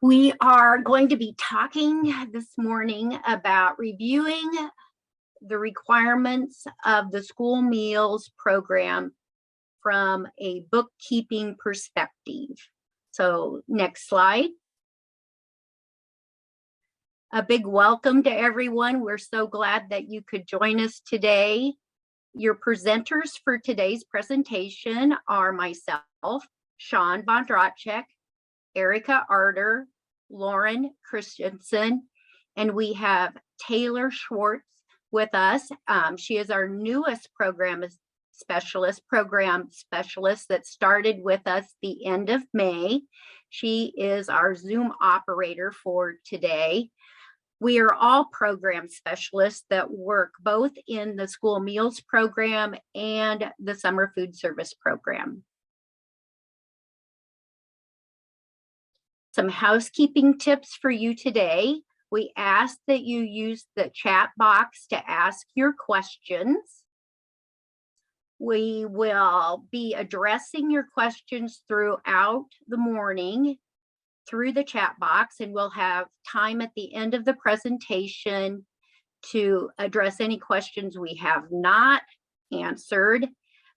We are going to be talking this morning about reviewing the requirements of the School Meals Program from a bookkeeping perspective. So next slide. A big welcome to everyone. We're so glad that you could join us today. Your presenters for today's presentation are myself, Sean Vondracek, Erica Arter, Lauren Christensen, and we have Taylor Schwartz with us. She is our newest program specialist that started with us the end of May. She is our Zoom operator for today. We are all program specialists that work both in the School Meals Program and the Summer Food Service Program. Some housekeeping tips for you today. We ask that you use the chat box to ask your questions. We will be addressing your questions throughout the morning through the chat box, and we'll have time at the end of the presentation to address any questions we have not answered.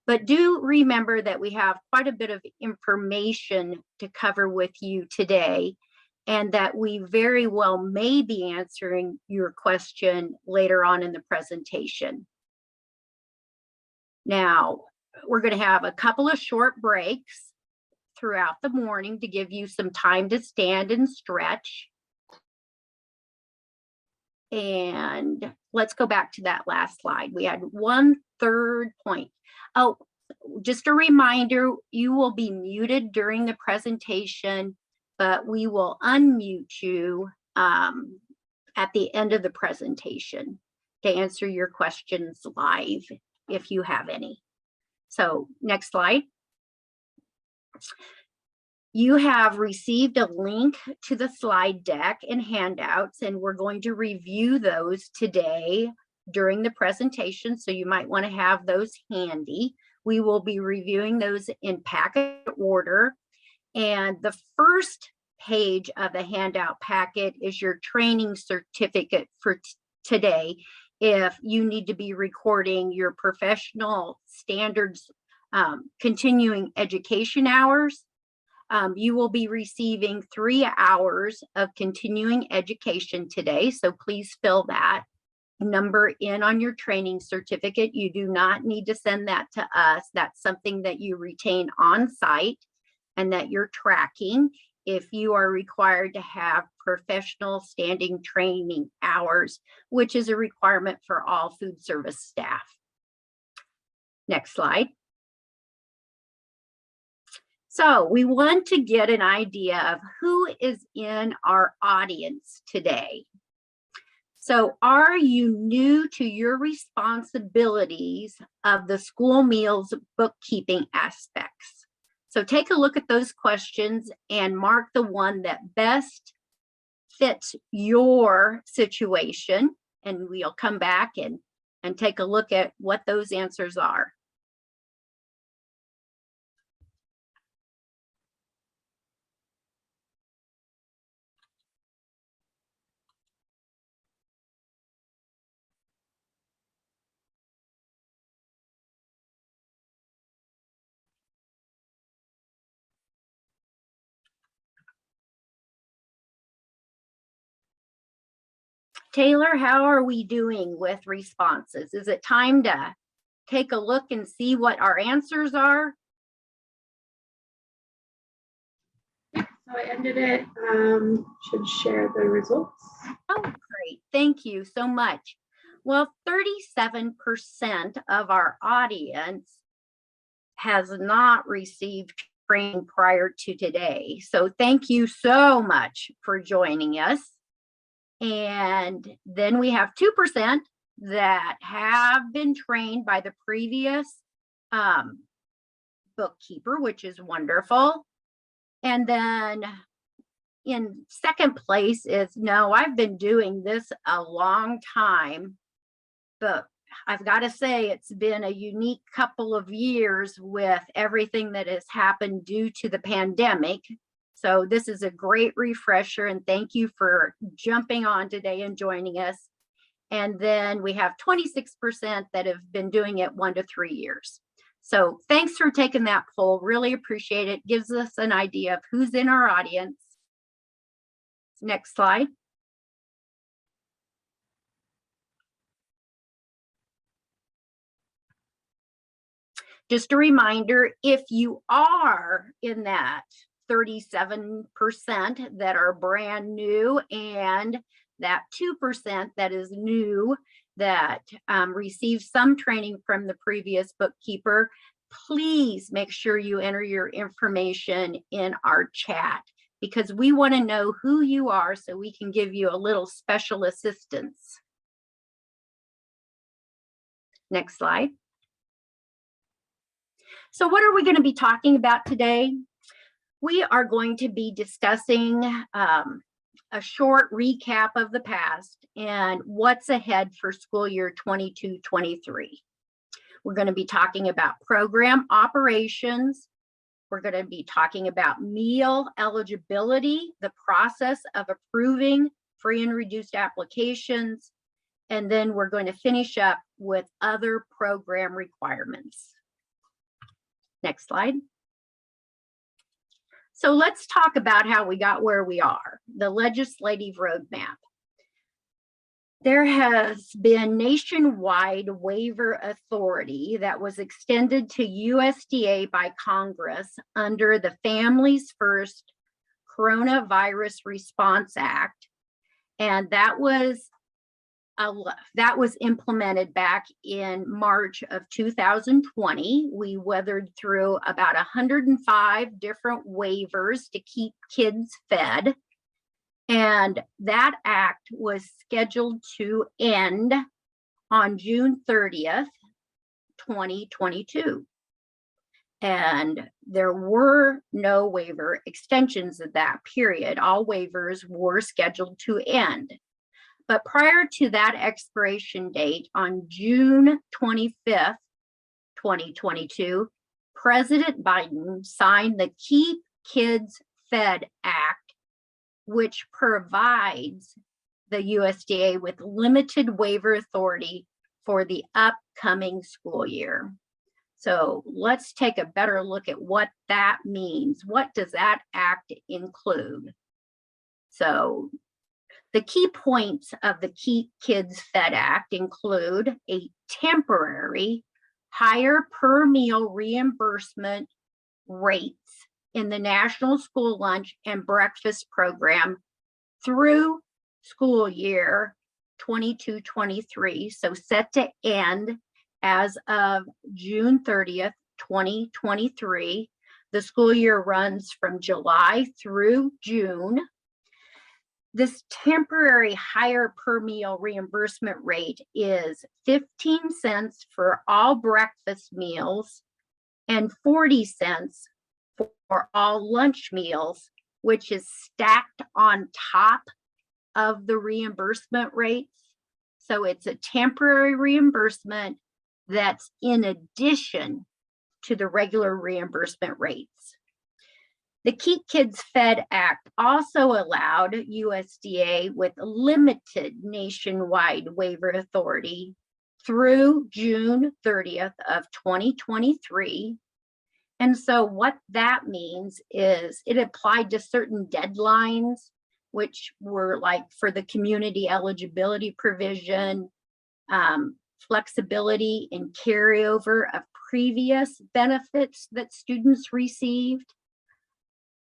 But do remember that we have quite a bit of information to cover with you today, and that we very well may be answering your question later on in the presentation. Now, we're going to have a couple of short breaks throughout the morning to give you some time to stand and stretch. And let's go back to that last slide. We had one third point. Oh, just a reminder, you will be muted during the presentation, but we will unmute you at the end of the presentation to answer your questions live if you have any. So next slide. You have received a link to the slide deck and handouts, and we're going to review those today during the presentation, so you might want to have those handy. We will be reviewing those in packet order, and the first page of the handout packet is your training certificate for today. If you need to be recording your professional standards continuing education hours, you will be receiving 3 hours of continuing education today. So please fill that number in on your training certificate. You do not need to send that to us. That's something that you retain on site and that you're tracking if you are required to have professional standing training hours, which is a requirement for all food service staff. Next slide. So we want to get an idea of who is in our audience today. So are you new to your responsibilities of the school meals bookkeeping aspects? So take a look at those questions and mark the one that best fits your situation, and we'll come back and take a look at what those answers are. Taylor, how are we doing with responses? Is it time to take a look and see what our answers are? Yeah, so I ended it. Should share the results. Oh, great. Thank you so much. Well, 37% of our audience has not received training prior to today. So thank you so much for joining us. And then we have 2% that have been trained by the previous bookkeeper, which is wonderful. And then in second place is, no, I've been doing this a long time, but I've got to say it's been a unique couple of years with everything that has happened due to the pandemic. So this is a great refresher, and thank you for jumping on today and joining us. And then we have 26% that have been doing it 1 to 3 years. So thanks for taking that poll. Really appreciate it. Gives us an idea of who's in our audience. Next slide. Just a reminder, if you are in that 37% that are brand new and that 2% that is new that receives some training from the previous bookkeeper, please make sure you enter your information in our chat, because we want to know who you are so we can give you a little special assistance. Next slide. So what are we going to be talking about today? We are going to be discussing a short recap of the past and what's ahead for school year 22-23. We're going to be talking about program operations. We're going to be talking about meal eligibility, the process of approving free and reduced applications, and then we're going to finish up with other program requirements. Next slide. So let's talk about how we got where we are, the legislative roadmap. There has been nationwide waiver authority that was extended to USDA by Congress under the Families First Coronavirus Response Act, and that was implemented back in March of 2020. We weathered through about 105 different waivers to keep kids fed. And that act was scheduled to end on June 30th, 2022. And there were no waiver extensions of that period. All waivers were scheduled to end. But prior to that expiration date on June 25th, 2022, President Biden signed the Keep Kids Fed Act, which provides the USDA with limited waiver authority for the upcoming school year. So let's take a better look at what that means. What does that act include? So the key points of the Keep Kids Fed Act include a temporary higher per meal reimbursement rates in the National School Lunch and Breakfast Program through school year 22-23, so set to end as of June 30th, 2023. The school year runs from July through June. This temporary higher per meal reimbursement rate is 15 cents for all breakfast meals and 40 cents for all lunch meals, which is stacked on top of the reimbursement rates. So it's a temporary reimbursement that's in addition to the regular reimbursement rates. The Keep Kids Fed Act also allowed USDA with limited nationwide waiver authority through June 30th of 2023. And so what that means is it applied to certain deadlines, which were like for the community eligibility provision, flexibility and carryover of previous benefits that students received.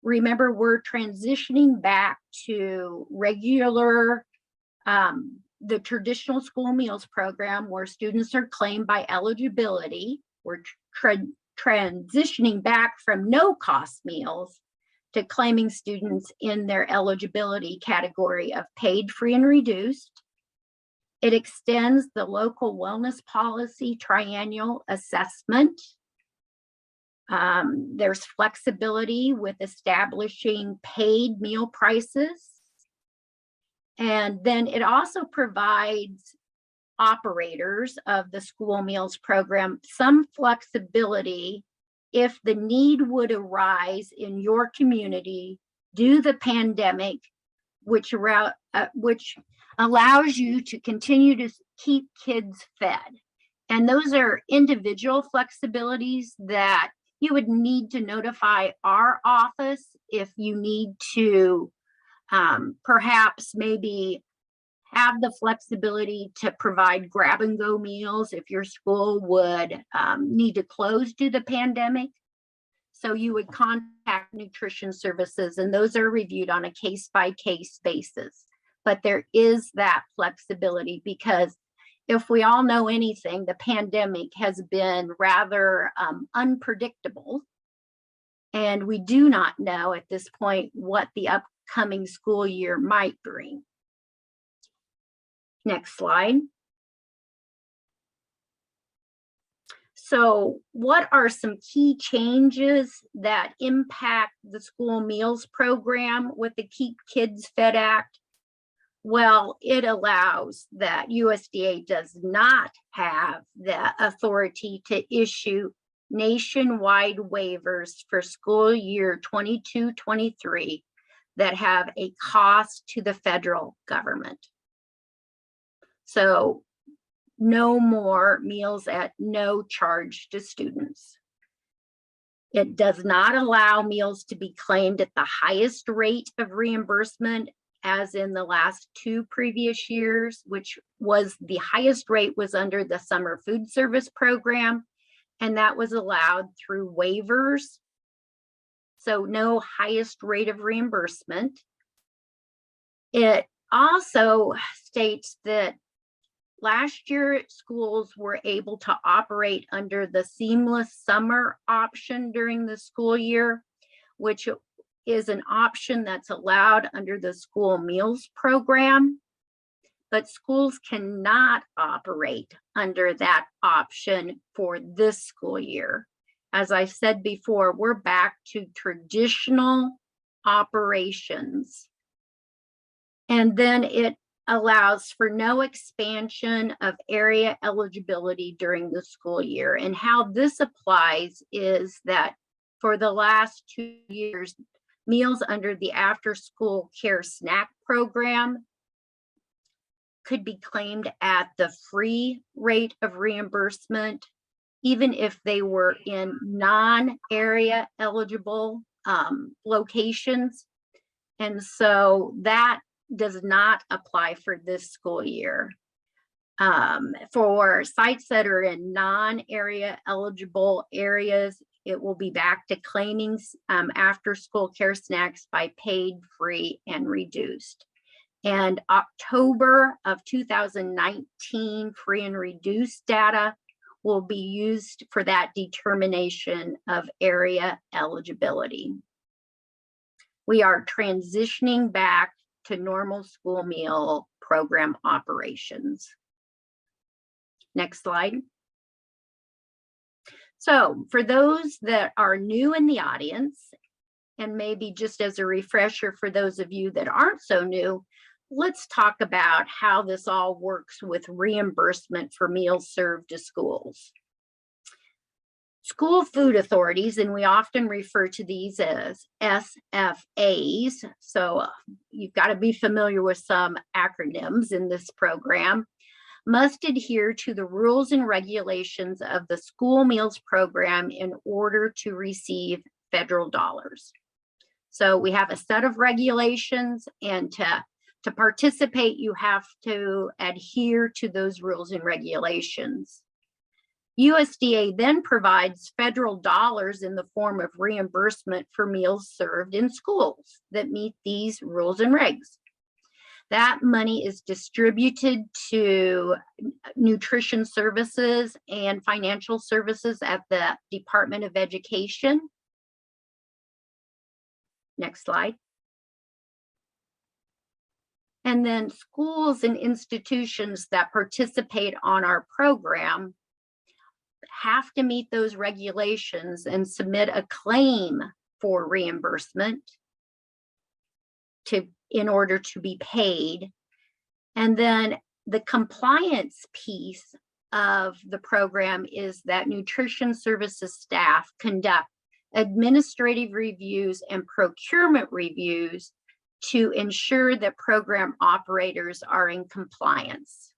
Remember, we're transitioning back to regular, the traditional school meals program where students are claimed by eligibility. We're transitioning back from no cost meals to claiming students in their eligibility category of paid, free, and reduced. It extends the local wellness policy triennial assessment. There's flexibility with establishing paid meal prices. And then it also provides operators of the school meals program some flexibility if the need would arise in your community due to the pandemic, which allows you to continue to keep kids fed. And those are individual flexibilities that you would need to notify our office if you need to perhaps maybe have the flexibility to provide grab and go meals if your school would need to close due to the pandemic. So you would contact nutrition services, and those are reviewed on a case-by-case basis. But there is that flexibility, because if we all know anything, the pandemic has been rather unpredictable. And we do not know at this point what the upcoming school year might bring. Next slide. So what are some key changes that impact the school meals program with the Keep Kids Fed Act? Well, it allows that USDA does not have the authority to issue nationwide waivers for school year 22-23 that have a cost to the federal government. So no more meals at no charge to students. It does not allow meals to be claimed at the highest rate of reimbursement as in the last 2 previous years, which was the highest rate was under the summer food service program, and that was allowed through waivers. So no highest rate of reimbursement. It also states that last year, schools were able to operate under the seamless summer option during the school year, which is an option that's allowed under the school meals program. But schools cannot operate under that option for this school year. As I said before, we're back to traditional operations. And then it allows for no expansion of area eligibility during the school year. And how this applies is that for the last 2 years, meals under the after school care snack program could be claimed at the free rate of reimbursement, even if they were in non-area eligible locations. And so that does not apply for this school year. For sites that are in non-area eligible areas, it will be back to claiming after school care snacks by paid, free, and reduced. And October of 2019 free and reduced data will be used for that determination of area eligibility. We are transitioning back to normal school meal program operations. Next slide. So for those that are new in the audience, and maybe just as a refresher for those of you that aren't so new, let's talk about how this all works with reimbursement for meals served to schools. School food authorities, and we often refer to these as SFAs, so you've got to be familiar with some acronyms in this program, must adhere to the rules and regulations of the school meals program in order to receive federal dollars. So we have a set of regulations, and to participate, you have to adhere to those rules and regulations. USDA then provides federal dollars in the form of reimbursement for meals served in schools that meet these rules and regs. That money is distributed to nutrition services and financial services at the Department of Education. Next slide. And then schools and institutions that participate on our program have to meet those regulations and submit a claim for reimbursement in order to be paid. And then the compliance piece of the program is that nutrition services staff conduct administrative reviews, and procurement reviews to ensure that program operators are in compliance.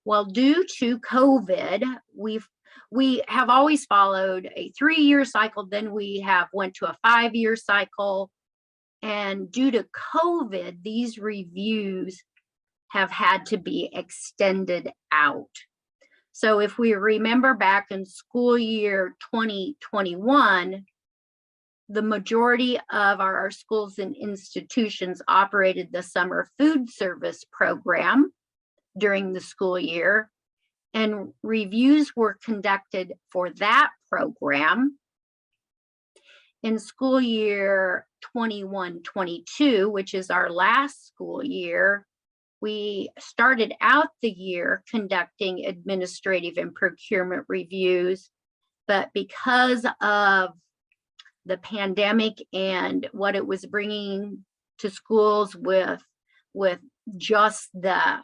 Well, due to COVID, we have always followed a 3-year cycle, then we went to a 5-year cycle. And due to COVID, these reviews have had to be extended out. So if we remember back in school year 2021, the majority of our schools and institutions operated the summer food service program during the school year, and reviews were conducted for that program. In school year 21-22, which is our last school year, we started out the year conducting administrative and procurement reviews, but because of the pandemic and what it was bringing to schools with just the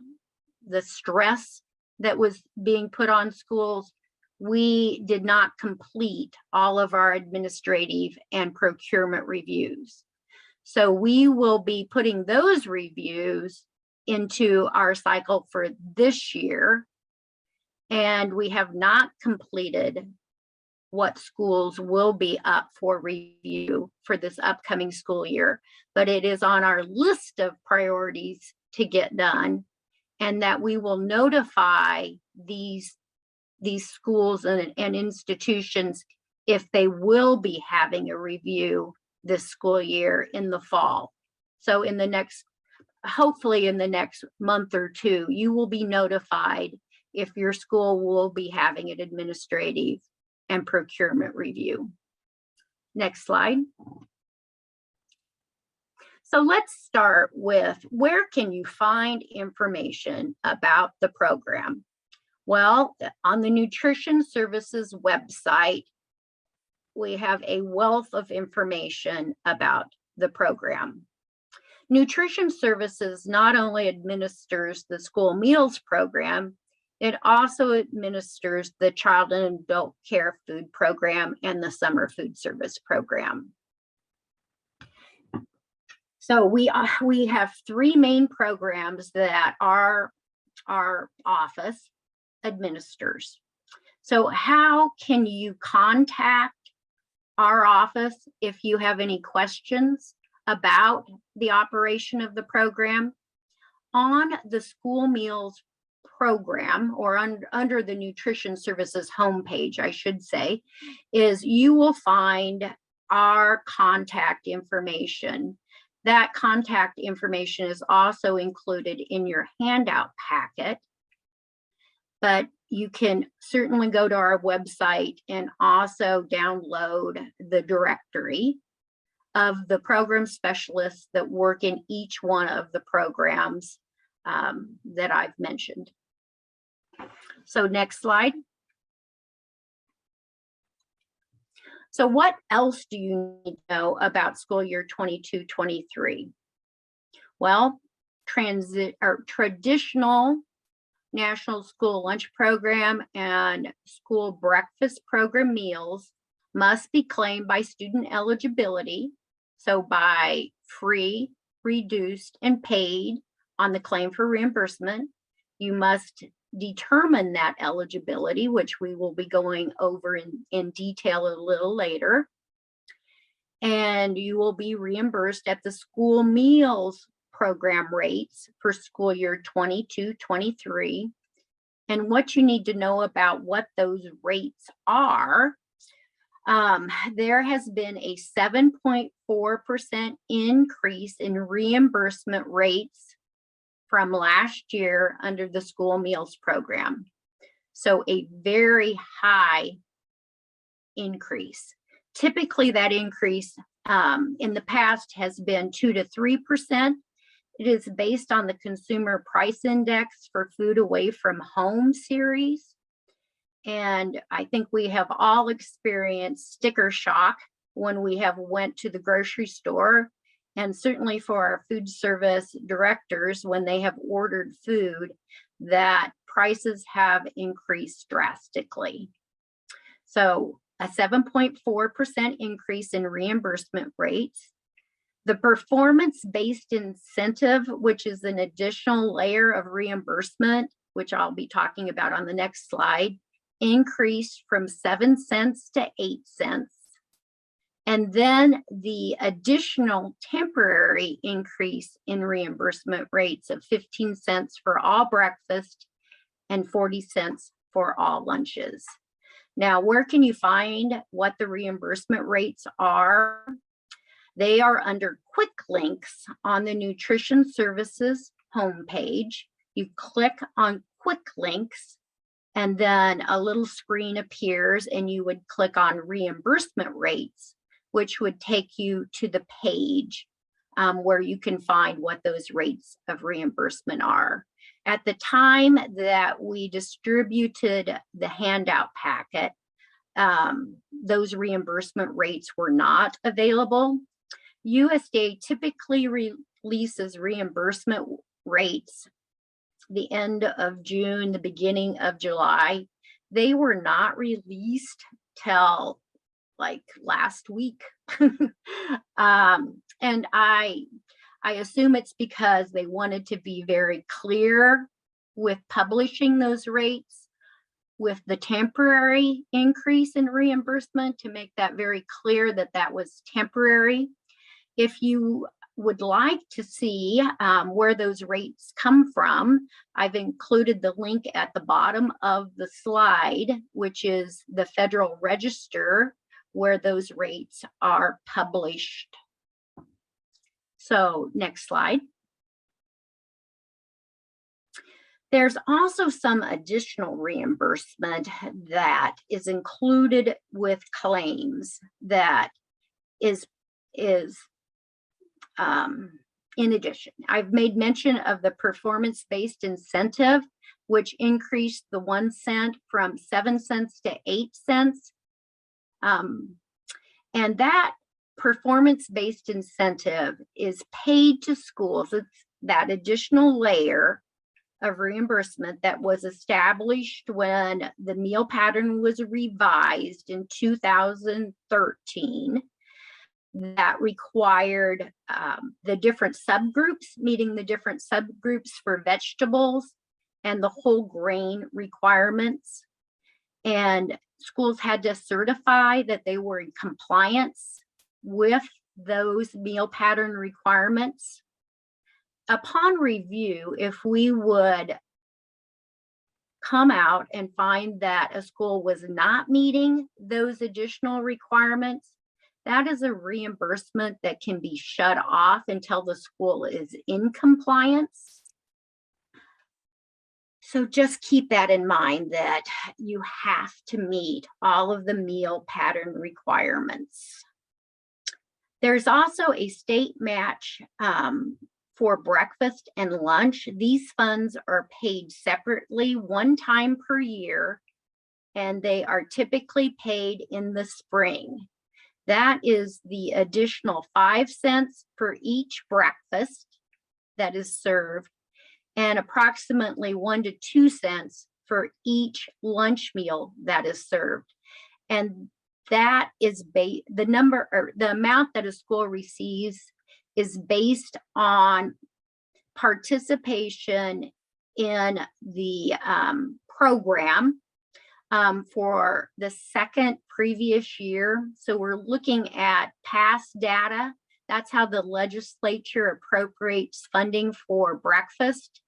stress that was being put on schools, we did not complete all of our administrative and procurement reviews. So we will be putting those reviews into our cycle for this year, and we have not completed what schools will be up for review for this upcoming school year, but it is on our list of priorities to get done, and that we will notify these schools and institutions if they will be having a review this school year in the fall. So hopefully in the next month or two, you will be notified if your school will be having an administrative and procurement review. Next slide. So let's start with, where can you find information about the program? Well, on the Nutrition Services website, we have a wealth of information about the program. Nutrition Services not only administers the School Meals Program, it also administers the Child and Adult Care Food Program and the Summer Food Service Program. So we have 3 main programs that our office administers. So how can you contact our office if you have any questions about the operation of the program? On the School Meals Program, or under the Nutrition Services homepage, I should say, you will find our contact information. That contact information is also included in your handout packet, but you can certainly go to our website and also download the directory of the program specialists that work in each one of the programs that I've mentioned. So next slide. So what else do you need to know about school year 22-23? Well, traditional National School Lunch Program and School Breakfast Program meals must be claimed by student eligibility. So by free, reduced, and paid on the claim for reimbursement, you must determine that eligibility, which we will be going over in detail a little later. And you will be reimbursed at the School Meals Program rates for school year 22-23. And what you need to know about what those rates are, there has been a 7.4% increase in reimbursement rates from last year under the School Meals Program. So a very high increase. Typically that increase in the past has been 2 to 3%. It is based on the Consumer Price Index for Food Away from Home series. And I think we have all experienced sticker shock when we have went to the grocery store, and certainly for our food service directors when they have ordered food, that prices have increased drastically. So a 7.4% increase in reimbursement rates. The performance-based incentive, which is an additional layer of reimbursement, which I'll be talking about on the next slide, increased from 7 cents to 8 cents. And then the additional temporary increase in reimbursement rates of 15 cents for all breakfast and 40 cents for all lunches. Now, where can you find what the reimbursement rates are? They are under quick links on the Nutrition Services homepage. You click on quick links, and then a little screen appears, and you would click on reimbursement rates, which would take you to the page where you can find what those rates of reimbursement are. At the time that we distributed the handout packet, those reimbursement rates were not available. USDA typically releases reimbursement rates the end of June, the beginning of July. They were not released till like last week. And I assume it's because they wanted to be very clear with publishing those rates with the temporary increase in reimbursement, to make that very clear that that was temporary. If you would like to see where those rates come from, I've included the link at the bottom of the slide, which is the Federal Register, where those rates are published. So next slide. There's also some additional reimbursement that is included with claims that is in addition. I've made mention of the performance-based incentive, which increased the 1 cent from 7 cents to 8 cents. And that performance-based incentive is paid to schools. It's that additional layer of reimbursement that was established when the meal pattern was revised in 2013, that required the different subgroups, meeting the different subgroups for vegetables and the whole grain requirements. And schools had to certify that they were in compliance with those meal pattern requirements. Upon review, if we would come out and find that a school was not meeting those additional requirements, that is a reimbursement that can be shut off until the school is in compliance. So just keep that in mind, that you have to meet all of the meal pattern requirements. There's also a state match for breakfast and lunch. These funds are paid separately 1 time per year, and they are typically paid in the spring. That is the additional 5 cents for each breakfast that is served, and approximately 1 to 2 cents for each lunch meal that is served. And that is the number, or the amount that a school receives is based on participation in the program for the second previous year. So we're looking at past data. That's how the legislature appropriates funding for breakfast,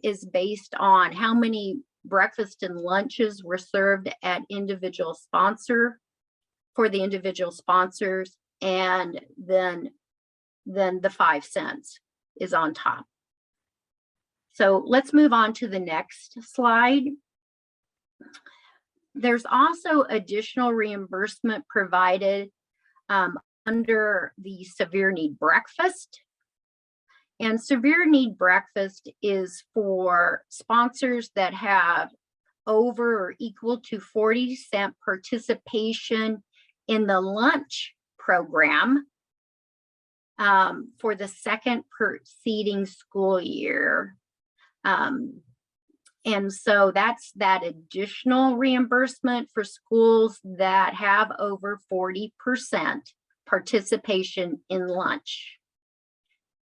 is based on how many breakfast and lunches were served at individual sponsor, for the individual sponsors, and then the 5 cents is on top. So let's move on to the next slide. There's also additional reimbursement provided under the severe need breakfast. And severe need breakfast is for sponsors that have over or equal to 40% participation in the lunch program for the second preceding school year. And so that's that additional reimbursement for schools that have over 40% participation in lunch.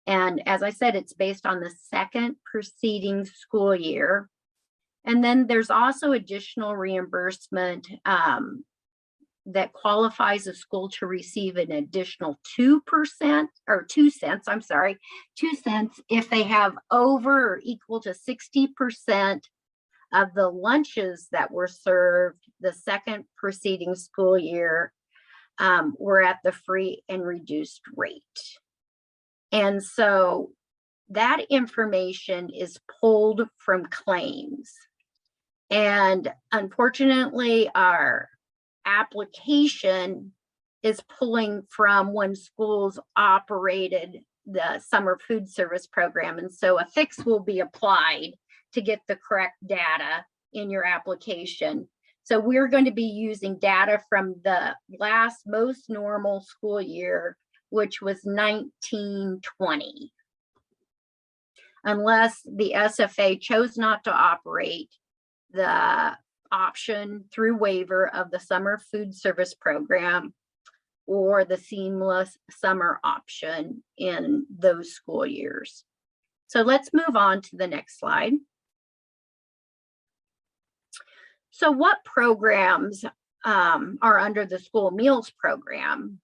And as I said, it's based on the second preceding school year. And then there's also additional reimbursement that qualifies a school to receive an additional 2% or 2 cents, I'm sorry, 2 cents if they have over or equal to 60% of the lunches that were served the second preceding school year were at the free and reduced rate. And so that information is pulled from claims. And unfortunately, our application is pulling from when schools operated the summer food service program. And so a fix will be applied to get the correct data in your application. So we're going to be using data from the last most normal school year, which was 1920. Unless the SFA chose not to operate the option through waiver of the summer food service program or the seamless summer option in those school years. So let's move on to the next slide. So what programs are under the School Meals Program?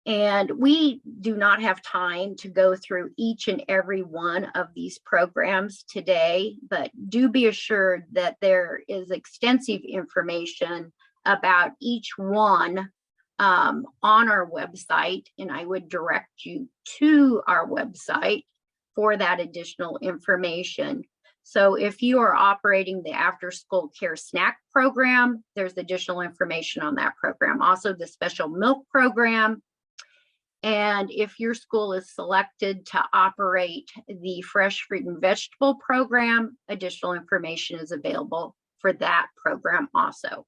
And we do not have time to go through each and every one of these programs today, but do be assured that there is extensive information about each one on our website, and I would direct you to our website for that additional information. So if you are operating the after school care snack program, there's additional information on that program. Also the special milk program. And if your school is selected to operate the fresh fruit and vegetable program, additional information is available for that program also.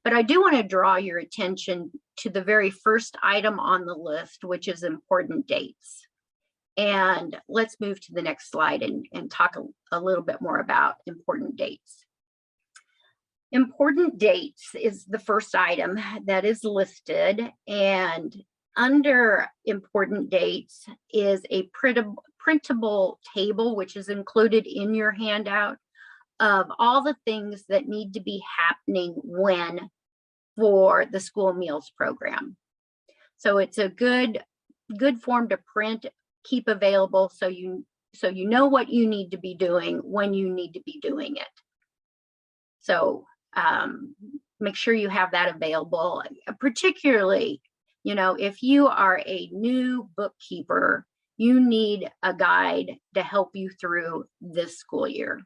But I do want to draw your attention to the very first item on the list, which is important dates. And let's move to the next slide and talk a little bit more about important dates. Important dates is the first item that is listed, and under important dates is a printable table, which is included in your handout, of all the things that need to be happening when for the school meals program. So it's a good form to print, keep available, so you know what you need to be doing when you need to be doing it. So make sure you have that available, particularly, you know, if you are a new bookkeeper, you need a guide to help you through this school year.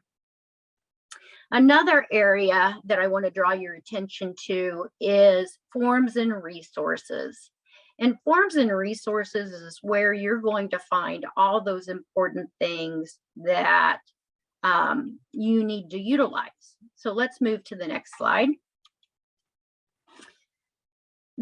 Another area that I want to draw your attention to is forms and resources. And forms and resources is where you're going to find all those important things that you need to utilize. So let's move to the next slide.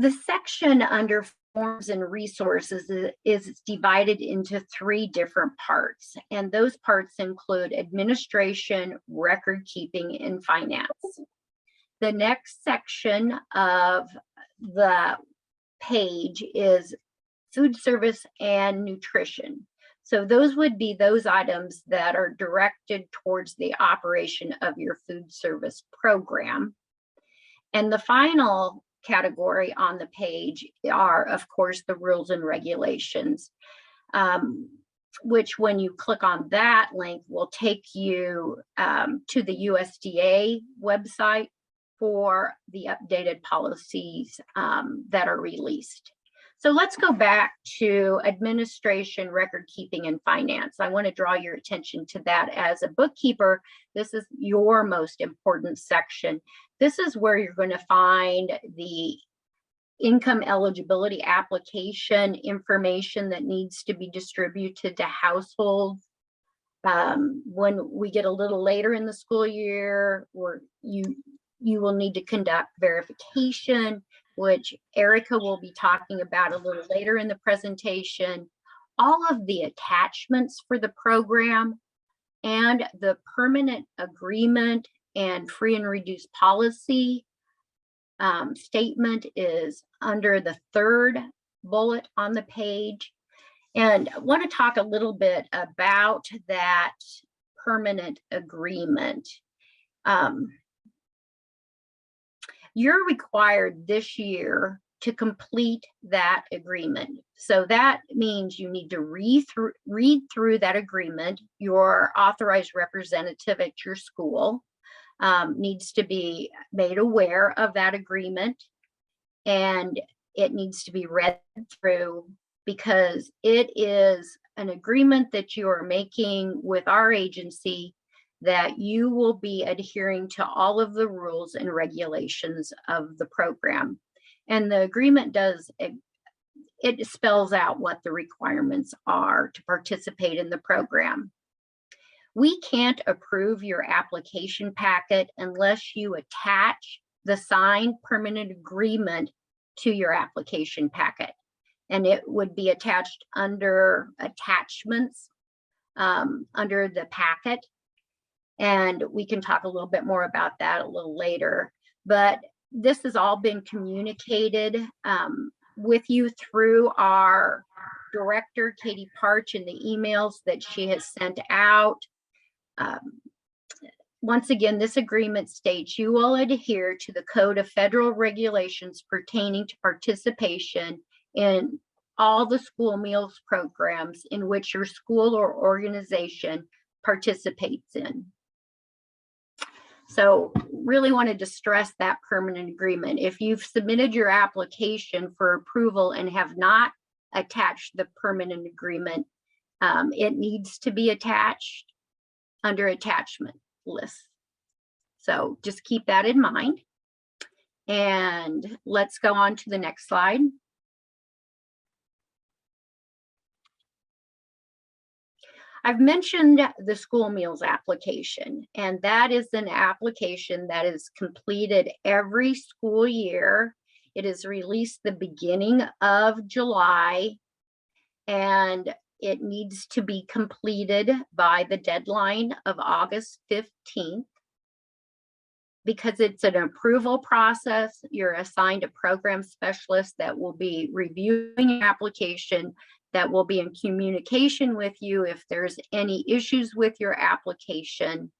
The section under forms and resources is divided into 3 different parts, and those parts include administration, record keeping, and finance. The next section of the page is food service and nutrition. So those would be those items that are directed towards the operation of your food service program. And the final category on the page are, of course, the rules and regulations, which when you click on that link will take you to the USDA website for the updated policies that are released. So let's go back to administration, record keeping, and finance. I want to draw your attention to that. As a bookkeeper, this is your most important section. This is where you're going to find the income eligibility application information that needs to be distributed to households. When we get a little later in the school year, or you will need to conduct verification, which Erica will be talking about a little later in the presentation. All of the attachments for the program And the permanent agreement and free and reduced policy statement is under the third bullet on the page. And I want to talk a little bit about that permanent agreement. You're required this year to complete that agreement. So that means you need to read through that agreement. Your authorized representative at your school needs to be made aware of that agreement, and it needs to be read through because it is an agreement that you are making with our agency that you will be adhering to all of the rules and regulations of the program. And the agreement it spells out what the requirements are to participate in the program. We can't approve your application packet unless you attach the signed permanent agreement to your application packet. And it would be attached under attachments under the packet. And we can talk a little bit more about that a little later. But this has all been communicated with you through our director, Katie Parch, in the emails that she has sent out. Once again, this agreement states you will adhere to the Code of Federal Regulations pertaining to participation in all the school meals programs in which your school or organization participates in. So really wanted to stress that permanent agreement. If you've submitted your application for approval and have not attached the permanent agreement, it needs to be attached under attachment list. So just keep that in mind. And let's go on to the next slide. I've mentioned the school meals application, and that is an application that is completed every school year. It is released the beginning of July, and it needs to be completed by the deadline of August 15th. Because it's an approval process, you're assigned a program specialist that will be reviewing your application, that will be in communication with you if there's any issues with your application.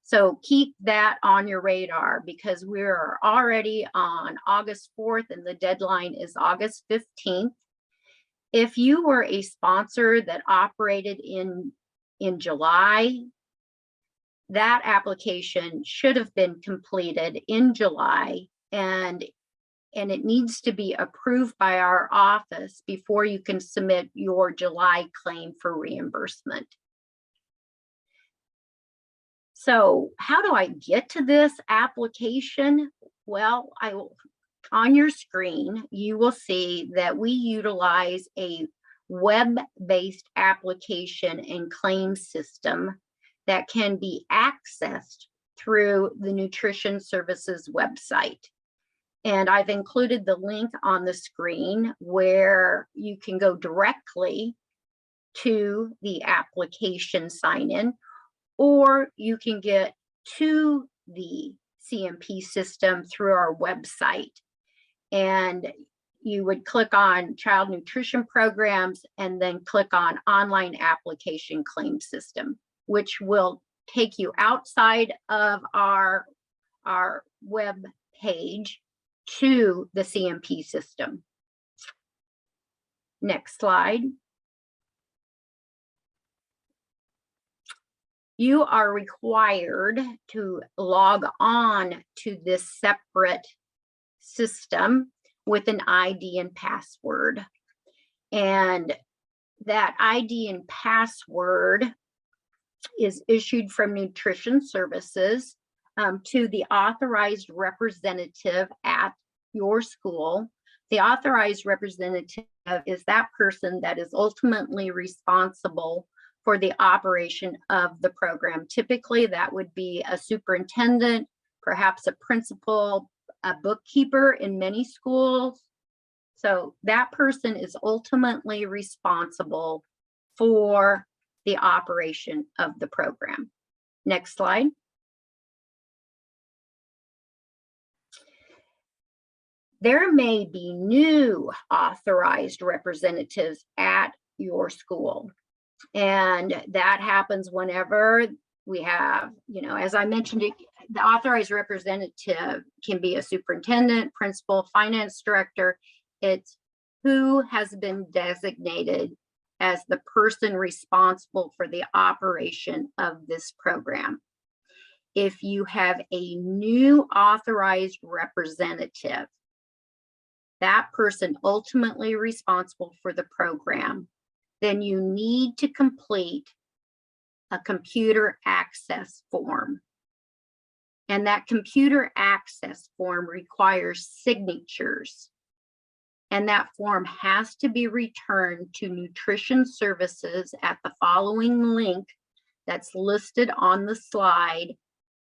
So keep that on your radar because we're already on August 4th and the deadline is August 15th. If you were a sponsor that operated in July, that application should have been completed in July, and it needs to be approved by our office before you can submit your July claim for reimbursement. So how do I get to this application? Well, on your screen, you will see that we utilize a web-based application and claim system that can be accessed through the Nutrition Services website. And I've included the link on the screen where you can go directly to the application sign-in, or you can get to the CMP system through our website. And you would click on Child Nutrition Programs and then click on Online Application Claim System, which will take you outside of our web page to the CMP system. Next slide. You are required to log on to this separate system with an ID and password. And that ID and password is issued from Nutrition Services to the authorized representative at your school. The authorized representative is that person that is ultimately responsible for the operation of the program. Typically, that would be a superintendent, perhaps a principal, a bookkeeper in many schools. So that person is ultimately responsible for the operation of the program. Next slide. There may be new authorized representatives at your school. And that happens whenever we have, as I mentioned, the authorized representative can be a superintendent, principal, finance director. It's who has been designated as the person responsible for the operation of this program. If you have a new authorized representative, that person ultimately responsible for the program, then you need to complete a computer access form. And that computer access form requires signatures. And that form has to be returned to Nutrition Services at the following link that's listed on the slide,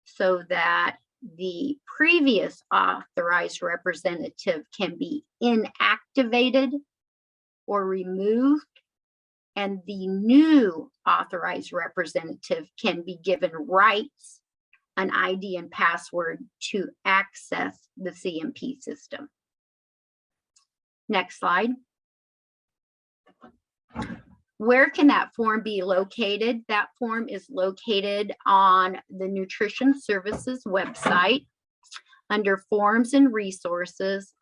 so that the previous authorized representative can be inactivated or removed, and the new authorized representative can be given rights, an ID and password to access the CMP system. Next slide. Where can that form be located? That form is located on the Nutrition Services website under Forms and Resources,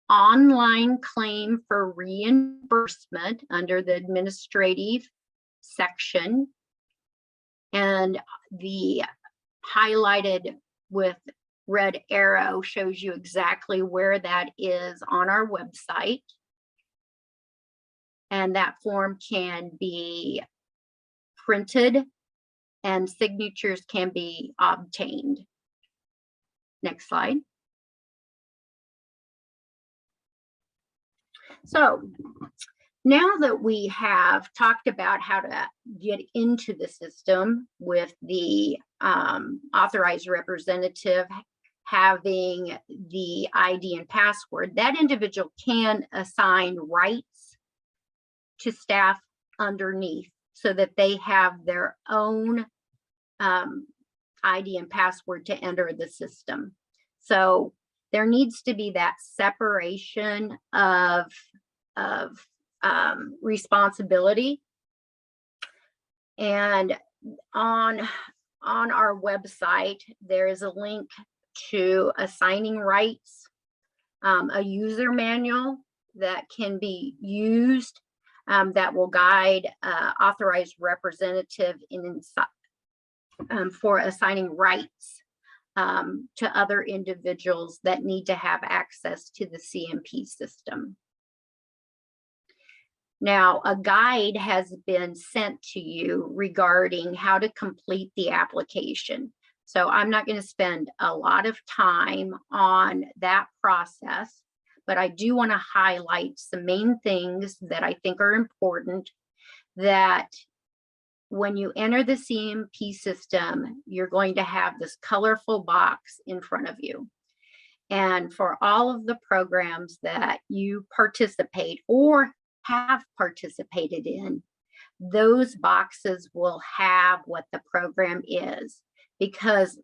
Online Claim for Reimbursement under the Administrative section. And the highlighted with red arrow shows you exactly where that is on our website. And that form can be printed and signatures can be obtained. Next slide. So now that we have talked about how to get into the system with the authorized representative having the ID and password, that individual can assign rights to staff underneath so that they have their own ID and password to enter the system. So there needs to be that separation of responsibility. And on our website, there is a link to assigning rights, a user manual that can be used that will guide authorized representative for assigning rights to other individuals that need to have access to the CMP system. Now, a guide has been sent to you regarding how to complete the application. So I'm not going to spend a lot of time on that process, but I do want to highlight some main things that I think are important, that when you enter the CMP system, you're going to have this colorful box in front of you. And for all of the programs that you participate or have participated in, those boxes will have what the program is, because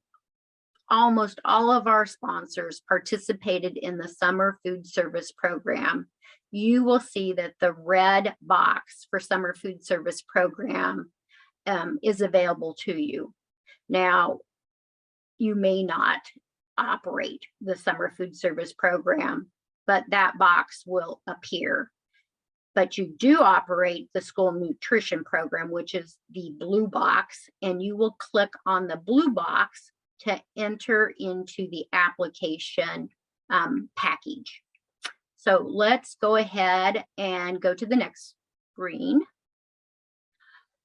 almost all of our sponsors participated in the summer food service program. You will see that the red box for summer food service program is available to you. Now, you may not operate the summer food service program, but that box will appear. But you do operate the school nutrition program, which is the blue box, and you will click on the blue box to enter into the application package. So let's go ahead and go to the next screen.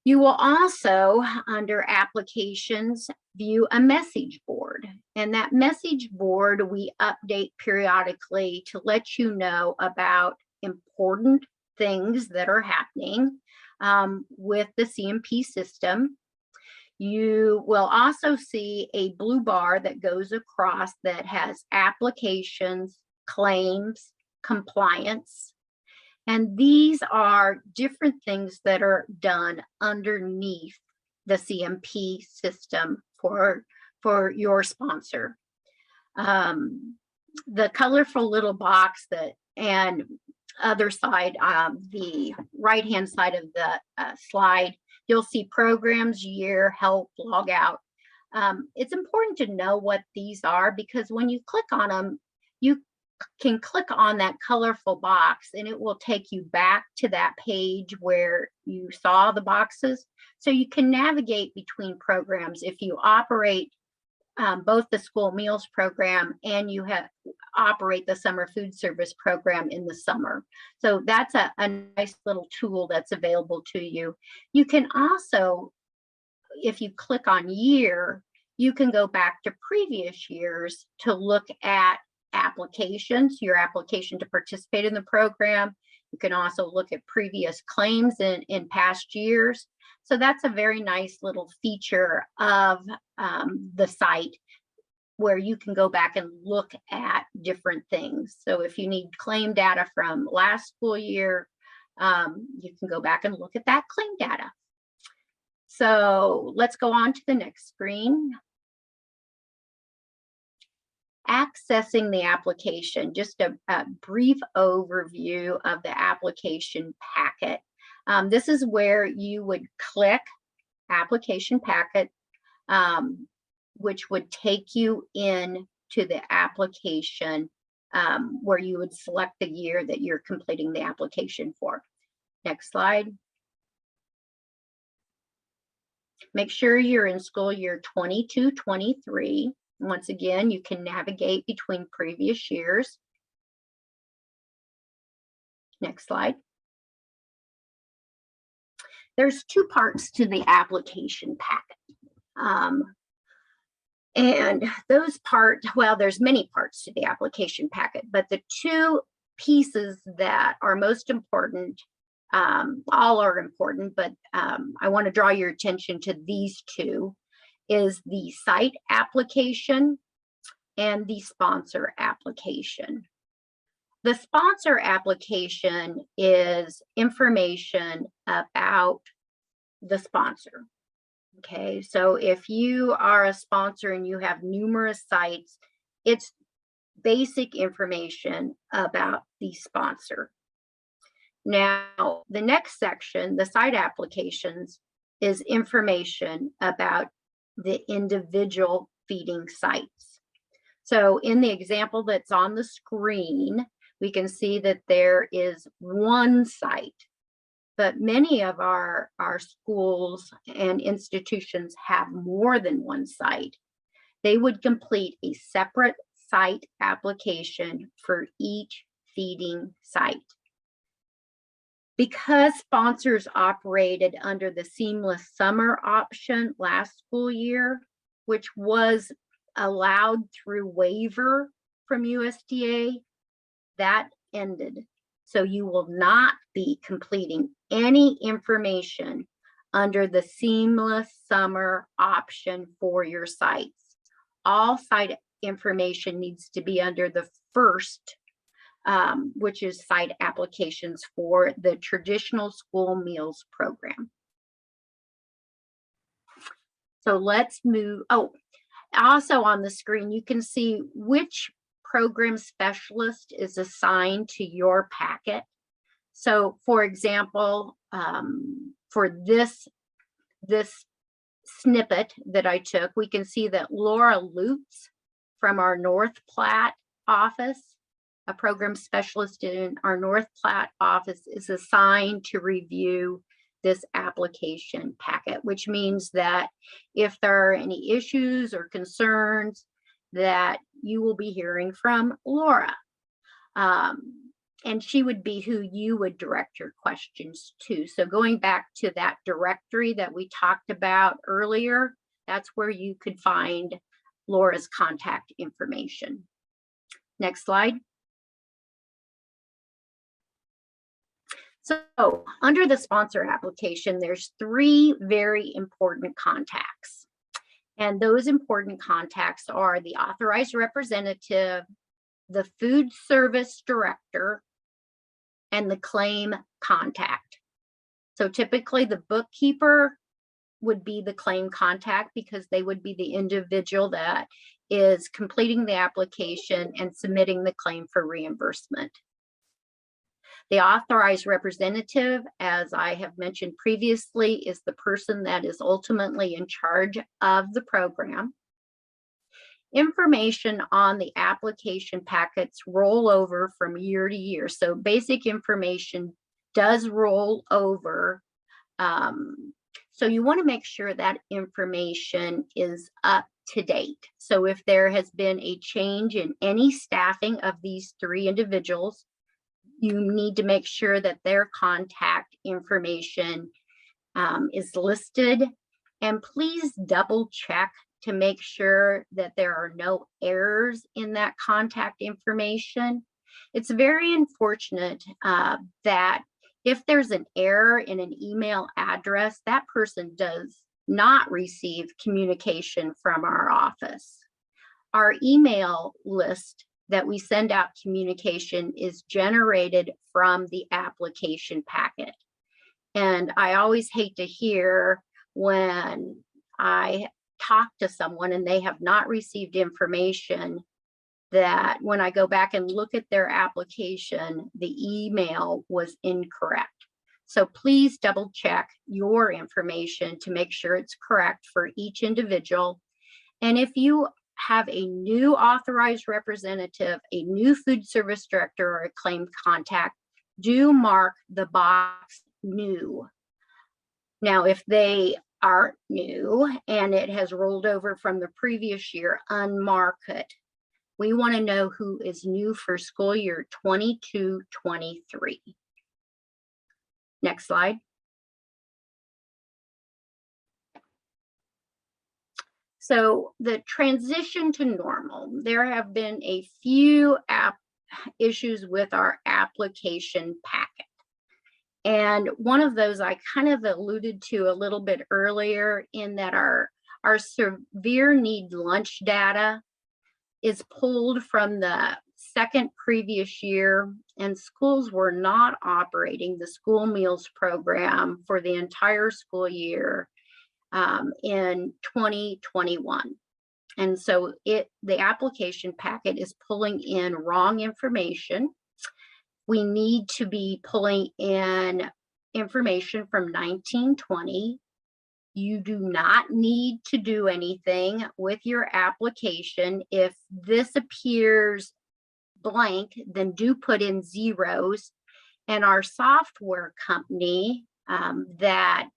You will also, under applications, view a message board. And that message board we update periodically to let you know about important things that are happening with the CMP system. You will also see a blue bar that goes across that has applications, claims, compliance. And these are different things that are done underneath the CMP system for your sponsor. The colorful little box and other side, the right-hand side of the slide, you'll see programs, year, help, log out. It's important to know what these are, because when you click on them, you can click on that colorful box and it will take you back to that page where you saw the boxes. So you can navigate between programs if you operate both the school meals program and you operate the summer food service program in the summer. So that's a nice little tool that's available to you. You can also, if you click on year, you can go back to previous years to look at applications, your application to participate in the program. You can also look at previous claims in past years. So that's a very nice little feature of the site, where you can go back and look at different things. So if you need claim data from last school year, you can go back and look at that claim data. So let's go on to the next screen. Accessing the application, just a brief overview of the application packet. This is where you would click application packet, which would take you in to the application where you would select the year that you're completing the application for. Next slide. Make sure you're in school year 22-23. Once again, you can navigate between previous years. Next slide. There's two parts to the application packet. And those parts, well, there's many parts to the application packet, but the two pieces that are most important, all are important, but I want to draw your attention to these two, is the site application and the sponsor application. The sponsor application is information about the sponsor. Okay, so if you are a sponsor and you have numerous sites, it's basic information about the sponsor. Now, the next section, the site applications, is information about the individual feeding sites. So in the example that's on the screen, we can see that there is one site, but many of our schools and institutions have more than one site. They would complete a separate site application for each feeding site. Because sponsors operated under the seamless summer option last school year, which was allowed through waiver from USDA, that ended. So you will not be completing any information under the seamless summer option for your sites. All site information needs to be under the first, which is site applications for the traditional school meals program. So let's move. Oh, also on the screen, you can see which program specialist is assigned to your packet. So for example, for this snippet that I took, we can see that Laura Lutz from our North Platte office, a program specialist in our North Platte office, is assigned to review this application packet, which means that if there are any issues or concerns, that you will be hearing from Laura. And she would be who you would direct your questions to. So going back to that directory that we talked about earlier, that's where you could find Laura's contact information. Next slide. So under the sponsor application, there's 3 very important contacts. And those important contacts are the authorized representative, the food service director, and the claim contact. So typically the bookkeeper would be the claim contact because they would be the individual that is completing the application and submitting the claim for reimbursement. The authorized representative, as I have mentioned previously, is the person that is ultimately in charge of the program. Information on the application packets roll over from year to year. So basic information does roll over. So you want to make sure that information is up to date. So if there has been a change in any staffing of these 3 individuals, you need to make sure that their contact information is listed. And please double check to make sure that there are no errors in that contact information. It's very unfortunate that if there's an error in an email address, that person does not receive communication from our office. Our email list that we send out communication is generated from the application packet. And I always hate to hear when I talk to someone and they have not received information, that when I go back and look at their application, the email was incorrect. So please double check your information to make sure it's correct for each individual. And if you have a new authorized representative, a new food service director, or a claim contact, do mark the box new. Now, if they aren't new and it has rolled over from the previous year, unmark it. We want to know who is new for school year 22-23. Next slide. So the transition to normal, there have been a few issues with our application packet. And one of those I kind of alluded to a little bit earlier, in that our severe need lunch data is pulled from the second previous year, and schools were not operating the school meals program for the entire school year in 2021. And so the application packet is pulling in wrong information. We need to be pulling in information from 1920. You do not need to do anything with your application. If this appears blank, then do put in zeros. And our software company that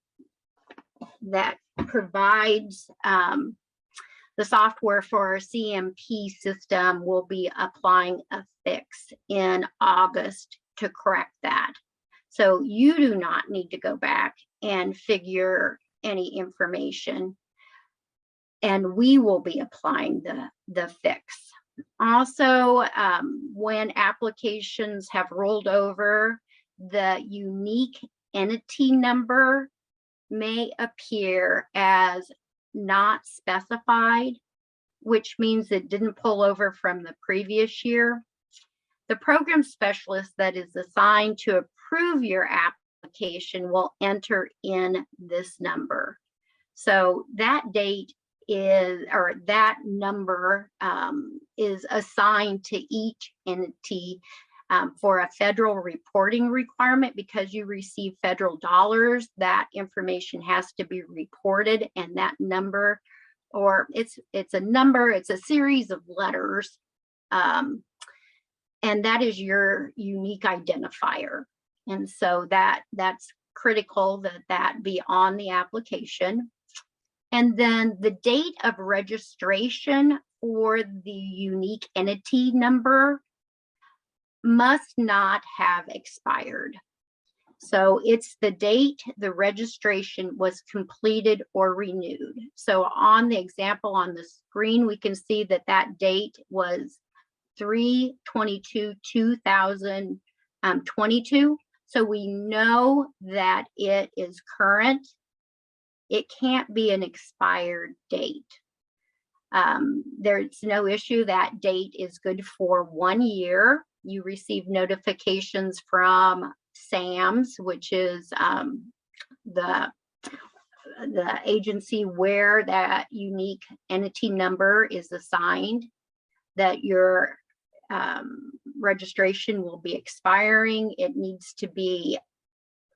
provides the software for our CMP system will be applying a fix in August to correct that. So you do not need to go back and figure any information, and we will be applying the fix. Also, when applications have rolled over, the unique entity number may appear as not specified, which means it didn't pull over from the previous year. The program specialist that is assigned to approve your application will enter in this number. So that date is, or that number is assigned to each entity for a federal reporting requirement. Because you receive federal dollars, that information has to be reported, and that number, or it's a number, it's a series of letters, and that is your unique identifier. And so that's critical that be on the application. And then the date of registration for the unique entity number must not have expired. So it's the date the registration was completed or renewed. So on the example on the screen, we can see that that date was 3/22/2022. So we know that it is current. It can't be an expired date. There's no issue. That date is good for 1 year. You receive notifications from SAMS, which is the agency where that unique entity number is assigned, that your registration will be expiring. It needs to be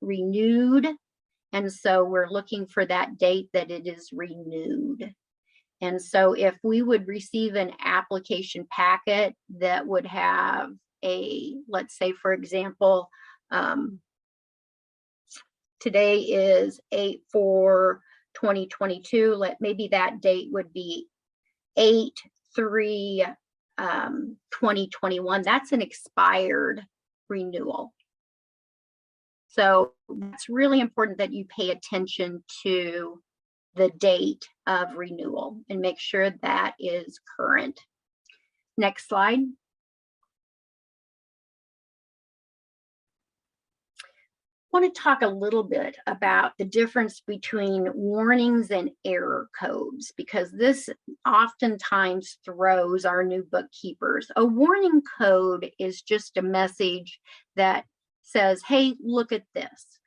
renewed. And so we're looking for that date that it is renewed. And so if we would receive an application packet that would have let's say, for example, today is 8/4/2022. Maybe that date would be 8/3/2021. That's an expired renewal. So it's really important that you pay attention to the date of renewal and make sure that is current. Next slide. I want to talk a little bit about the difference between warnings and error codes, because this oftentimes throws our new bookkeepers. A warning code is just a message that says, hey, look at this.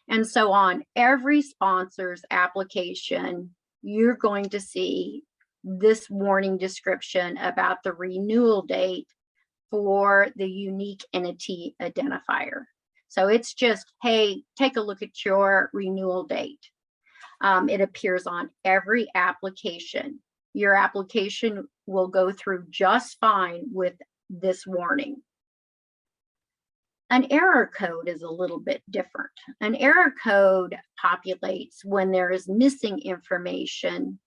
And so on every sponsor's application, you're going to see this warning description about the renewal date for the unique entity identifier. So it's just, hey, take a look at your renewal date. It appears on every application. Your application will go through just fine with this warning. An error code is a little bit different. An error code populates when there is missing information,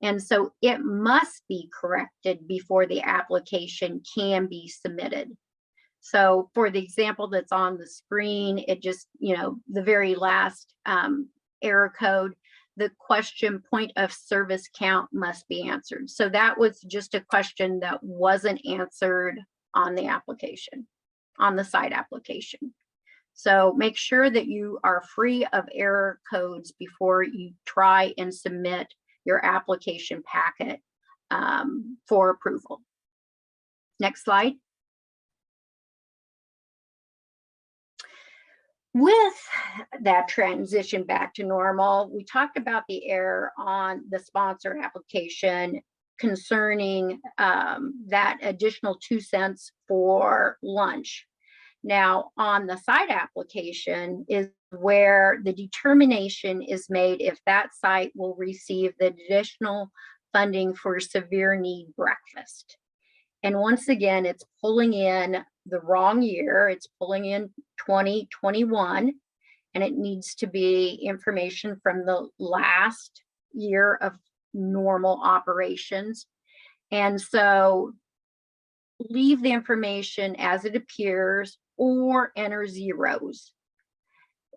and so it must be corrected before the application can be submitted. So for the example that's on the screen, it just, the very last error code, the question point of service count must be answered. So that was just a question that wasn't answered on the application, on the site application. So make sure that you are free of error codes before you try and submit your application packet for approval. Next slide. With that transition back to normal, we talked about the error on the sponsor application concerning that additional 2 cents for lunch. Now, on the site application is where the determination is made if that site will receive the additional funding for severe need breakfast. And once again, it's pulling in the wrong year. It's pulling in 2021, and it needs to be information from the last year of normal operations. And so leave the information as it appears or enter zeros.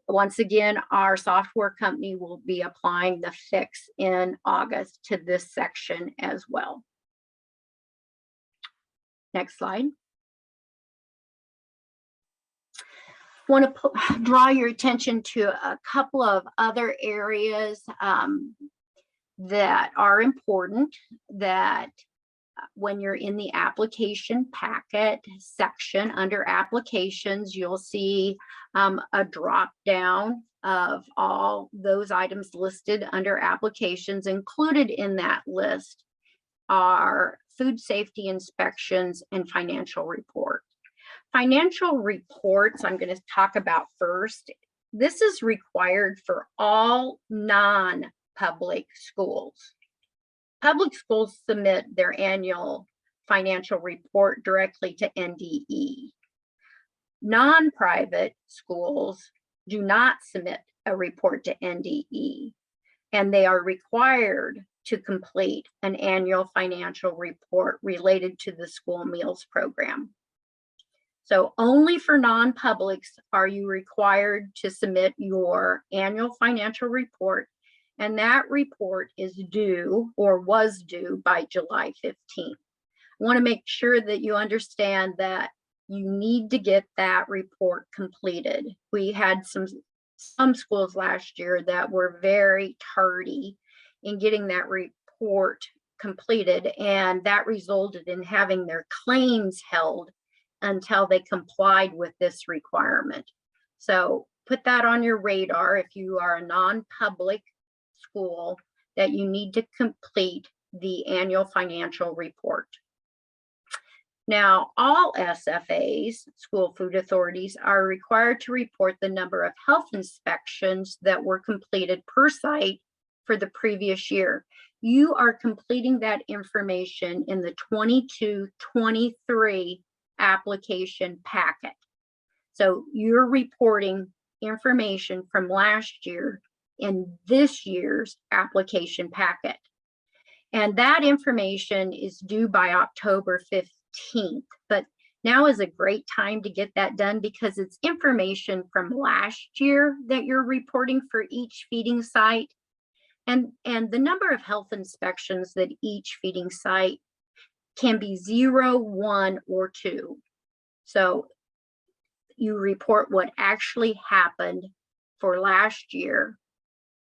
Once again, our software company will be applying the fix in August to this section as well. Next slide. I want to draw your attention to a couple of other areas that are important, that when you're in the application packet section under applications, you'll see a drop down of all those items listed under applications. Included in that list are food safety inspections and financial report. Financial reports, I'm going to talk about first. This is required for all non-public schools. Public schools submit their annual financial report directly to NDE. Non-private schools do not submit a report to NDE, and they are required to complete an annual financial report related to the School Meals Program. So only for non-publics are you required to submit your annual financial report, and that report is due or was due by July 15th. I want to make sure that you understand that you need to get that report completed. We had some schools last year that were very tardy in getting that report completed, and that resulted in having their claims held until they complied with this requirement. So put that on your radar if you are a non-public school, that you need to complete the annual financial report. Now, all SFAs, school food authorities, are required to report the number of health inspections that were completed per site for the previous year. You are completing that information in the 22-23 application packet. So you're reporting information from last year in this year's application packet. And that information is due by October 15th. But now is a great time to get that done because it's information from last year that you're reporting for each feeding site. And the number of health inspections that each feeding site can be 0, 1, or 2. So you report what actually happened for last year.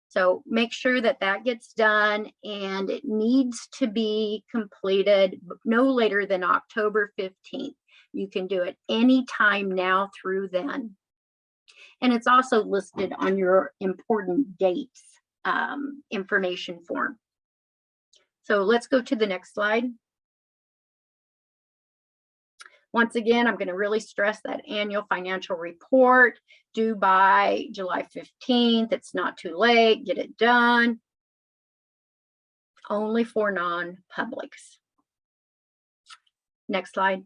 So make sure that that gets done, and it needs to be completed no later than October 15th. You can do it anytime now through then. And it's also listed on your important dates information form. So let's go to the next slide. Once again, I'm going to really stress that annual financial report due by July 15th. It's not too late. Get it done. Only for non-publics. Next slide.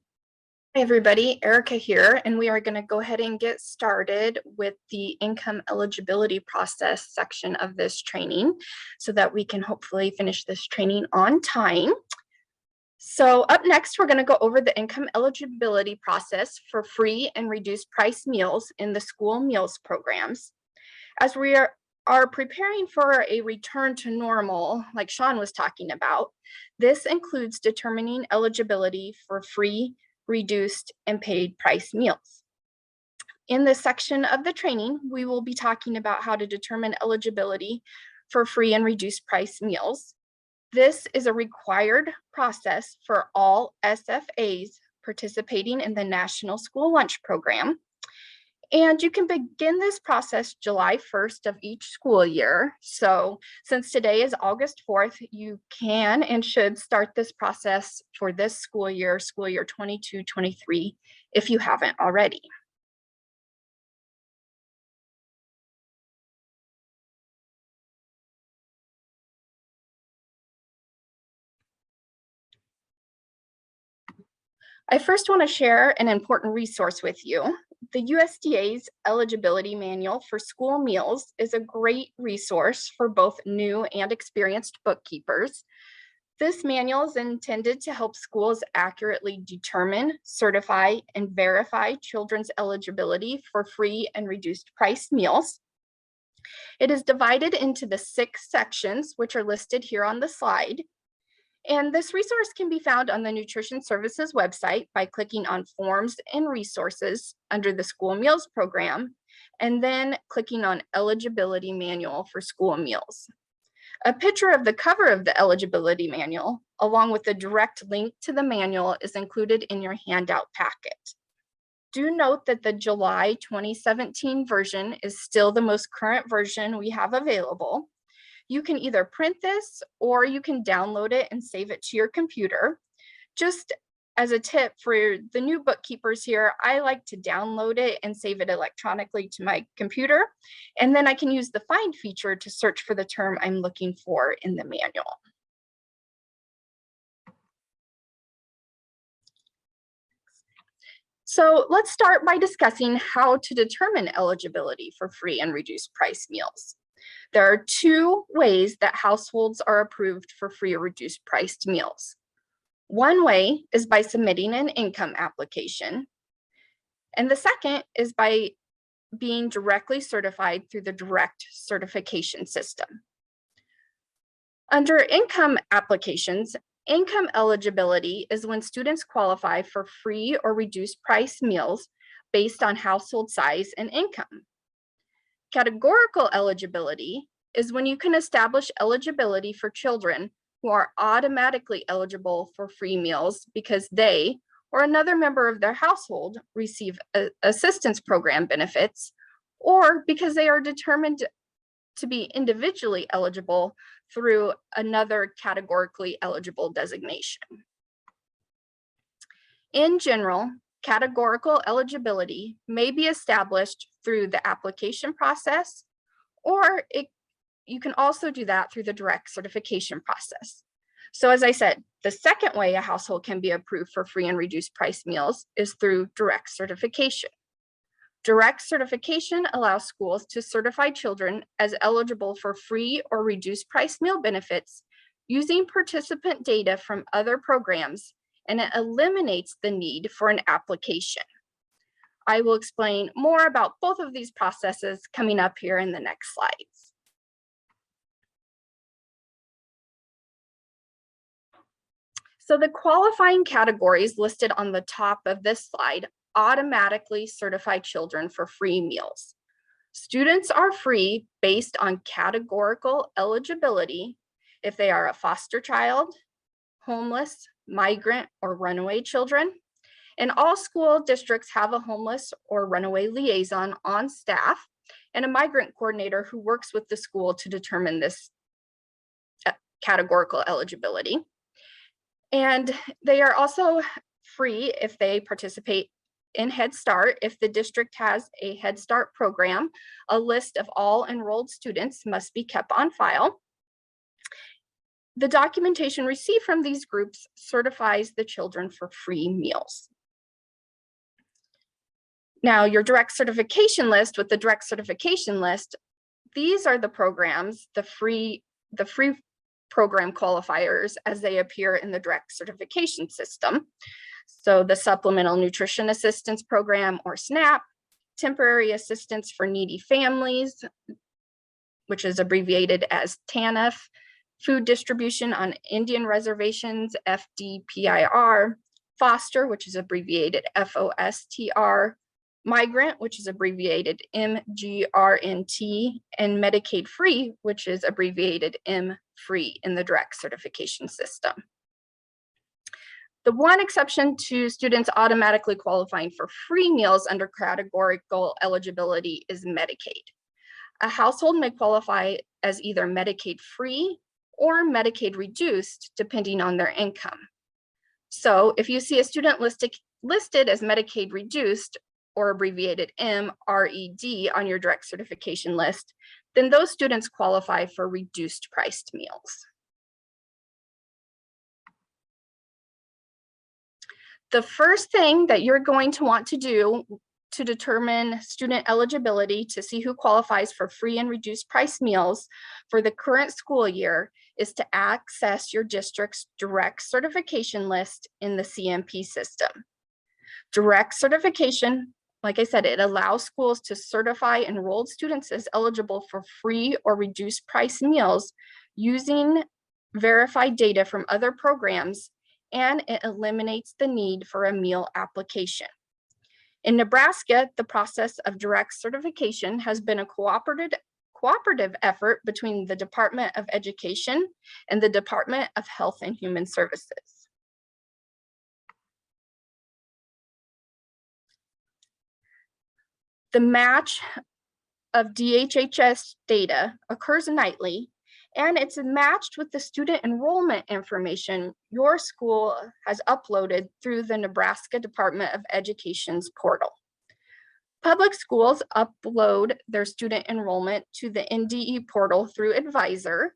Hi everybody, Erica here, and we are going to go ahead and get started with the income eligibility process section of this training so that we can hopefully finish this training on time. So up next, we're going to go over the income eligibility process for free and reduced price meals in the school meals programs. As we are preparing for a return to normal, like Sean was talking about, this includes determining eligibility for free, reduced, and paid price meals. In this section of the training, we will be talking about how to determine eligibility for free and reduced price meals. This is a required process for all SFAs participating in the National School Lunch Program. And you can begin this process July 1st of each school year. So since today is August 4th, you can and should start this process for this school year 22-23, if you haven't already. I first want to share an important resource with you. The USDA's eligibility manual for school meals is a great resource for both new and experienced bookkeepers. This manual is intended to help schools accurately determine, certify, and verify children's eligibility for free and reduced price meals. It is divided into the 6 sections, which are listed here on the slide. And this resource can be found on the Nutrition Services website by clicking on Forms and Resources under the School Meals Program, and then clicking on Eligibility Manual for School Meals. A picture of the cover of the eligibility manual, along with a direct link to the manual, is included in your handout packet. Do note that the July 2017 version is still the most current version we have available. You can either print this or you can download it and save it to your computer. Just as a tip for the new bookkeepers here, I like to download it and save it electronically to my computer, and then I can use the find feature to search for the term I'm looking for in the manual. So let's start by discussing how to determine eligibility for free and reduced price meals. There are 2 ways that households are approved for free or reduced priced meals. One way is by submitting an income application, and the second is by being directly certified through the direct certification system. Under income applications, income eligibility is when students qualify for free or reduced price meals based on household size and income. Categorical eligibility is when you can establish eligibility for children who are automatically eligible for free meals because they or another member of their household receive assistance program benefits, or because they are determined to be individually eligible through another categorically eligible designation. In general, categorical eligibility may be established through the application process, or you can also do that through the direct certification process. So as I said, the second way a household can be approved for free and reduced price meals is through direct certification. Direct certification allows schools to certify children as eligible for free or reduced price meal benefits using participant data from other programs, and it eliminates the need for an application. I will explain more about both of these processes coming up here in the next slides. So the qualifying categories listed on the top of this slide automatically certify children for free meals. Students are free based on categorical eligibility if they are a foster child, homeless, migrant, or runaway children. And all school districts have a homeless or runaway liaison on staff and a migrant coordinator who works with the school to determine this categorical eligibility. And they are also free if they participate in Head Start. If the district has a Head Start program, a list of all enrolled students must be kept on file. The documentation received from these groups certifies the children for free meals. Now, your direct certification list, with the direct certification list, these are the programs, the free program qualifiers as they appear in the direct certification system. So the Supplemental Nutrition Assistance Program, or SNAP, Temporary Assistance for Needy Families, which is abbreviated as TANF, Food Distribution on Indian Reservations, FDPIR, Foster, which is abbreviated FOSTR, Migrant, which is abbreviated MGRNT, and Medicaid Free, which is abbreviated MFree in the direct certification system. The one exception to students automatically qualifying for free meals under categorical eligibility is Medicaid. A household may qualify as either Medicaid free or Medicaid reduced, depending on their income. So if you see a student listed as Medicaid reduced, or abbreviated MRED, on your direct certification list, then those students qualify for reduced priced meals. The first thing that you're going to want to do to determine student eligibility to see who qualifies for free and reduced price meals for the current school year is to access your district's direct certification list in the CMP system. Direct certification, like I said, it allows schools to certify enrolled students as eligible for free or reduced price meals using verified data from other programs, and it eliminates the need for a meal application. In Nebraska, the process of direct certification has been a cooperative effort between the Department of Education and the Department of Health and Human Services. The match of DHHS data occurs nightly, and it's matched with the student enrollment information your school has uploaded through the Nebraska Department of Education's portal. Public schools upload their student enrollment to the NDE portal through Advisor,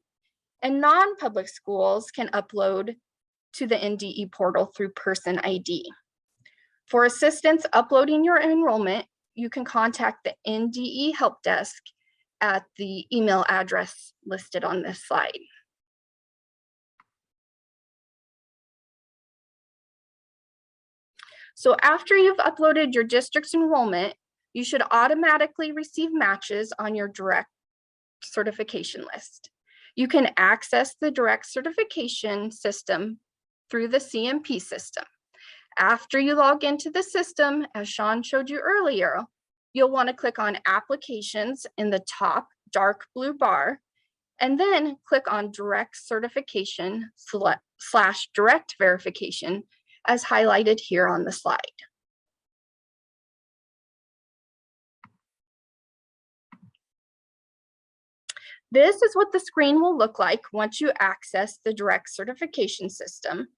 and non-public schools can upload to the NDE portal through Person ID. For assistance uploading your enrollment, you can contact the NDE Help Desk at the email address listed on this slide. So after you've uploaded your district's enrollment, you should automatically receive matches on your direct certification list. You can access the direct certification system through the CMP system. After you log into the system, as Sean showed you earlier, you'll want to click on Applications in the top dark blue bar, and then click on Direct Certification / Direct Verification as highlighted here on the slide. This is what the screen will look like once you access the direct certification system.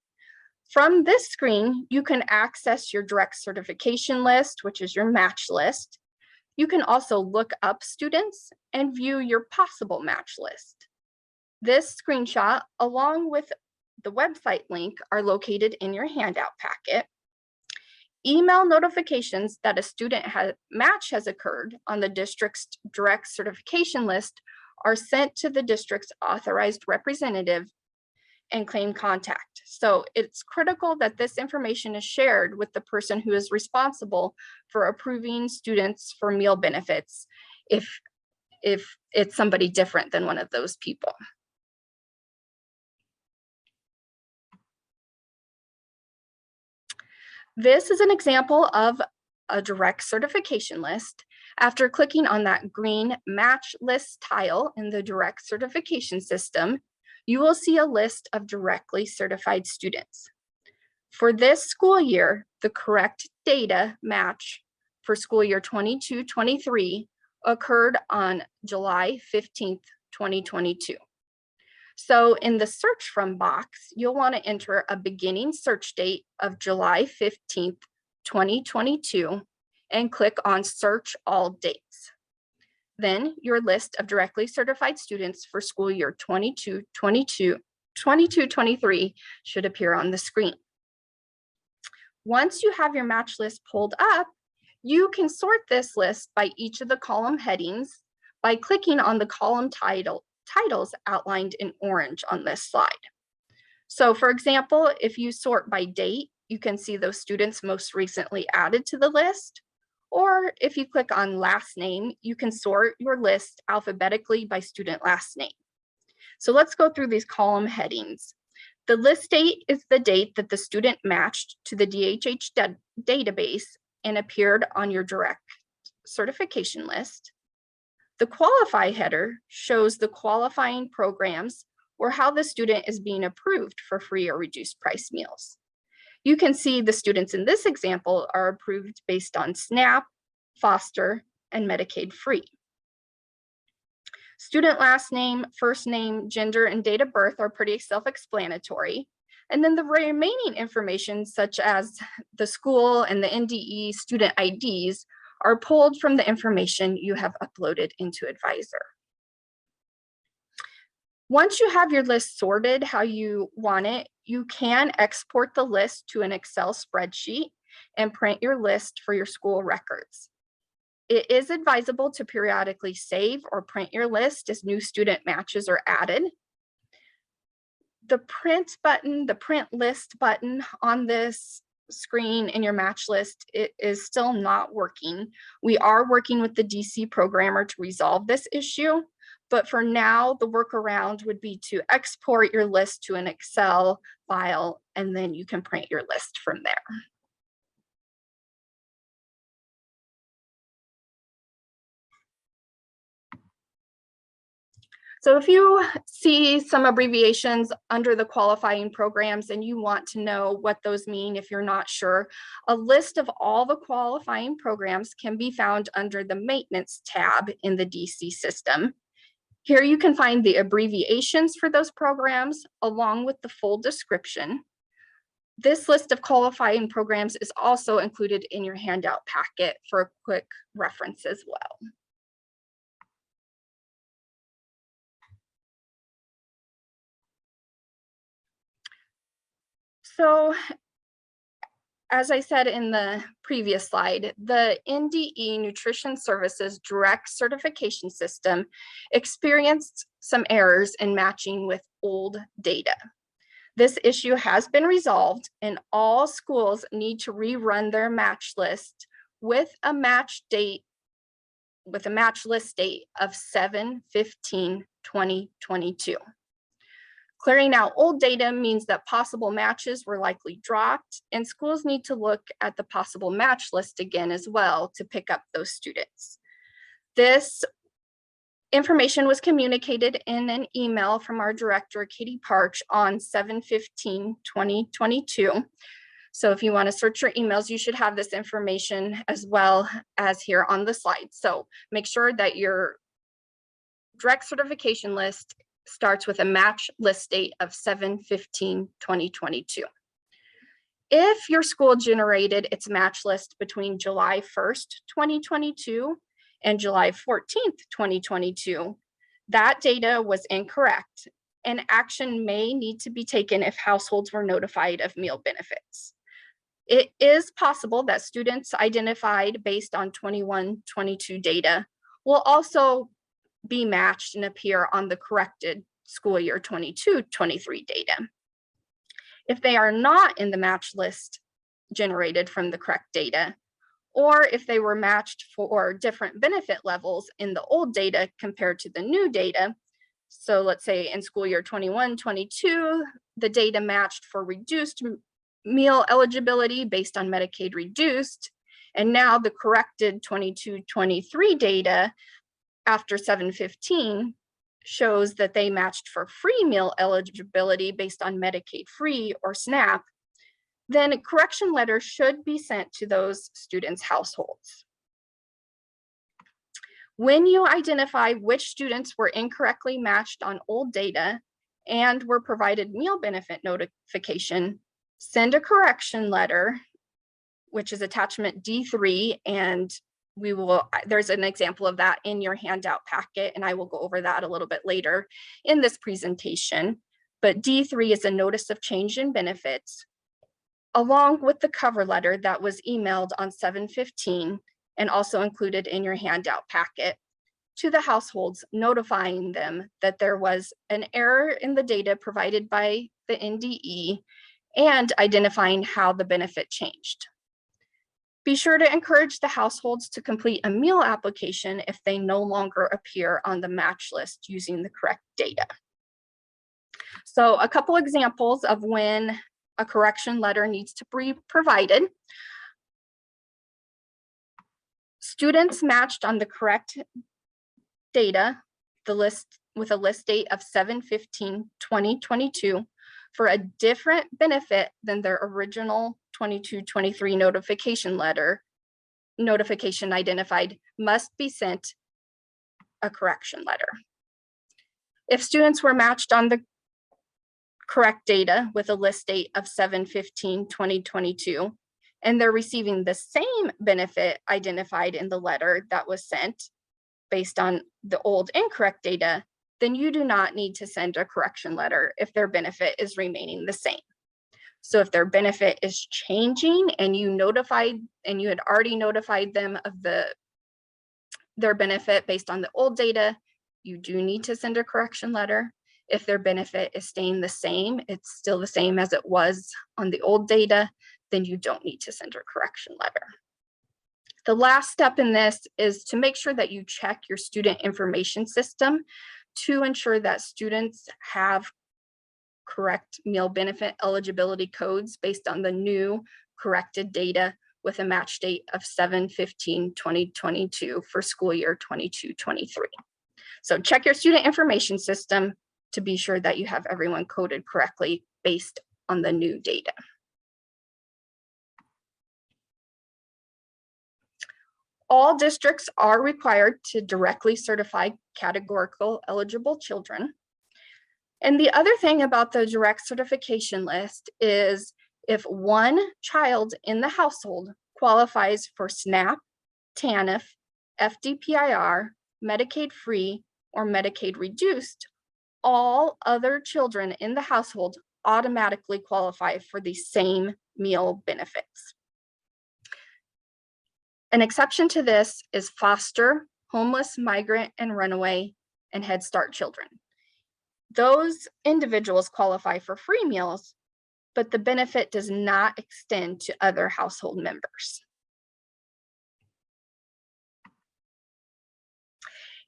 From this screen, you can access your direct certification list, which is your match list. You can also look up students and view your possible match list. This screenshot, along with the website link, are located in your handout packet. Email notifications that a student match has occurred on the district's direct certification list are sent to the district's authorized representative and claim contact. So it's critical that this information is shared with the person who is responsible for approving students for meal benefits if it's somebody different than one of those people. This is an example of a direct certification list. After clicking on that green match list tile in the direct certification system, you will see a list of directly certified students. For this school year, the correct data match for school year 22-23 occurred on July 15th, 2022. So in the search from box, you'll want to enter a beginning search date of July 15th, 2022, and click on search all dates. Then your list of directly certified students for school year 22-23 should appear on the screen. Once you have your match list pulled up, you can sort this list by each of the column headings by clicking on the column titles outlined in orange on this slide. So for example, if you sort by date, you can see those students most recently added to the list. Or if you click on last name, you can sort your list alphabetically by student last name. So let's go through these column headings. The list date is the date that the student matched to the DHH database and appeared on your direct certification list. The qualify header shows the qualifying programs or how the student is being approved for free or reduced price meals. You can see the students in this example are approved based on SNAP, foster, and Medicaid free. Student last name, first name, gender, and date of birth are pretty self-explanatory. And then the remaining information, such as the school and the NDE student IDs, are pulled from the information you have uploaded into Advisor. Once you have your list sorted how you want it, you can export the list to an Excel spreadsheet and print your list for your school records. It is advisable to periodically save or print your list as new student matches are added. The print button, the print list button on this screen in your match list, it is still not working. We are working with the DC programmer to resolve this issue, but for now, the workaround would be to export your list to an Excel file, and then you can print your list from there. So if you see some abbreviations under the qualifying programs and you want to know what those mean if you're not sure, a list of all the qualifying programs can be found under the maintenance tab in the DC system. Here you can find the abbreviations for those programs along with the full description. This list of qualifying programs is also included in your handout packet for a quick reference as well. So, as I said in the previous slide, the NDE Nutrition Services Direct Certification System experienced some errors in matching with old data. This issue has been resolved, and all schools need to rerun their match list with a match list date of 7/15/2022. Clearing out old data means that possible matches were likely dropped, and schools need to look at the possible match list again as well to pick up those students. This information was communicated in an email from our director, Katie Parch, on 7/15/2022. So if you want to search your emails, you should have this information as well as here on the slide. So make sure that your direct certification list starts with a match list date of 7/15/2022. If your school generated its match list between July 1st, 2022 and July 14th, 2022, that data was incorrect, and action may need to be taken if households were notified of meal benefits. It is possible that students identified based on 21-22 data will also be matched and appear on the corrected school year 22-23 data. If they are not in the match list generated from the correct data, or if they were matched for different benefit levels in the old data compared to the new data, so let's say in school year 21-22, the data matched for reduced meal eligibility based on Medicaid reduced, and now the corrected 22-23 data after 7/15 shows that they matched for free meal eligibility based on Medicaid free or SNAP, then a correction letter should be sent to those students' households. When you identify which students were incorrectly matched on old data and were provided meal benefit notification, send a correction letter, which is attachment D3, and there's an example of that in your handout packet, and I will go over that a little bit later in this presentation. But D3 is a notice of change in benefits, along with the cover letter that was emailed on 7/15 and also included in your handout packet to the households, notifying them that there was an error in the data provided by the NDE and identifying how the benefit changed. Be sure to encourage the households to complete a meal application if they no longer appear on the match list using the correct data. So a couple examples of when a correction letter needs to be provided. Students matched on the correct data, the list with a list date of 7/15/2022 for a different benefit than their original 22-23 notification identified, must be sent a correction letter. If students were matched on the correct data with a list date of 7/15/2022, and they're receiving the same benefit identified in the letter that was sent based on the old incorrect data, then you do not need to send a correction letter if their benefit is remaining the same. So if their benefit is changing and you had already notified them of their benefit based on the old data, you do need to send a correction letter. If their benefit is staying the same, it's still the same as it was on the old data, then you don't need to send a correction letter. The last step in this is to make sure that you check your student information system to ensure that students have correct meal benefit eligibility codes based on the new corrected data with a match date of 7/15/2022 for school year 22-23. So check your student information system to be sure that you have everyone coded correctly based on the new data. All districts are required to directly certify categorical eligible children. And the other thing about the direct certification list is if one child in the household qualifies for SNAP, TANF, FDPIR, Medicaid free, or Medicaid reduced, all other children in the household automatically qualify for the same meal benefits. An exception to this is foster, homeless, migrant, and runaway, and Head Start children. Those individuals qualify for free meals, but the benefit does not extend to other household members.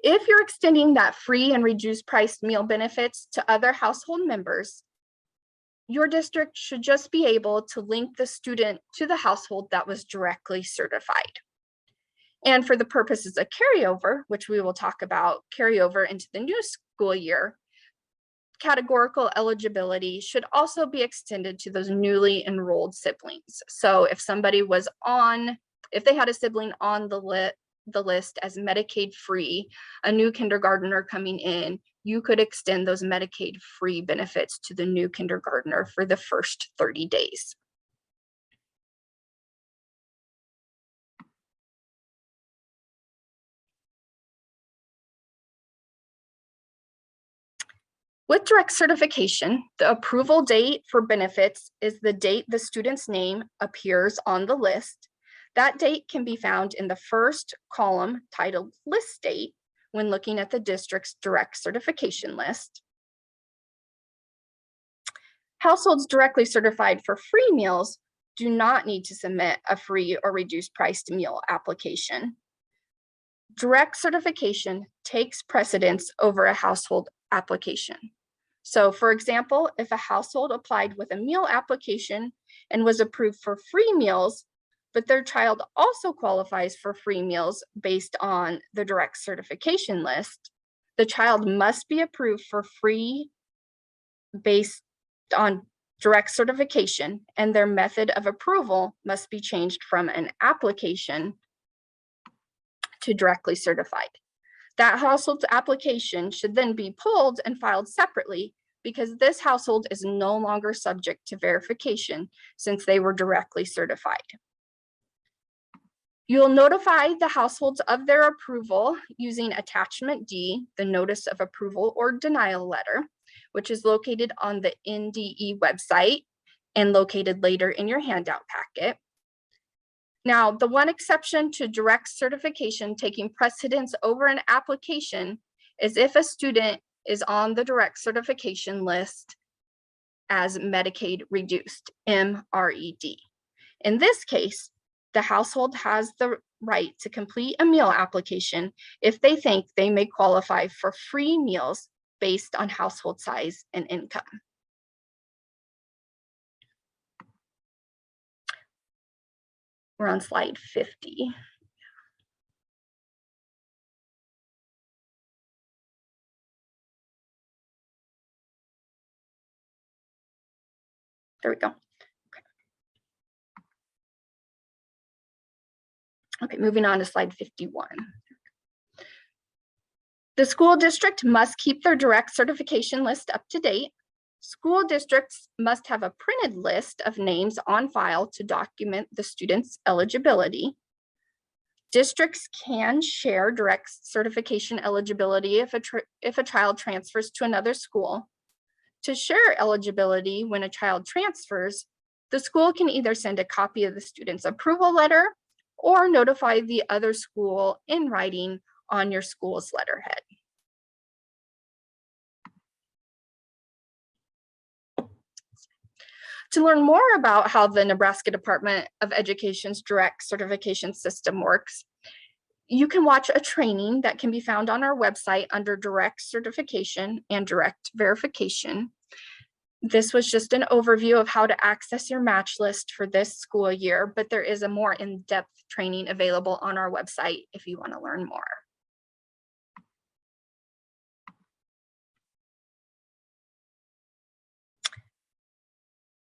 If you're extending that free and reduced price meal benefits to other household members, your district should just be able to link the student to the household that was directly certified. And for the purposes of carryover, which we will talk about carryover into the new school year, categorical eligibility should also be extended to those newly enrolled siblings. So if somebody was if they had a sibling on the list as Medicaid free, a new kindergartner coming in, you could extend those Medicaid free benefits to the new kindergartner for the first 30 days. With direct certification, the approval date for benefits is the date the student's name appears on the list. That date can be found in the first column titled List Date when looking at the district's direct certification list. Households directly certified for free meals do not need to submit a free or reduced priced meal application. Direct certification takes precedence over a household application. So for example, if a household applied with a meal application and was approved for free meals, but their child also qualifies for free meals based on the direct certification list, the child must be approved for free based on direct certification, and their method of approval must be changed from an application to directly certified. That household's application should then be pulled and filed separately because this household is no longer subject to verification since they were directly certified. You'll notify the households of their approval using Attachment D, the Notice of Approval or Denial Letter, which is located on the NDE website and located later in your handout packet. Now, the one exception to direct certification taking precedence over an application is if a student is on the direct certification list as Medicaid reduced, MRED. In this case, the household has the right to complete a meal application if they think they may qualify for free meals based on household size and income. We're on slide 50. There we go. Okay, moving on to slide 51. The school district must keep their direct certification list up to date. School districts must have a printed list of names on file to document the student's eligibility. Districts can share direct certification eligibility if a child transfers to another school. To share eligibility when a child transfers, the school can either send a copy of the student's approval letter or notify the other school in writing on your school's letterhead. To learn more about how the Nebraska Department of Education's direct certification system works, you can watch a training that can be found on our website under direct certification and direct verification. This was just an overview of how to access your match list for this school year, but there is a more in-depth training available on our website if you want to learn more.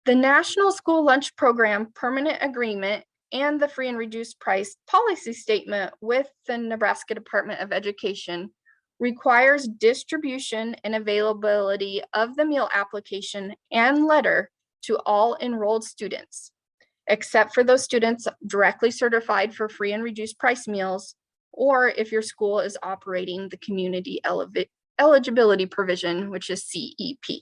The National School Lunch Program Permanent Agreement and the Free and Reduced Price Policy Statement with the Nebraska Department of Education requires distribution and availability of the meal application and letter to all enrolled students, except for those students directly certified for free and reduced price meals, or if your school is operating the community eligibility provision, which is CEP.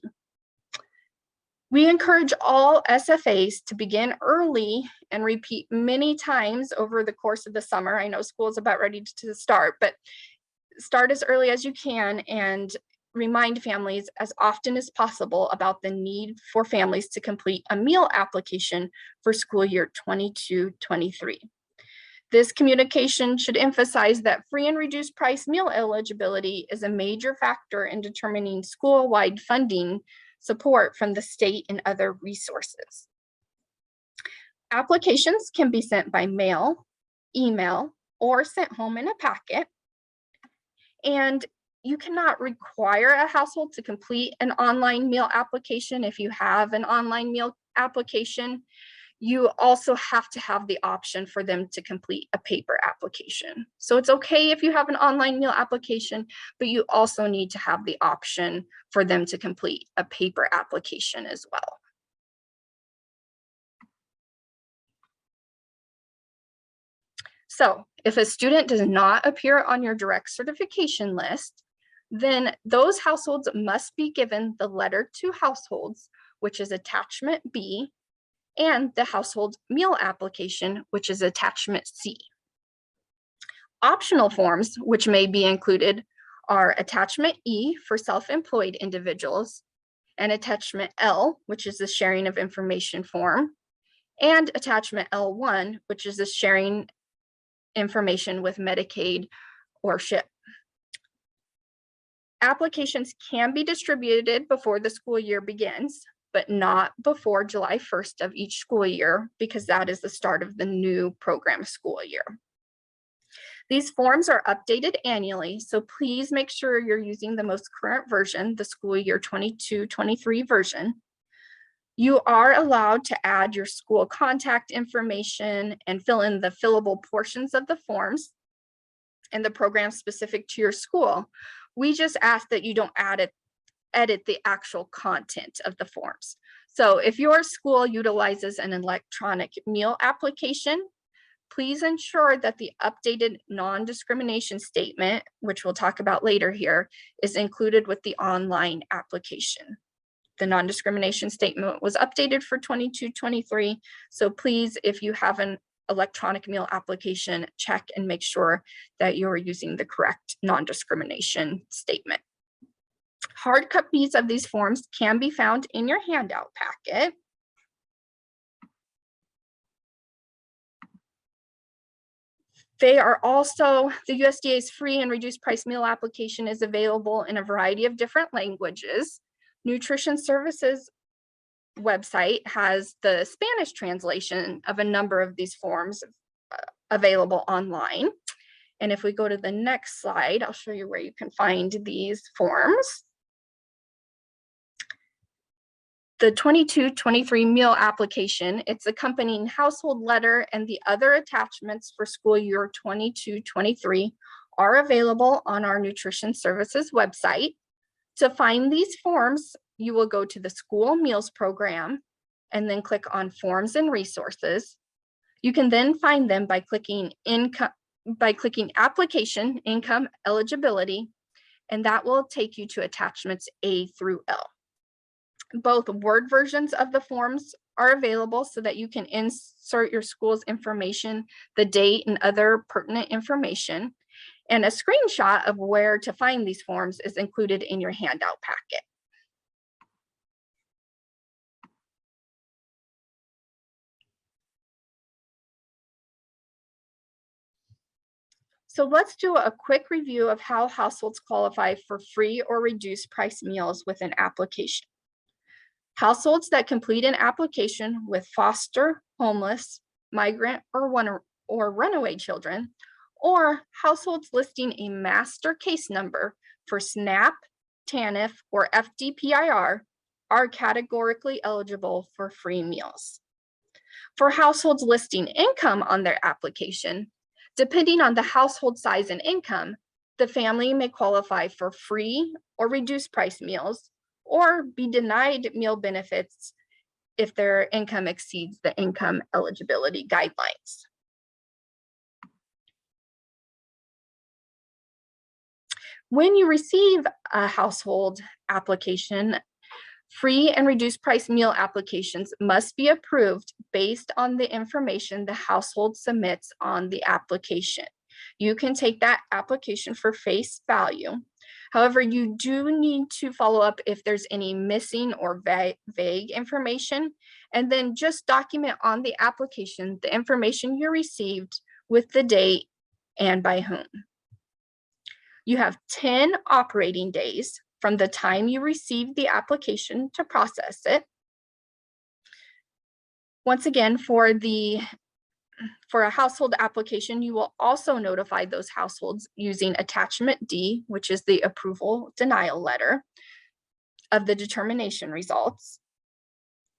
We encourage all SFAs to begin early and repeat many times over the course of the summer. I know school is about ready to start, but start as early as you can and remind families as often as possible about the need for families to complete a meal application for school year 22-23. This communication should emphasize that free and reduced price meal eligibility is a major factor in determining school-wide funding support from the state and other resources. Applications can be sent by mail, email, or sent home in a packet. And you cannot require a household to complete an online meal application. If you have an online meal application, you also have to have the option for them to complete a paper application. So it's okay if you have an online meal application, but you also need to have the option for them to complete a paper application as well. So if a student does not appear on your direct certification list, then those households must be given the letter to households, which is attachment B, and the household meal application, which is attachment C. Optional forms, which may be included, are attachment E for self-employed individuals, and attachment L, which is the sharing of information form, and attachment L1, which is the sharing information with Medicaid or SHIP. Applications can be distributed before the school year begins, but not before July 1st of each school year, because that is the start of the new program school year. These forms are updated annually, so please make sure you're using the most current version, the school year 22-23 version. You are allowed to add your school contact information and fill in the fillable portions of the forms and the program specific to your school. We just ask that you don't edit the actual content of the forms. So if your school utilizes an electronic meal application, please ensure that the updated non-discrimination statement, which we'll talk about later here, is included with the online application. The non-discrimination statement was updated for 22-23. So please, if you have an electronic meal application, check and make sure that you're using the correct non-discrimination statement. Hard copies of these forms can be found in your handout packet. They are also, the USDA's free and reduced price meal application is available in a variety of different languages. Nutrition Services website has the Spanish translation of a number of these forms available online. And if we go to the next slide, I'll show you where you can find these forms. The 22-23 meal application, its accompanying household letter and the other attachments for school year 22-23 are available on our Nutrition Services website. To find these forms, you will go to the School Meals Program and then click on Forms and Resources. You can then find them by clicking Application, Income, Eligibility, and that will take you to attachments A through L. Both Word versions of the forms are available so that you can insert your school's information, the date, and other pertinent information. And a screenshot of where to find these forms is included in your handout packet. So let's do a quick review of how households qualify for free or reduced price meals with an application. Households that complete an application with foster, homeless, migrant, or runaway children, or households listing a master case number for SNAP, TANF, or FDPIR are categorically eligible for free meals. For households listing income on their application, depending on the household size and income, the family may qualify for free or reduced price meals or be denied meal benefits if their income exceeds the income eligibility guidelines. When you receive a household application, free and reduced price meal applications must be approved based on the information the household submits on the application. You can take that application for face value. However, you do need to follow up if there's any missing or vague information, and then just document on the application the information you received with the date and by whom. You have 10 operating days from the time you receive the application to process it. Once again, for the For a household application, you will also notify those households using attachment D, which is the approval denial letter of the determination results.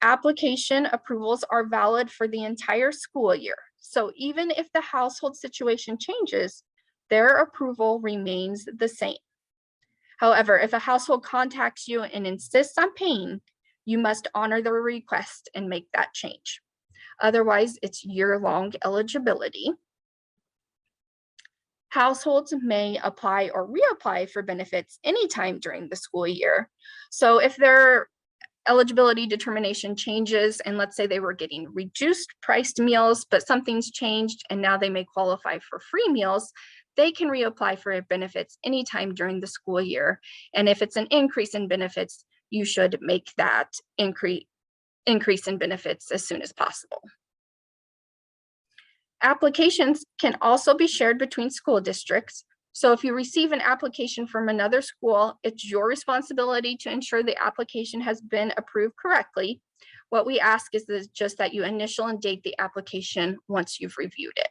Application approvals are valid for the entire school year. So even if the household situation changes, their approval remains the same. However, if a household contacts you and insists on paying, you must honor the request and make that change. Otherwise, it's year-long eligibility. Households may apply or reapply for benefits anytime during the school year. So if their eligibility determination changes, and let's say they were getting reduced priced meals, but something's changed and now they may qualify for free meals, they can reapply for benefits anytime during the school year. And if it's an increase in benefits, you should make that increase in benefits as soon as possible. Applications can also be shared between school districts. So if you receive an application from another school, it's your responsibility to ensure the application has been approved correctly. What we ask is just that you initial and date the application once you've reviewed it.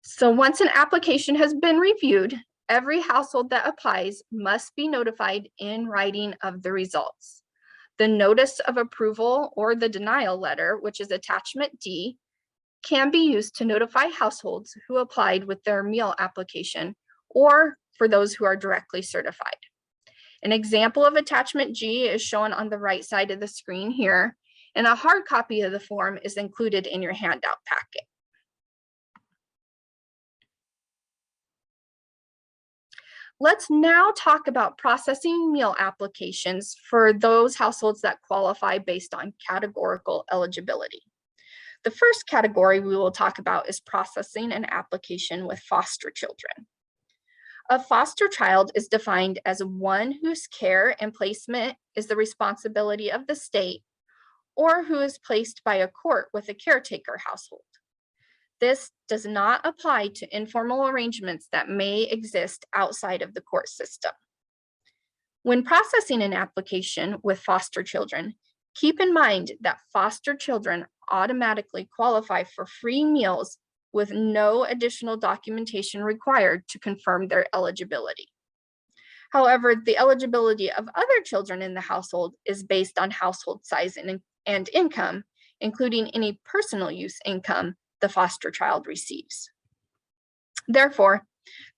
So once an application has been reviewed, every household that applies must be notified in writing of the results. The notice of approval or the denial letter, which is attachment D, can be used to notify households who applied with their meal application or for those who are directly certified. An example of attachment G is shown on the right side of the screen here, and a hard copy of the form is included in your handout packet. Let's now talk about processing meal applications for those households that qualify based on categorical eligibility. The first category we will talk about is processing an application with foster children. A foster child is defined as one whose care and placement is the responsibility of the state, or who is placed by a court with a caretaker household. This does not apply to informal arrangements that may exist outside of the court system. When processing an application with foster children, keep in mind that foster children automatically qualify for free meals with no additional documentation required to confirm their eligibility. However, the eligibility of other children in the household is based on household size and income, including any personal use income the foster child receives. Therefore,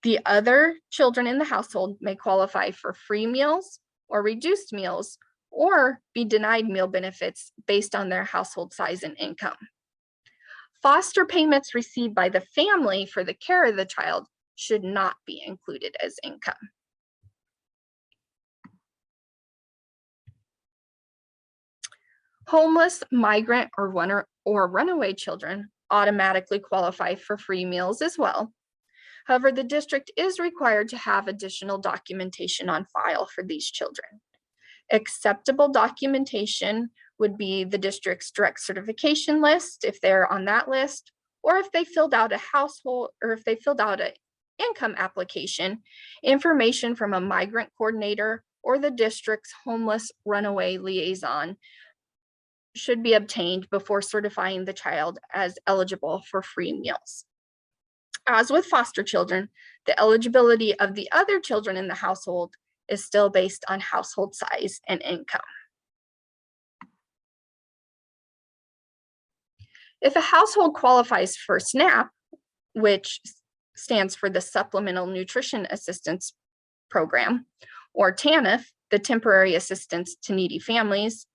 the other children in the household may qualify for free meals or reduced meals or be denied meal benefits based on their household size and income. Foster payments received by the family for the care of the child should not be included as income. Homeless, migrant, or runaway children automatically qualify for free meals as well. However, the district is required to have additional documentation on file for these children. Acceptable documentation would be the district's direct certification list, if they're on that list, or if they filled out a household, or if they filled out an income application, information from a migrant coordinator or the district's homeless runaway liaison should be obtained before certifying the child as eligible for free meals. As with foster children, the eligibility of the other children in the household is still based on household size and income. If a household qualifies for SNAP, which stands for the Supplemental Nutrition Assistance Program, or TANF, the Temporary Assistance to Needy Families,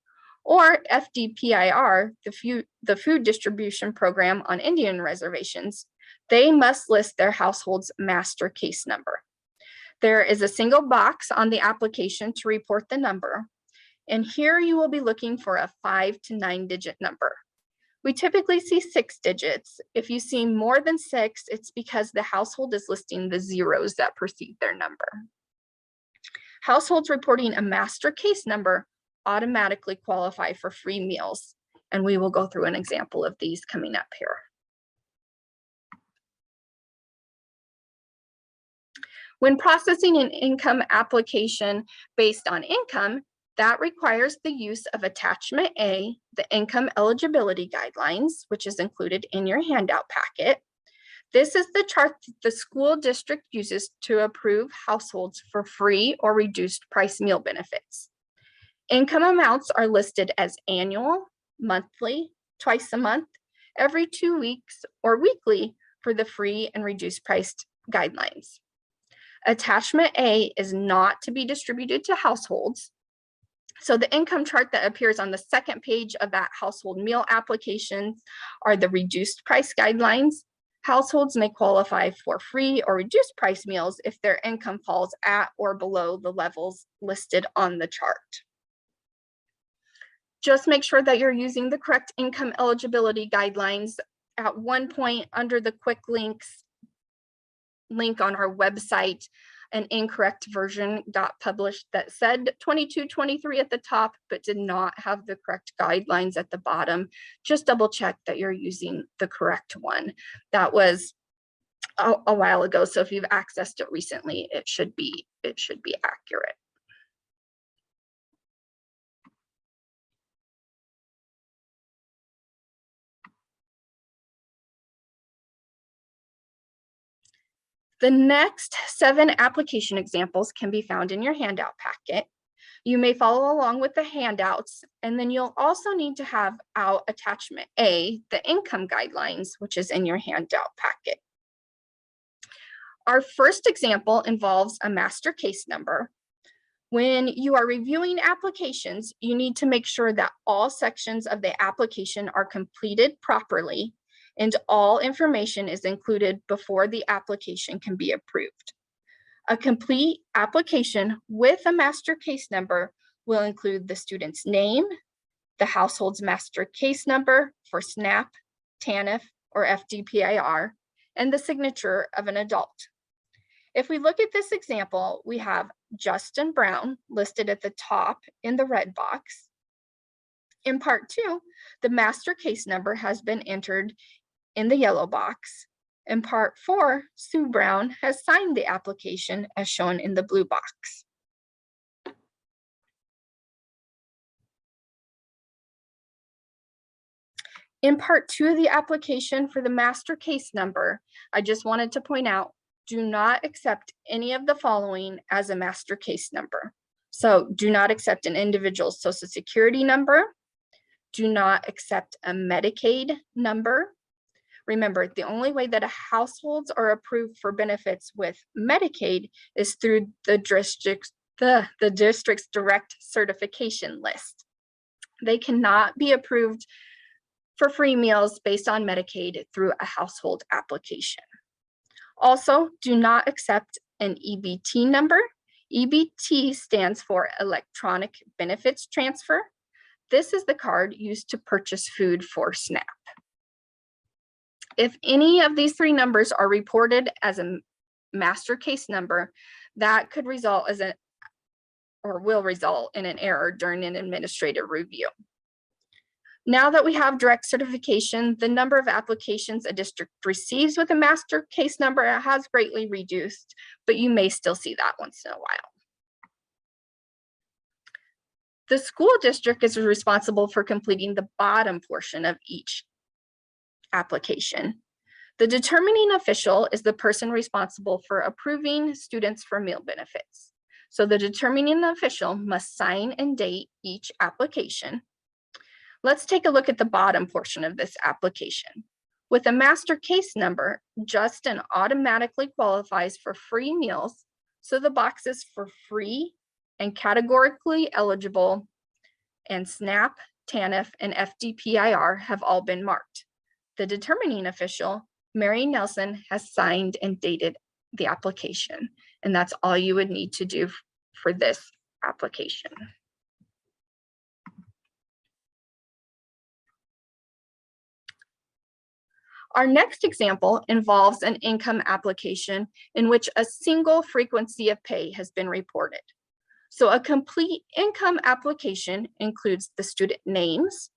or FDPIR, the Food Distribution Program on Indian Reservations, they must list their household's master case number. There is a single box on the application to report the number, and here you will be looking for a 5 to 9 digit number. We typically see 6 digits. If you see more than 6, it's because the household is listing the zeros that precede their number. Households reporting a master case number automatically qualify for free meals, and we will go through an example of these coming up here. When processing an income application based on income, That requires the use of Attachment A, the Income Eligibility Guidelines, which is included in your handout packet. This is the chart that the school district uses to approve households for free or reduced price meal benefits. Income amounts are listed as annual, monthly, twice a month, every 2 weeks, or weekly for the free and reduced priced guidelines. Attachment A is not to be distributed to households. So the income chart that appears on the second page of that household meal application are the reduced price guidelines. Households may qualify for free or reduced price meals if their income falls at or below the levels listed on the chart. Just make sure that you're using the correct income eligibility guidelines. At one point under the quick links link on our website, an incorrect version got published that said 22-23 at the top, but did not have the correct guidelines at the bottom. Just double check that you're using the correct one. That was a while ago, so if you've accessed it recently, it should be accurate. The next 7 application examples can be found in your handout packet. You may follow along with the handouts, and then you'll also need to have out Attachment A, the income guidelines, which is in your handout packet. Our first example involves a master case number. When you are reviewing applications, you need to make sure that all sections of the application are completed properly and all information is included before the application can be approved. A complete application with a master case number will include the student's name, the household's master case number for SNAP, TANF, or FDPIR, and the signature of an adult. If we look at this example, we have Justin Brown listed at the top in the red box. In part 2, the master case number has been entered in the yellow box. In part 4, Sue Brown has signed the application as shown in the blue box. In part 2 of the application for the master case number, I just wanted to point out, do not accept any of the following as a master case number. So do not accept an individual's social security number. Do not accept a Medicaid number. Remember, the only way that households are approved for benefits with Medicaid is through the district's direct certification list. They cannot be approved for free meals based on Medicaid through a household application. Also, do not accept an EBT number. EBT stands for Electronic Benefits Transfer. This is the card used to purchase food for SNAP. If any of these 3 numbers are reported as a master case number, that could result as will result in an error during an administrative review. Now that we have direct certification, the number of applications a district receives with a master case number has greatly reduced, but you may still see that once in a while. The school district is responsible for completing the bottom portion of each application. The determining official is the person responsible for approving students for meal benefits. So the determining official must sign and date each application. Let's take a look at the bottom portion of this application. With a master case number, Justin automatically qualifies for free meals, so the boxes for free and categorically eligible and SNAP, TANF, and FDPIR have all been marked. The determining official, Mary Nelson, has signed and dated the application, and that's all you would need to do for this application. Our next example involves an income application in which a single frequency of pay has been reported. So a complete income application includes the student names,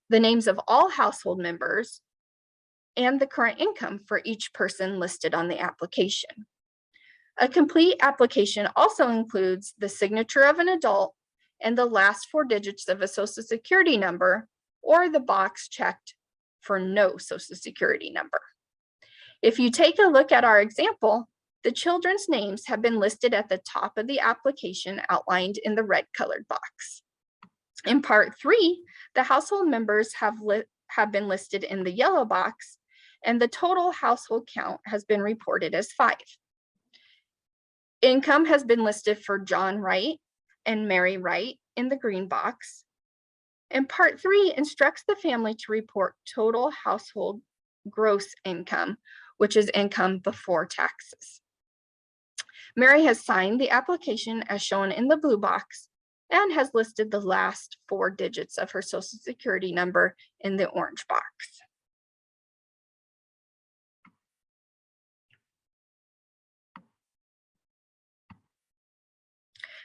the names of all household members, and the current income for each person listed on the application. A complete application also includes the signature of an adult and the last 4 digits of a Social Security number, or the box checked for no Social Security number. If you take a look at our example, the children's names have been listed at the top of the application outlined in the red colored box. In Part 3, the household members have been listed in the yellow box, and the total household count has been reported as 5. Income has been listed for John Wright and Mary Wright in the green box. And Part 3 instructs the family to report total household gross income, which is income before taxes. Mary has signed the application as shown in the blue box and has listed the last 4 digits of her Social Security number in the orange box.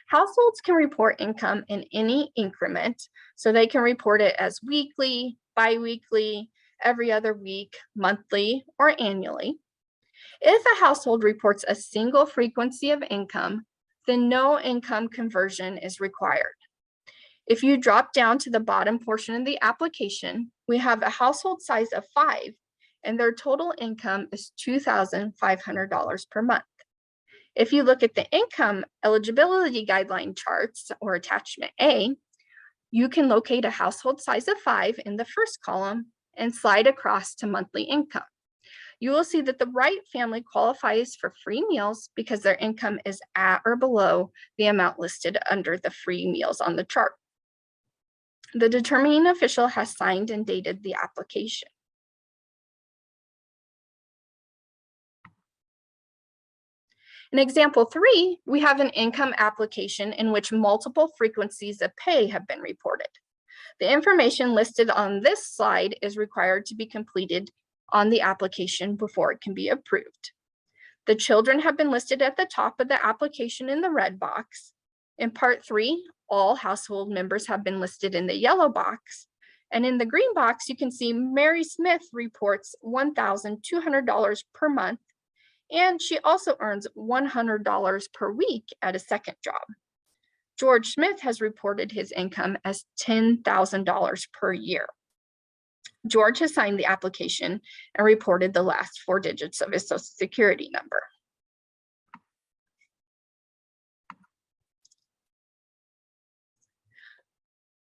Households can report income in any increment, so they can report it as weekly, bi-weekly, every other week, monthly, or annually. If a household reports a single frequency of income, then no income conversion is required. If you drop down to the bottom portion of the application, we have a household size of 5, and their total income is $2,500 per month. If you look at the income eligibility guideline charts, or attachment A, you can locate a household size of 5 in the first column and slide across to monthly income. You will see that the Wright family qualifies for free meals because their income is at or below the amount listed under the free meals on the chart. The determining official has signed and dated the application. In example 3, we have an income application in which multiple frequencies of pay have been reported. The information listed on this slide is required to be completed on the application before it can be approved. The children have been listed at the top of the application in the red box. In Part 3, all household members have been listed in the yellow box. And in the green box, you can see Mary Smith reports $1,200 per month, and she also earns $100 per week at a second job. George Smith has reported his income as $10,000 per year. George has signed the application and reported the last 4 digits of his Social Security number.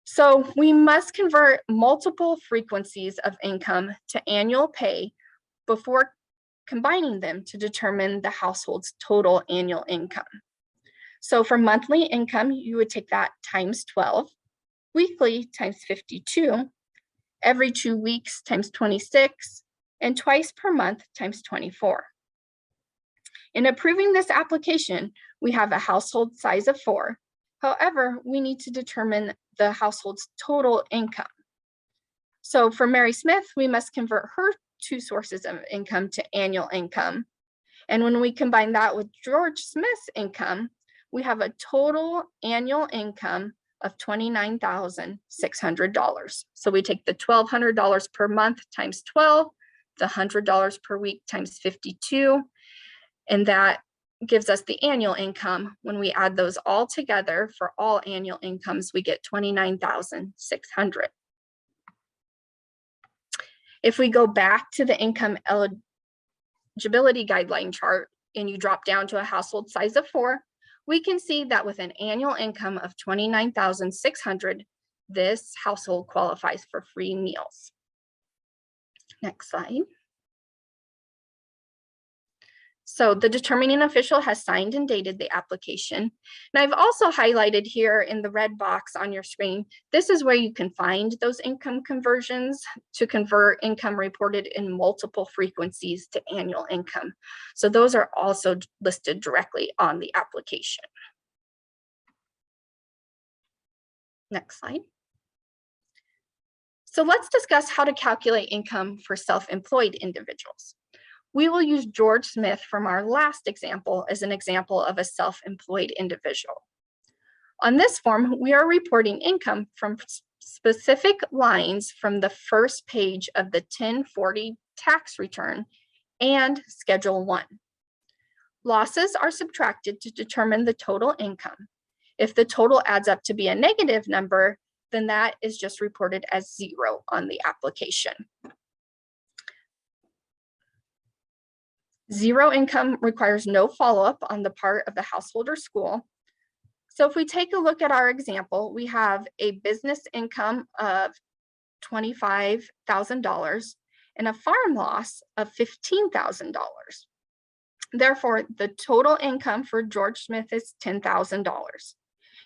So we must convert multiple frequencies of income to annual pay before combining them to determine the household's total annual income. So for monthly income, you would take that times 12, weekly times 52, every 2 weeks times 26, and twice per month times 24. In approving this application, we have a household size of 4. However, we need to determine the household's total income. So for Mary Smith, we must convert her 2 sources of income to annual income. And when we combine that with George Smith's income, we have a total annual income of $29,600. So we take the $1,200 per month times 12, the $100 per week times 52, and that gives us the annual income. When we add those all together for all annual incomes, we get $29,600. If we go back to the income eligibility guideline chart and you drop down to a household size of 4, we can see that with an annual income of $29,600, this household qualifies for free meals. Next slide. So the determining official has signed and dated the application. And I've also highlighted here in the red box on your screen, this is where you can find those income conversions to convert income reported in multiple frequencies to annual income. So those are also listed directly on the application. Next slide. So let's discuss how to calculate income for self-employed individuals. We will use George Smith from our last example as an example of a self-employed individual. On this form, we are reporting income from specific lines from the first page of the 1040 tax return and Schedule 1. Losses are subtracted to determine the total income, If the total adds up to be a negative number, then that is just reported as 0 on the application. 0 income requires no follow-up on the part of the household or school. So if we take a look at our example, we have a business income of $25,000 and a farm loss of $15,000. Therefore, the total income for George Smith is $10,000.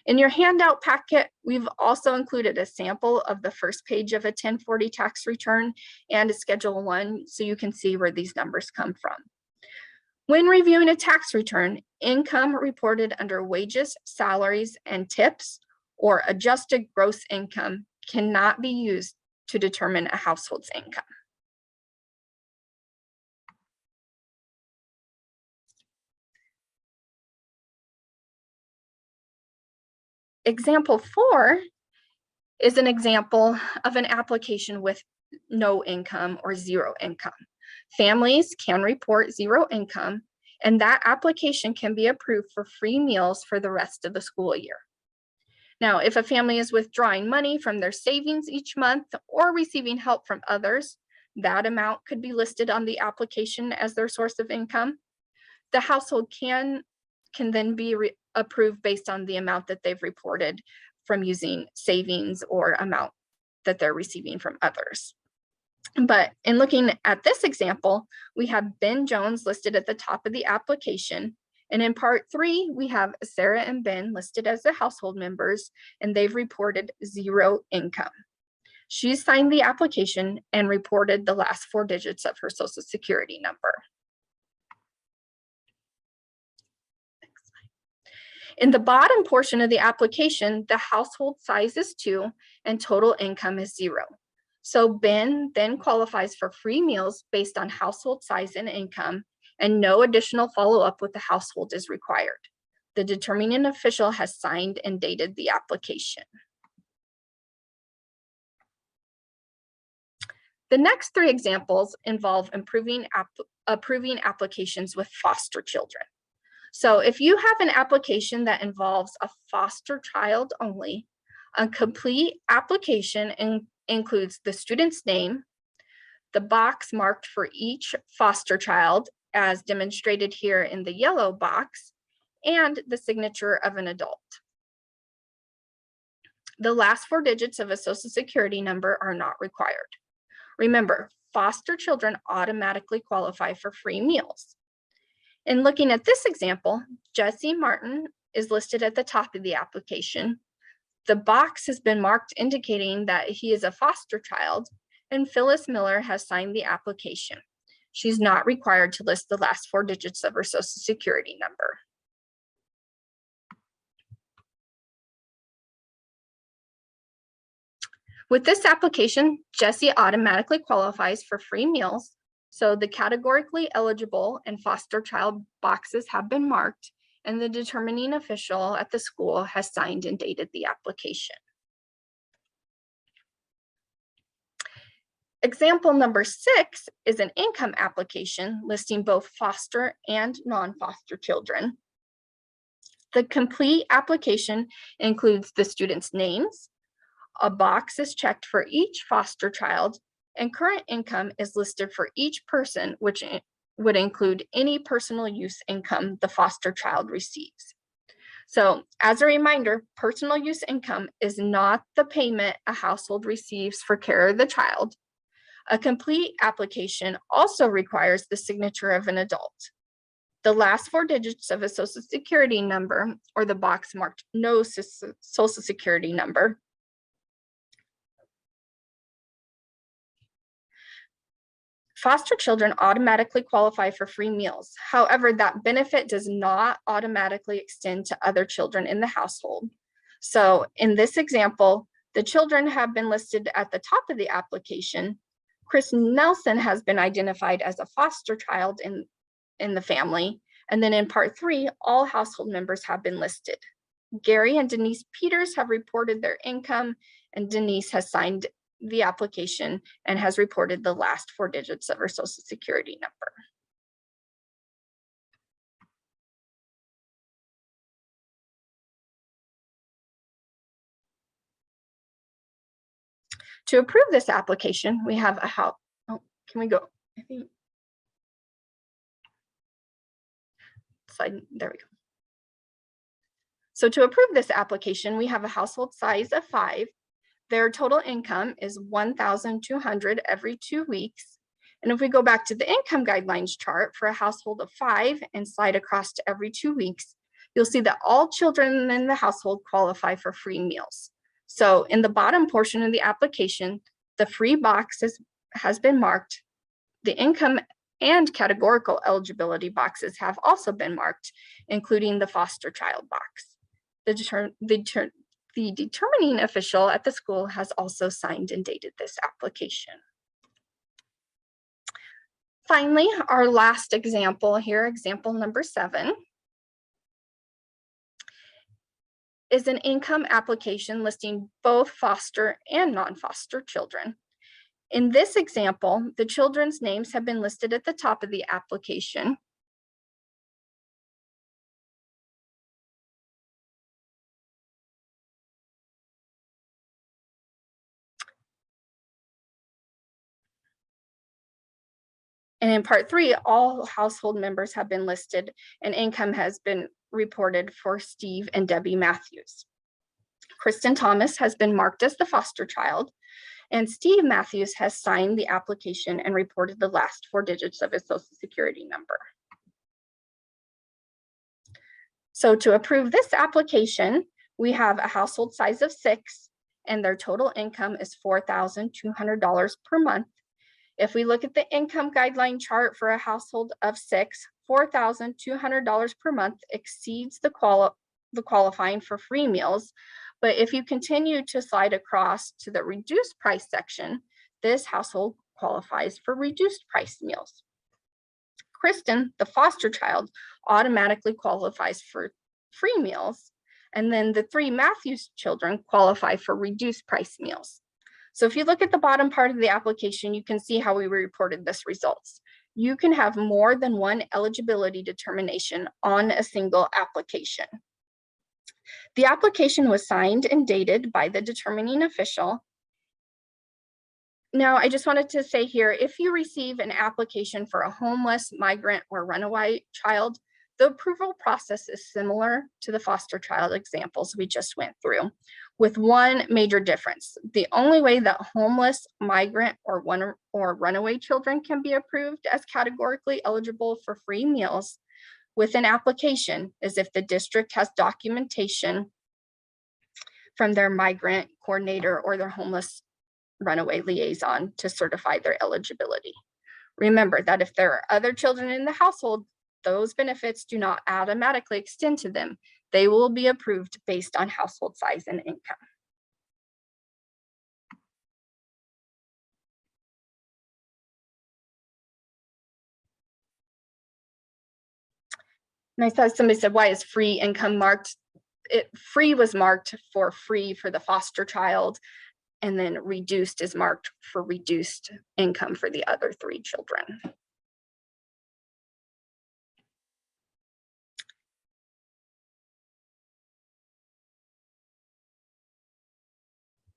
In your handout packet, we've also included a sample of the first page of a 1040 tax return and a Schedule 1, so you can see where these numbers come from. When reviewing a tax return, income reported under wages, salaries, and tips, or adjusted gross income cannot be used to determine a household's income. Example 4 is an example of an application with no income or 0 income. Families can report 0 income, and that application can be approved for free meals for the rest of the school year. Now, if a family is withdrawing money from their savings each month or receiving help from others, that amount could be listed on the application as their source of income. The household can then be approved based on the amount that they've reported from using savings or amount that they're receiving from others. But in looking at this example, we have Ben Jones listed at the top of the application. And in part 3, we have Sarah and Ben listed as the household members, and they've reported 0 income. She signed the application and reported the last 4 digits of her Social Security number. In the bottom portion of the application, the household size is 2 and total income is 0. So Ben then qualifies for free meals based on household size and income, and no additional follow-up with the household is required. The determining official has signed and dated the application. The next 3 examples involve approving applications with foster children. So if you have an application that involves a foster child only, a complete application includes the student's name, the box marked for each foster child, as demonstrated here in the yellow box, and the signature of an adult. The last 4 digits of a Social Security number are not required. Remember, foster children automatically qualify for free meals. In looking at this example, Jesse Martin is listed at the top of the application. The box has been marked indicating that he is a foster child, and Phyllis Miller has signed the application. She's not required to list the last 4 digits of her Social Security number. With this application, Jesse automatically qualifies for free meals, so the categorically eligible and foster child boxes have been marked, and the determining official at the school has signed and dated the application. Example number 6 is an income application listing both foster and non-foster children. The complete application includes the student's names, a box is checked for each foster child, and current income is listed for each person, which would include any personal use income the foster child receives. So as a reminder, personal use income is not the payment a household receives for care of the child. A complete application also requires the signature of an adult. The last 4 digits of a Social Security number, or the box marked no Social Security number. Foster children automatically qualify for free meals. However, that benefit does not automatically extend to other children in the household. So in this example, the children have been listed at the top of the application. Chris Nelson has been identified as a foster child in the family. And then in part 3, all household members have been listed. Gary and Denise Peters have reported their income, and Denise has signed the application and has reported the last 4 digits of her Social Security number. To approve this application, we have a house. Oh, can we go? I think. Slide, there we go. So to approve this application, we have a household size of 5. Their total income is $1,200 every 2 weeks. And if we go back to the income guidelines chart for a household of 5 and slide across to every 2 weeks, you'll see that all children in the household qualify for free meals. So in the bottom portion of the application, the free box has been marked. The income and categorical eligibility boxes have also been marked, including the foster child box. The determining official at the school has also signed and dated this application. Finally, our last example here, example number 7, is an income application listing both foster and non-foster children. In this example, the children's names have been listed at the top of the application. And in part 3, all household members have been listed and income has been reported for Steve and Debbie Matthews. Kristen Thomas has been marked as the foster child, and Steve Matthews has signed the application and reported the last 4 digits of his Social Security number. So to approve this application, we have a household size of 6, and their total income is $4,200 per month. If we look at the income guideline chart for a household of 6, $4,200 per month exceeds the qualifying for free meals. But if you continue to slide across to the reduced price section, this household qualifies for reduced price meals. Kristen, the foster child, automatically qualifies for free meals. And then the 3 Matthews children qualify for reduced price meals. So if you look at the bottom part of the application, you can see how we reported this results. You can have more than one eligibility determination on a single application. The application was signed and dated by the determining official. Now, I just wanted to say here, if you receive an application for a homeless, migrant, or runaway child, the approval process is similar to the foster child examples we just went through, with one major difference. The only way that homeless, migrant, or runaway children can be approved as categorically eligible for free meals with an application is if the district has documentation from their migrant coordinator or their homeless runaway liaison to certify their eligibility. Remember that if there are other children in the household, those benefits do not automatically extend to them. They will be approved based on household size and income. And I thought somebody said, why is free income marked? Free was marked for free for the foster child, and then reduced is marked for reduced income for the other 3 children.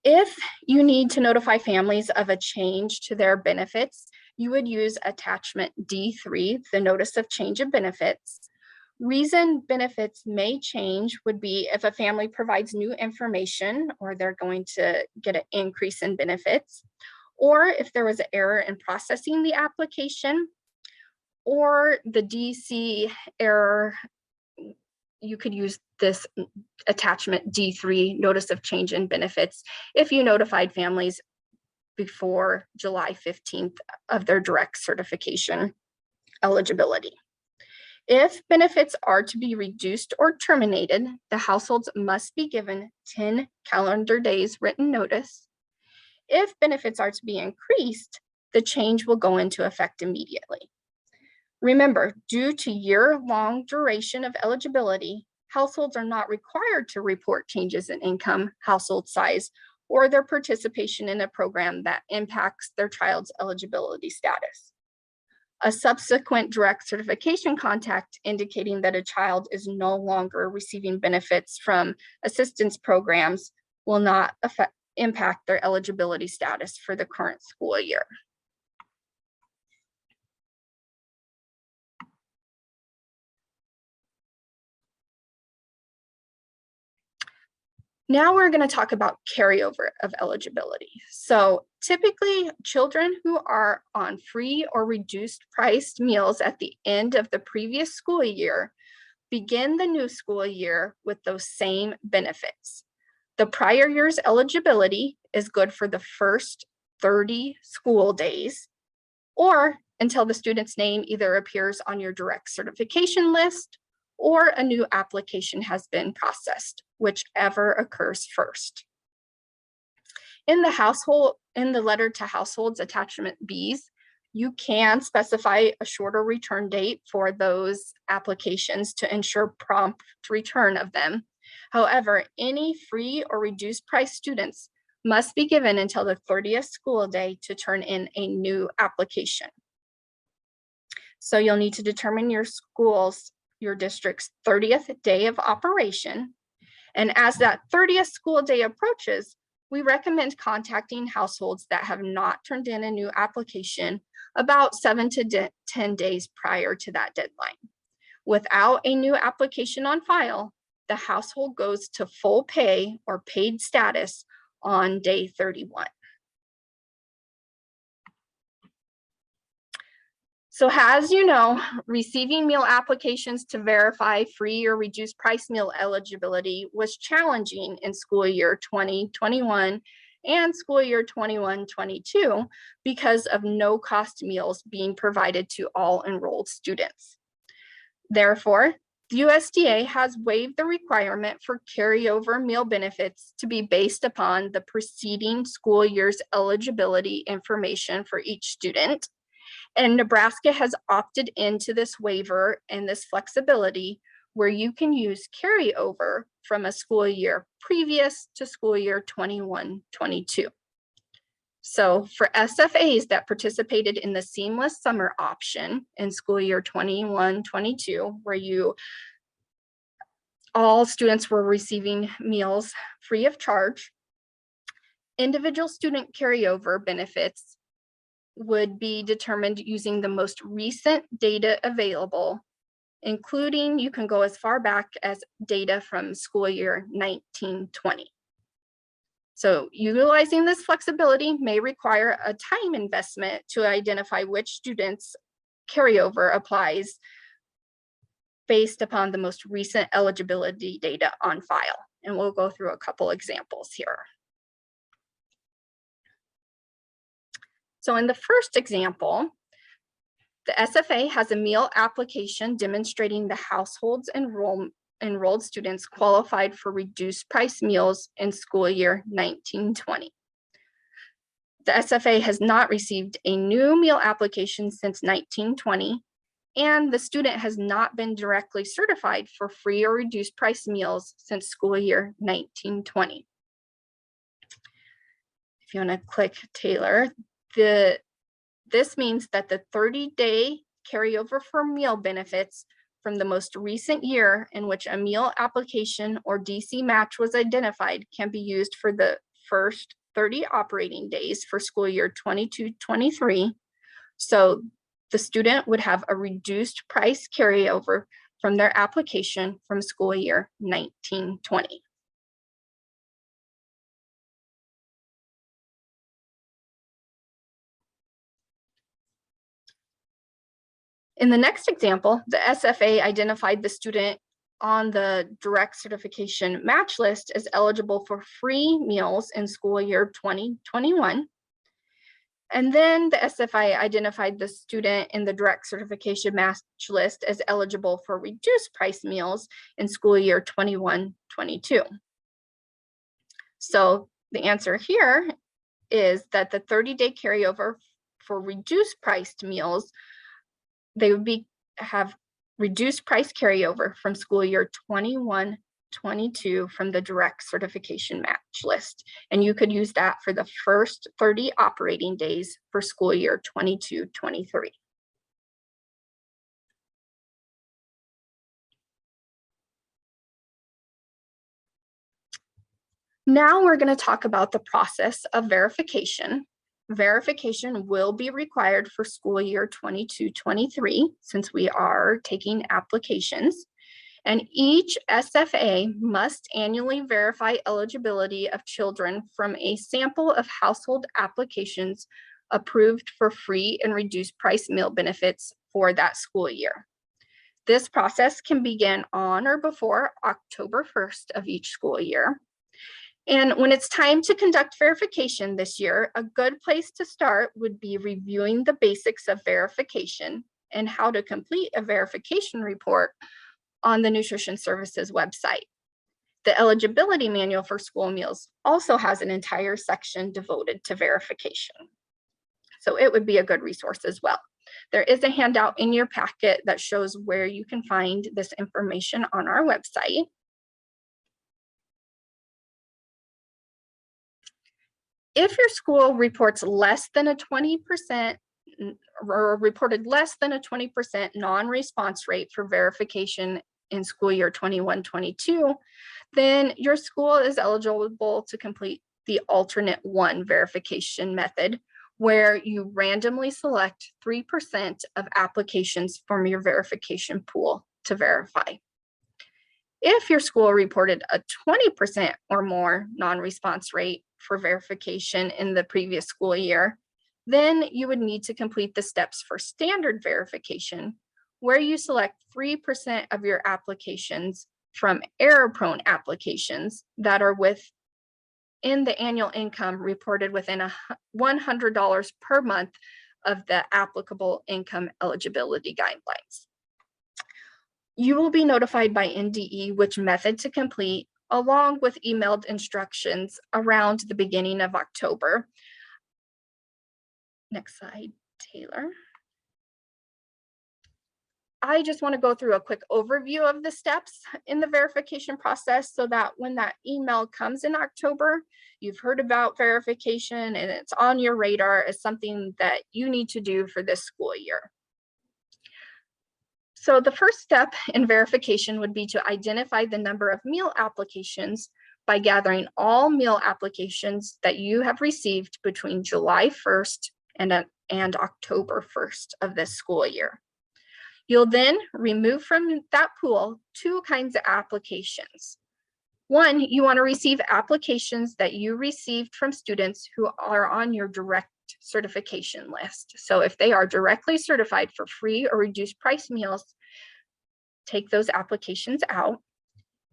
If you need to notify families of a change to their benefits, you would use attachment D3, the notice of change of benefits. Reason benefits may change would be if a family provides new information or they're going to get an increase in benefits, or if there was an error in processing the application, or the DC error. You could use this attachment D3, notice of change in benefits, if you notified families before July 15th of their direct certification eligibility. If benefits are to be reduced or terminated, the households must be given 10 calendar days written notice. If benefits are to be increased, the change will go into effect immediately. Remember, due to year-long duration of eligibility, households are not required to report changes in income, household size, or their participation in a program that impacts their child's eligibility status. A subsequent direct certification contact indicating that a child is no longer receiving benefits from assistance programs will not impact their eligibility status for the current school year. Now we're going to talk about carryover of eligibility. So typically children who are on free or reduced priced meals at the end of the previous school year begin the new school year with those same benefits. The prior year's eligibility is good for the first 30 school days, or until the student's name either appears on your direct certification list or a new application has been processed, whichever occurs first. In the letter to households attachment B's, you can specify a shorter return date for those applications to ensure prompt return of them. However, any free or reduced price students must be given until the 30th school day to turn in a new application. So you'll need to determine your district's 30th day of operation. And as that 30th school day approaches, we recommend contacting households that have not turned in a new application about 7 to 10 days prior to that deadline. Without a new application on file, the household goes to full pay or paid status on day 31. So as you know, receiving meal applications to verify free or reduced price meal eligibility was challenging in school year 2021 and school year 21-22 because of no cost meals being provided to all enrolled students. Therefore, the USDA has waived the requirement for carryover meal benefits to be based upon the preceding school year's eligibility information for each student. And Nebraska has opted into this waiver and this flexibility where you can use carryover from a school year previous to school year 21-22. So for SFAs that participated in the seamless summer option in school year 21-22, where all students were receiving meals free of charge, individual student carryover benefits would be determined using the most recent data available, including you can go as far back as data from school year 19-20. So utilizing this flexibility may require a time investment to identify which students carryover applies based upon the most recent eligibility data on file. And we'll go through a couple examples here. So in the first example, the SFA has a meal application demonstrating the household's enrolled students qualified for reduced price meals in school year 19-20. The SFA has not received a new meal application since 19-20, and the student has not been directly certified for free or reduced price meals since school year 19-20. If you want to click Taylor, this means that the 30-day carryover for meal benefits from the most recent year in which a meal application or DC match was identified can be used for the first 30 operating days for school year 22-23. So the student would have a reduced price carryover from their application from school year 19-20. In the next example, the SFA identified the student on the direct certification match list as eligible for free meals in school year 2021. And then the SFA identified the student in the direct certification match list as eligible for reduced price meals in school year 21-22. So the answer here is that the 30-day carryover for reduced priced meals, they would have reduced price carryover from school year 21-22 from the direct certification match list. And you could use that for the first 30 operating days for school year 22-23. Now we're going to talk about the process of verification. Verification will be required for school year 22-23 since we are taking applications. And each SFA must annually verify eligibility of children from a sample of household applications approved for free and reduced price meal benefits for that school year. This process can begin on or before October 1st of each school year. And when it's time to conduct verification this year, a good place to start would be reviewing the basics of verification and how to complete a verification report on the Nutrition Services website. The eligibility manual for school meals also has an entire section devoted to verification. So it would be a good resource as well. There is a handout in your packet that shows where you can find this information on our website. If your school reports less than a 20% or reported less than a 20% non-response rate for verification in school year 21-22, then your school is eligible to complete the alternate 1 verification method, where you randomly select 3% of applications from your verification pool to verify. If your school reported a 20% or more non-response rate for verification in the previous school year, then you would need to complete the steps for standard verification, where you select 3% of your applications from error-prone applications that are within the annual income reported within $100 per month of the applicable income eligibility guidelines. You will be notified by NDE which method to complete, along with emailed instructions around the beginning of October. Next slide, Taylor. I just want to go through a quick overview of the steps in the verification process so that when that email comes in October, you've heard about verification and it's on your radar as something that you need to do for this school year. So the first step in verification would be to identify the number of meal applications by gathering all meal applications that you have received between July 1st and October 1st of this school year. You'll then remove from that pool 2 kinds of applications. One, you want to receive applications that you received from students who are on your direct certification list. So if they are directly certified for free or reduced price meals, take those applications out.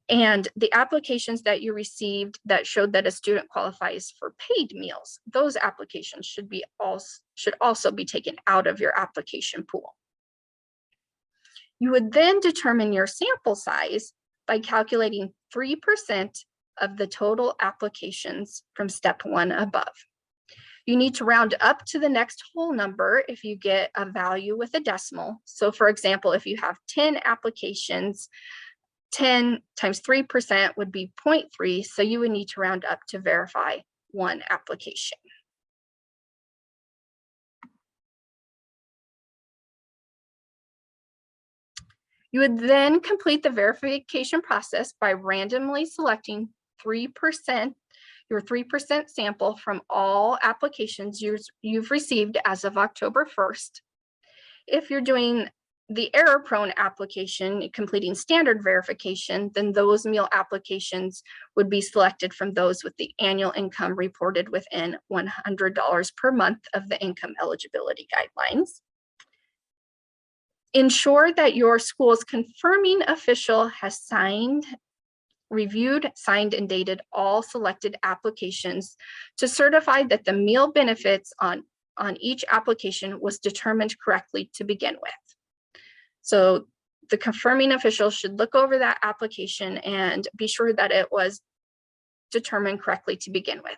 And the applications that you received that showed that a student qualifies for paid meals, those applications should also be taken out of your application pool. You would then determine your sample size by calculating 3% of the total applications from step 1 above. You need to round up to the next whole number if you get a value with a decimal. So for example, if you have 10 applications, 10 times 3% would be 0.3. So you would need to round up to verify 1 application. You would then complete the verification process by randomly selecting 3%, your 3% sample from all applications you've received as of October 1st. If you're doing the error-prone application, completing standard verification, then those meal applications would be selected from those with the annual income reported within $100 per month of the income eligibility guidelines. Ensure that your school's confirming official has reviewed, signed, and dated all selected applications to certify that the meal benefits on each application was determined correctly to begin with. So the confirming official should look over that application and be sure that it was determined correctly to begin with.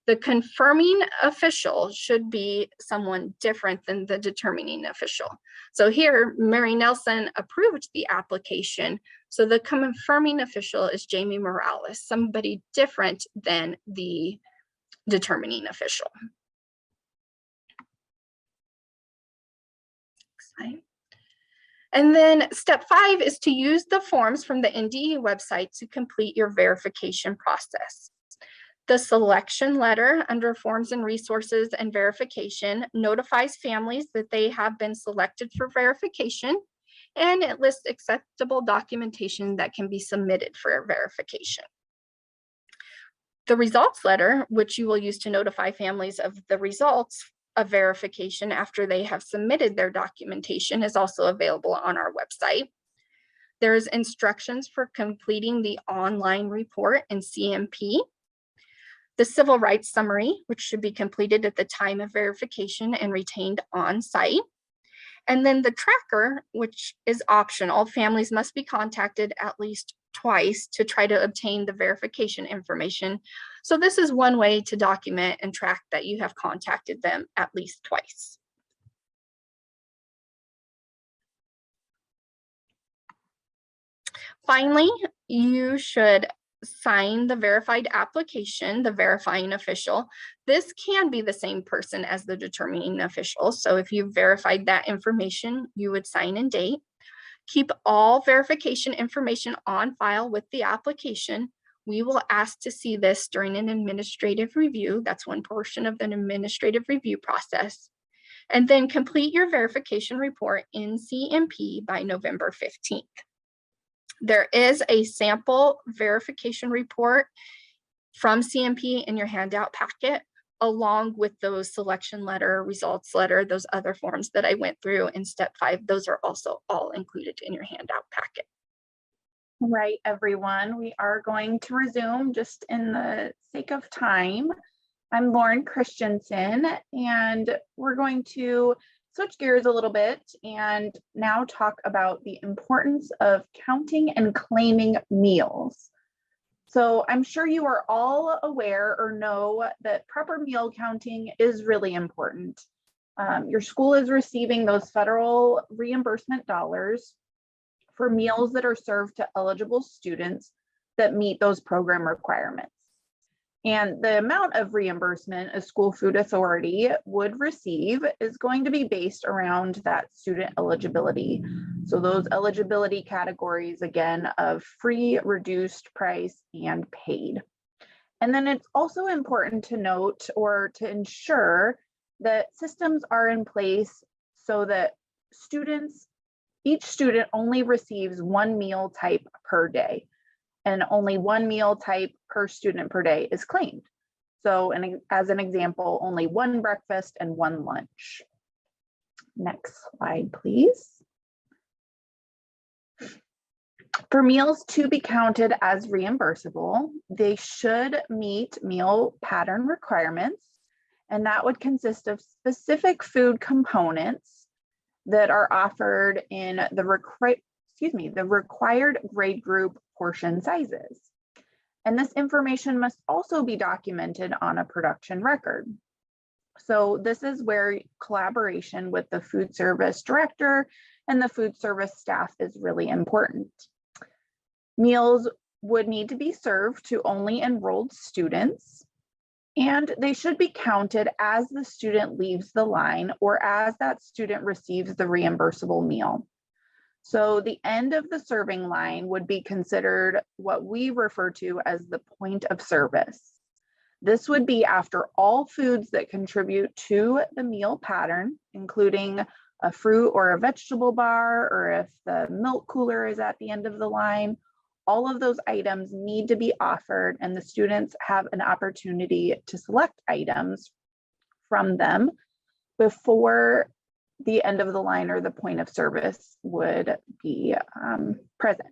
The confirming official should be someone different than the determining official. So here, Mary Nelson approved the application. So the confirming official is Jamie Morales, somebody different than the determining official. Next slide. And then step 5 is to use the forms from the NDE website to complete your verification process. The selection letter under forms and resources and verification notifies families that they have been selected for verification, and it lists acceptable documentation that can be submitted for verification. The results letter, which you will use to notify families of the results of verification after they have submitted their documentation, is also available on our website. There's instructions for completing the online report in CMP. The civil rights summary, which should be completed at the time of verification and retained on site. And then the tracker, which is optional. Families must be contacted at least twice to try to obtain the verification information. So this is one way to document and track that you have contacted them at least twice. Finally, you should sign the verified application, the verifying official. This can be the same person as the determining official. So if you've verified that information, you would sign and date. Keep all verification information on file with the application. We will ask to see this during an administrative review. That's one portion of the administrative review process. And then complete your verification report in CMP by November 15th. There is a sample verification report from CMP in your handout packet, along with those selection letter, results letter, those other forms that I went through in step 5. Those are also all included in your handout packet. All right, everyone, we are going to resume just in the sake of time. I'm Lauren Christensen, and we're going to switch gears a little bit and now talk about the importance of counting and claiming meals. So I'm sure you are all aware or know that proper meal counting is really important. Your school is receiving those federal reimbursement dollars for meals that are served to eligible students that meet those program requirements. And the amount of reimbursement a school food authority would receive is going to be based around that student eligibility. So those eligibility categories, again, of free, reduced price, and paid. And then it's also important to note or to ensure that systems are in place so that each student only receives one meal type per day, and only one meal type per student per day is claimed. So, as an example, only one breakfast and one lunch. Next slide, please. For meals to be counted as reimbursable, they should meet meal pattern requirements, and that would consist of specific food components that are offered in the required grade group portion sizes. And this information must also be documented on a production record. So this is where collaboration with the food service director and the food service staff is really important. Meals would need to be served to only enrolled students, and they should be counted as the student leaves the line or as that student receives the reimbursable meal. So the end of the serving line would be considered what we refer to as the point of service. This would be after all foods that contribute to the meal pattern, including a fruit or a vegetable bar, or if the milk cooler is at the end of the line, all of those items need to be offered, and the students have an opportunity to select items from them before the end of the line or the point of service would be present.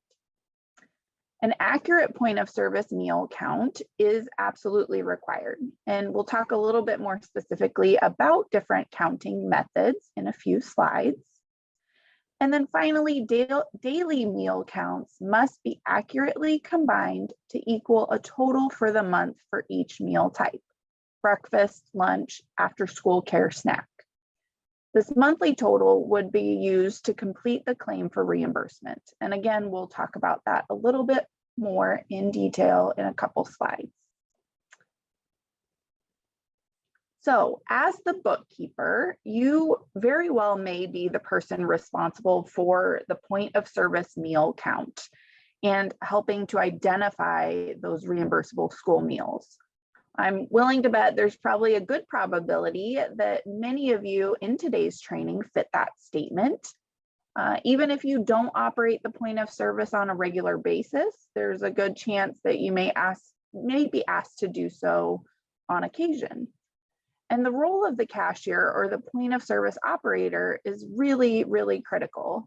An accurate point of service meal count is absolutely required. And we'll talk a little bit more specifically about different counting methods in a few slides. And then finally, daily meal counts must be accurately combined to equal a total for the month for each meal type: breakfast, lunch, after school care, snack. This monthly total would be used to complete the claim for reimbursement. And again, we'll talk about that a little bit more in detail in a couple slides. So as the bookkeeper, you very well may be the person responsible for the point of service meal count and helping to identify those reimbursable school meals. I'm willing to bet there's probably a good probability that many of you in today's training fit that statement. Even if you don't operate the point of service on a regular basis, there's a good chance that you may be asked to do so on occasion. And the role of the cashier or the point of service operator is really, really critical.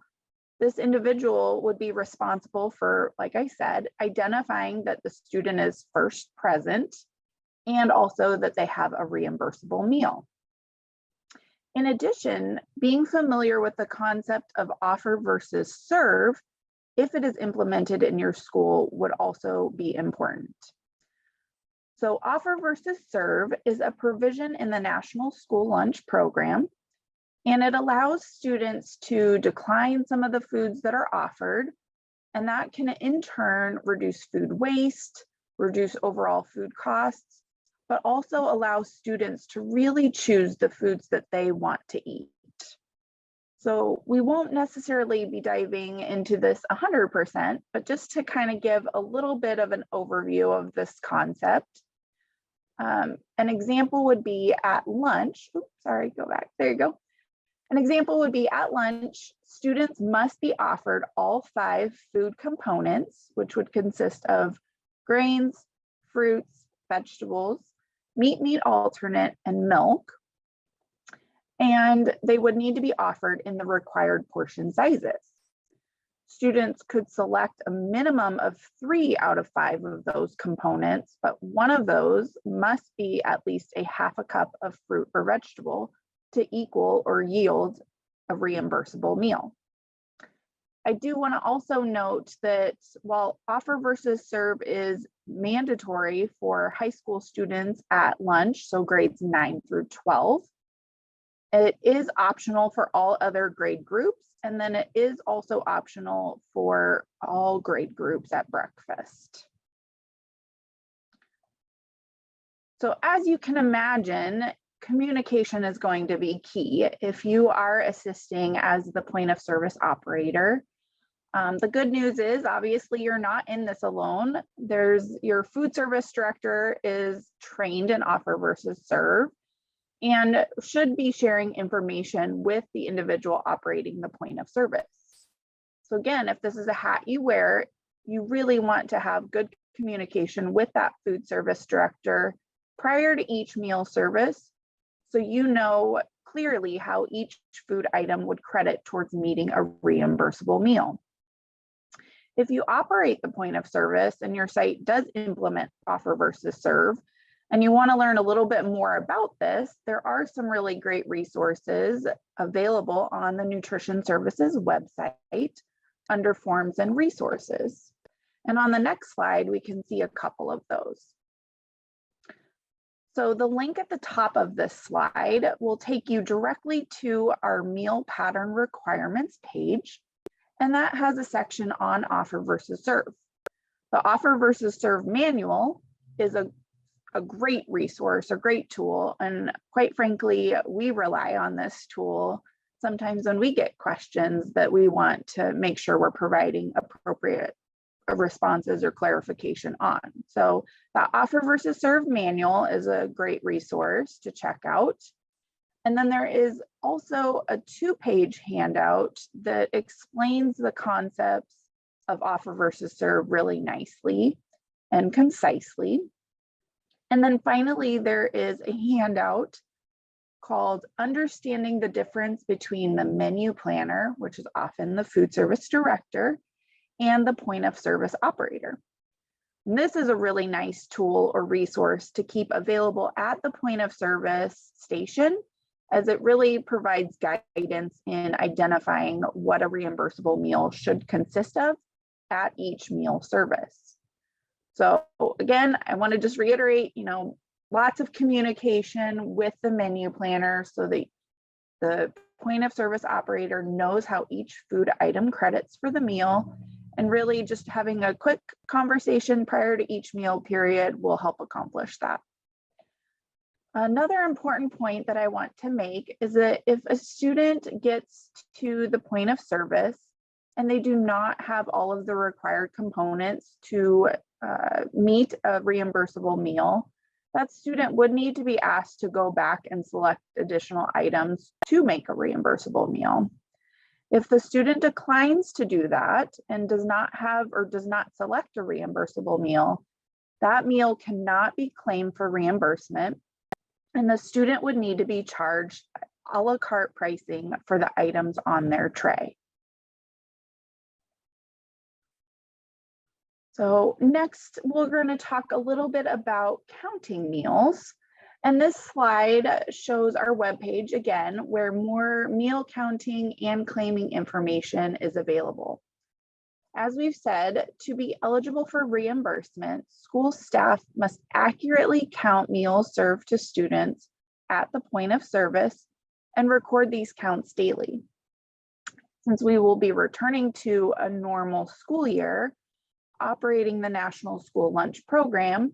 This individual would be responsible for, like I said, identifying that the student is first present and also that they have a reimbursable meal. In addition, being familiar with the concept of offer versus serve, if it is implemented in your school, would also be important. So offer versus serve is a provision in the National School Lunch Program, and it allows students to decline some of the foods that are offered, and that can in turn reduce food waste, reduce overall food costs, but also allow students to really choose the foods that they want to eat. So we won't necessarily be diving into this 100%, but just to kind of give a little bit of an overview of this concept. An example would be at lunch. Oops, sorry, go back. There you go. An example would be at lunch, students must be offered all 5 food components, which would consist of grains, fruits, vegetables, meat alternate, and milk. And they would need to be offered in the required portion sizes. Students could select a minimum of 3 out of 5 of those components, but one of those must be at least a half a cup of fruit or vegetable to equal or yield a reimbursable meal. I do want to also note that while offer versus serve is mandatory for high school students at lunch, so grades 9 through 12, it is optional for all other grade groups, and then it is also optional for all grade groups at breakfast. So as you can imagine, communication is going to be key if you are assisting as the point of service operator. The good news is, obviously, you're not in this alone. Your food service director is trained in offer versus serve and should be sharing information with the individual operating the point of service. So again, if this is a hat you wear, you really want to have good communication with that food service director prior to each meal service, so you know clearly how each food item would credit towards meeting a reimbursable meal. If you operate the point of service and your site does implement offer versus serve, and you want to learn a little bit more about this, there are some really great resources available on the Nutrition Services website under Forms and Resources. And on the next slide, we can see a couple of those. So the link at the top of this slide will take you directly to our meal pattern requirements page, and that has a section on offer versus serve. The offer versus serve manual is a great resource, a great tool, and quite frankly, we rely on this tool sometimes when we get questions that we want to make sure we're providing appropriate responses or clarification on. So the offer versus serve manual is a great resource to check out. And then there is also a 2-page handout that explains the concepts of offer versus serve really nicely and concisely. And then finally, there is a handout called Understanding the Difference Between the Menu Planner, which is often the food service director, and the point of service operator. And this is a really nice tool or resource to keep available at the point of service station, as it really provides guidance in identifying what a reimbursable meal should consist of at each meal service. So again, I want to just reiterate, lots of communication with the menu planner so that the point of service operator knows how each food item credits for the meal, and really just having a quick conversation prior to each meal period will help accomplish that. Another important point that I want to make is that if a student gets to the point of service and they do not have all of the required components to meet a reimbursable meal, that student would need to be asked to go back and select additional items to make a reimbursable meal. If the student declines to do that and does not have or does not select a reimbursable meal, that meal cannot be claimed for reimbursement, and the student would need to be charged a la carte pricing for the items on their tray. So next, we're going to talk a little bit about counting meals. And this slide shows our webpage again, where more meal counting and claiming information is available. As we've said, to be eligible for reimbursement, school staff must accurately count meals served to students at the point of service and record these counts daily. Since we will be returning to a normal school year, operating the National School Lunch Program,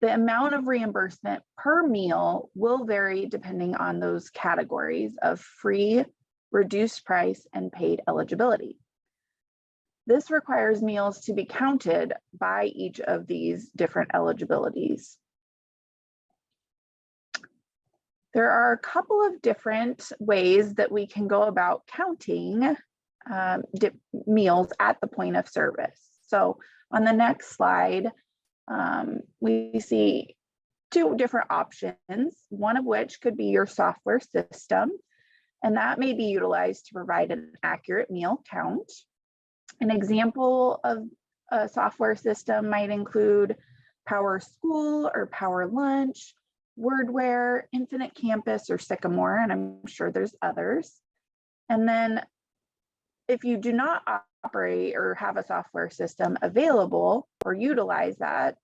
the amount of reimbursement per meal will vary depending on those categories of free, reduced price, and paid eligibility. This requires meals to be counted by each of these different eligibilities. There are a couple of different ways that we can go about counting meals at the point of service. So on the next slide, we see two different options, one of which could be your software system, and that may be utilized to provide an accurate meal count. An example of a software system might include Power School or Power Lunch, Wordware, Infinite Campus, or Sycamore, and I'm sure there's others. And then if you do not operate or have a software system available or utilize that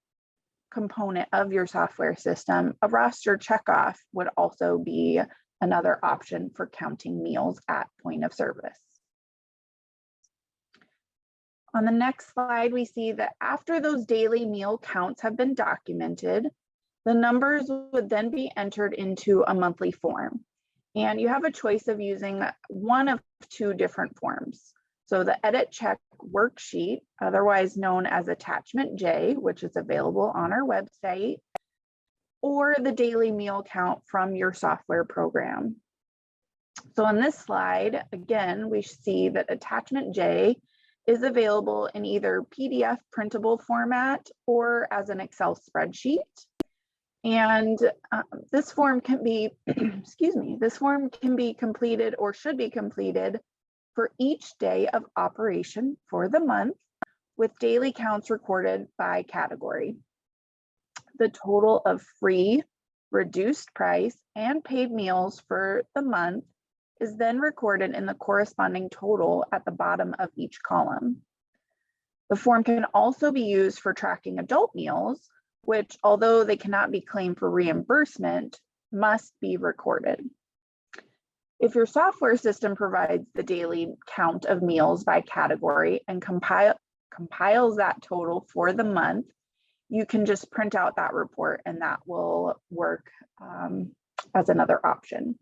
component of your software system, a roster checkoff would also be another option for counting meals at point of service. On the next slide, we see that after those daily meal counts have been documented, the numbers would then be entered into a monthly form. And you have a choice of using one of two different forms. So the edit check worksheet, otherwise known as attachment J, which is available on our website, or the daily meal count from your software program. So on this slide, again, we see that attachment J is available in either PDF printable format or as an Excel spreadsheet. And this form can be, excuse me, this form can be completed or should be completed for each day of operation for the month, with daily counts recorded by category. The total of free, reduced price, and paid meals for the month is then recorded in the corresponding total at the bottom of each column. The form can also be used for tracking adult meals, which, although they cannot be claimed for reimbursement, must be recorded. If your software system provides the daily count of meals by category and compiles that total for the month, you can just print out that report and that will work as another option.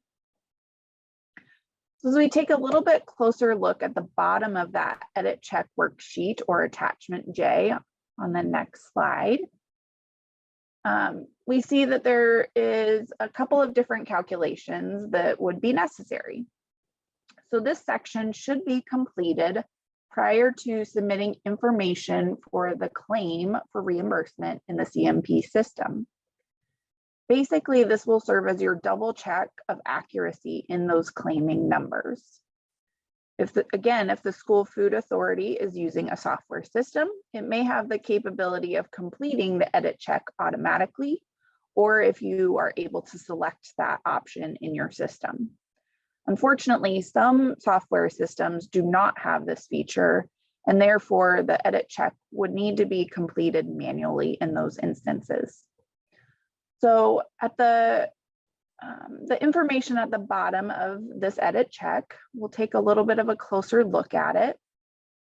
So as we take a little bit closer look at the bottom of that edit check worksheet or attachment J on the next slide, we see that there is a couple of different calculations that would be necessary. So this section should be completed prior to submitting information for the claim for reimbursement in the CMP system. Basically, this will serve as your double check of accuracy in those claiming numbers. If the school food authority is using a software system, it may have the capability of completing the edit check automatically, or if you are able to select that option in your system. Unfortunately, some software systems do not have this feature, and therefore the edit check would need to be completed manually in those instances. So at the information at the bottom of this edit check, we'll take a little bit of a closer look at it.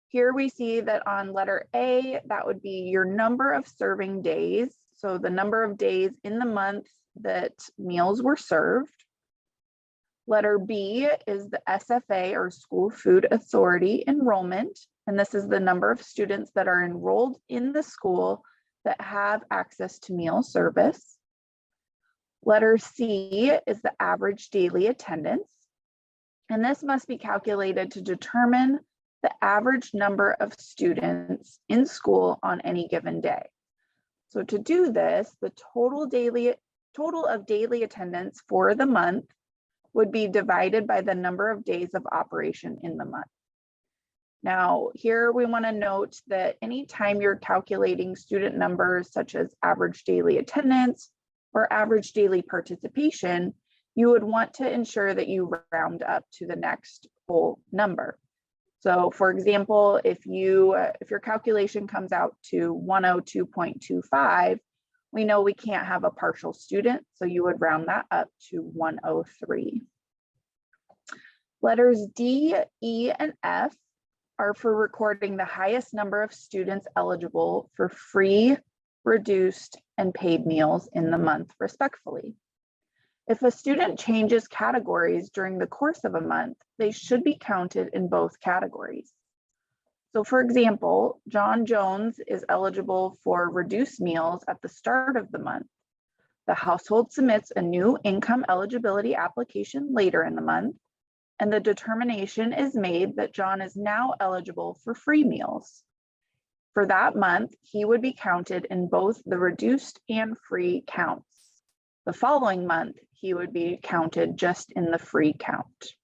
Here we see that on letter A, that would be your number of serving days. So the number of days in the month that meals were served. Letter B is the SFA or School Food Authority enrollment. And this is the number of students that are enrolled in the school that have access to meal service. Letter C is the average daily attendance, and this must be calculated to determine the average number of students in school on any given day. So to do this, the total of daily attendance for the month would be divided by the number of days of operation in the month. Now, here we want to note that anytime you're calculating student numbers such as average daily attendance or average daily participation, you would want to ensure that you round up to the next whole number. So for example, if your calculation comes out to 102.25, we know we can't have a partial student, so you would round that up to 103. Letters D, E, and F are for recording the highest number of students eligible for free, reduced, and paid meals in the month, respectively. If a student changes categories during the course of a month, they should be counted in both categories. So for example, John Jones is eligible for reduced meals at the start of the month. The household submits a new income eligibility application later in the month, and the determination is made that John is now eligible for free meals. For that month, he would be counted in both the reduced and free counts. The following month, he would be counted just in the free count.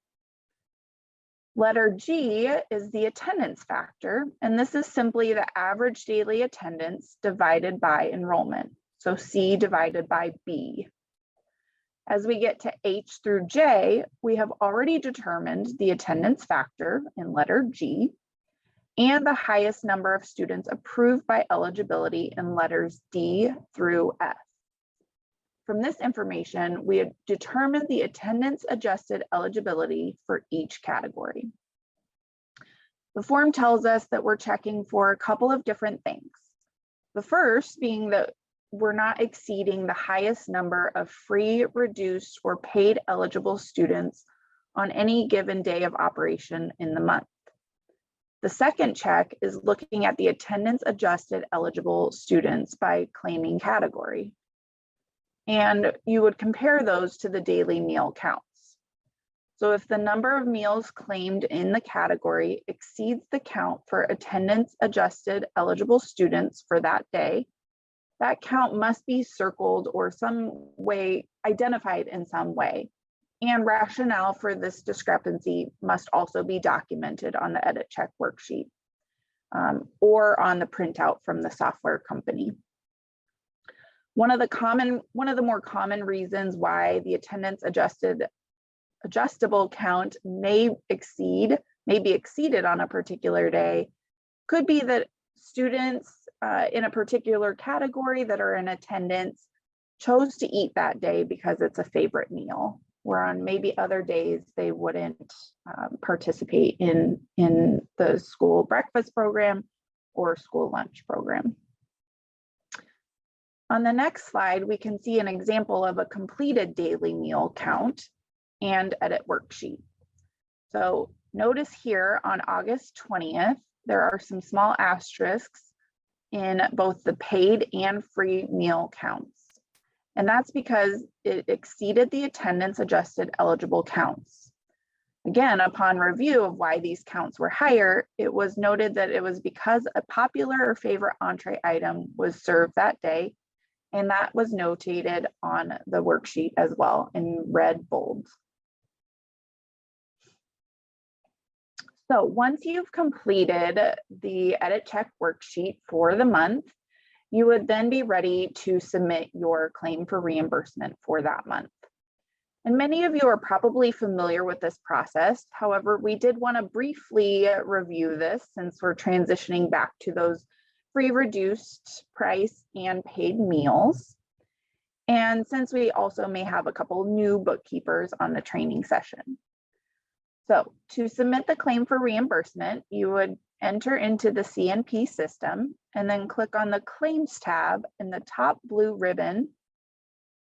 Letter G is the attendance factor, and this is simply the average daily attendance divided by enrollment. So C divided by B. As we get to H through J, we have already determined the attendance factor in letter G and the highest number of students approved by eligibility in letters D through F. From this information, we have determined the attendance adjusted eligibility for each category. The form tells us that we're checking for a couple of different things. The first being that we're not exceeding the highest number of free, reduced, or paid eligible students on any given day of operation in the month. The second check is looking at the attendance adjusted eligible students by claiming category. And you would compare those to the daily meal counts. So if the number of meals claimed in the category exceeds the count for attendance adjusted eligible students for that day, that count must be circled or some way identified in some way. And rationale for this discrepancy must also be documented on the edit check worksheet or on the printout from the software company. One of the more common reasons why the attendance adjustable count may be exceeded on a particular day could be that students in a particular category that are in attendance chose to eat that day because it's a favorite meal, where on maybe other days they wouldn't participate in the school breakfast program or school lunch program. On the next slide, we can see an example of a completed daily meal count and edit worksheet. So notice here on August 20th, there are some small asterisks in both the paid and free meal counts. And that's because it exceeded the attendance adjusted eligible counts. Again, upon review of why these counts were higher, it was noted that it was because a popular or favorite entree item was served that day, and that was notated on the worksheet as well in red bold. So once you've completed the edit check worksheet for the month, you would then be ready to submit your claim for reimbursement for that month. And many of you are probably familiar with this process. However, we did want to briefly review this since we're transitioning back to those free, reduced price and paid meals. And since we also may have a couple new bookkeepers on the training session. So to submit the claim for reimbursement, you would enter into the CNP system and then click on the Claims tab in the top blue ribbon.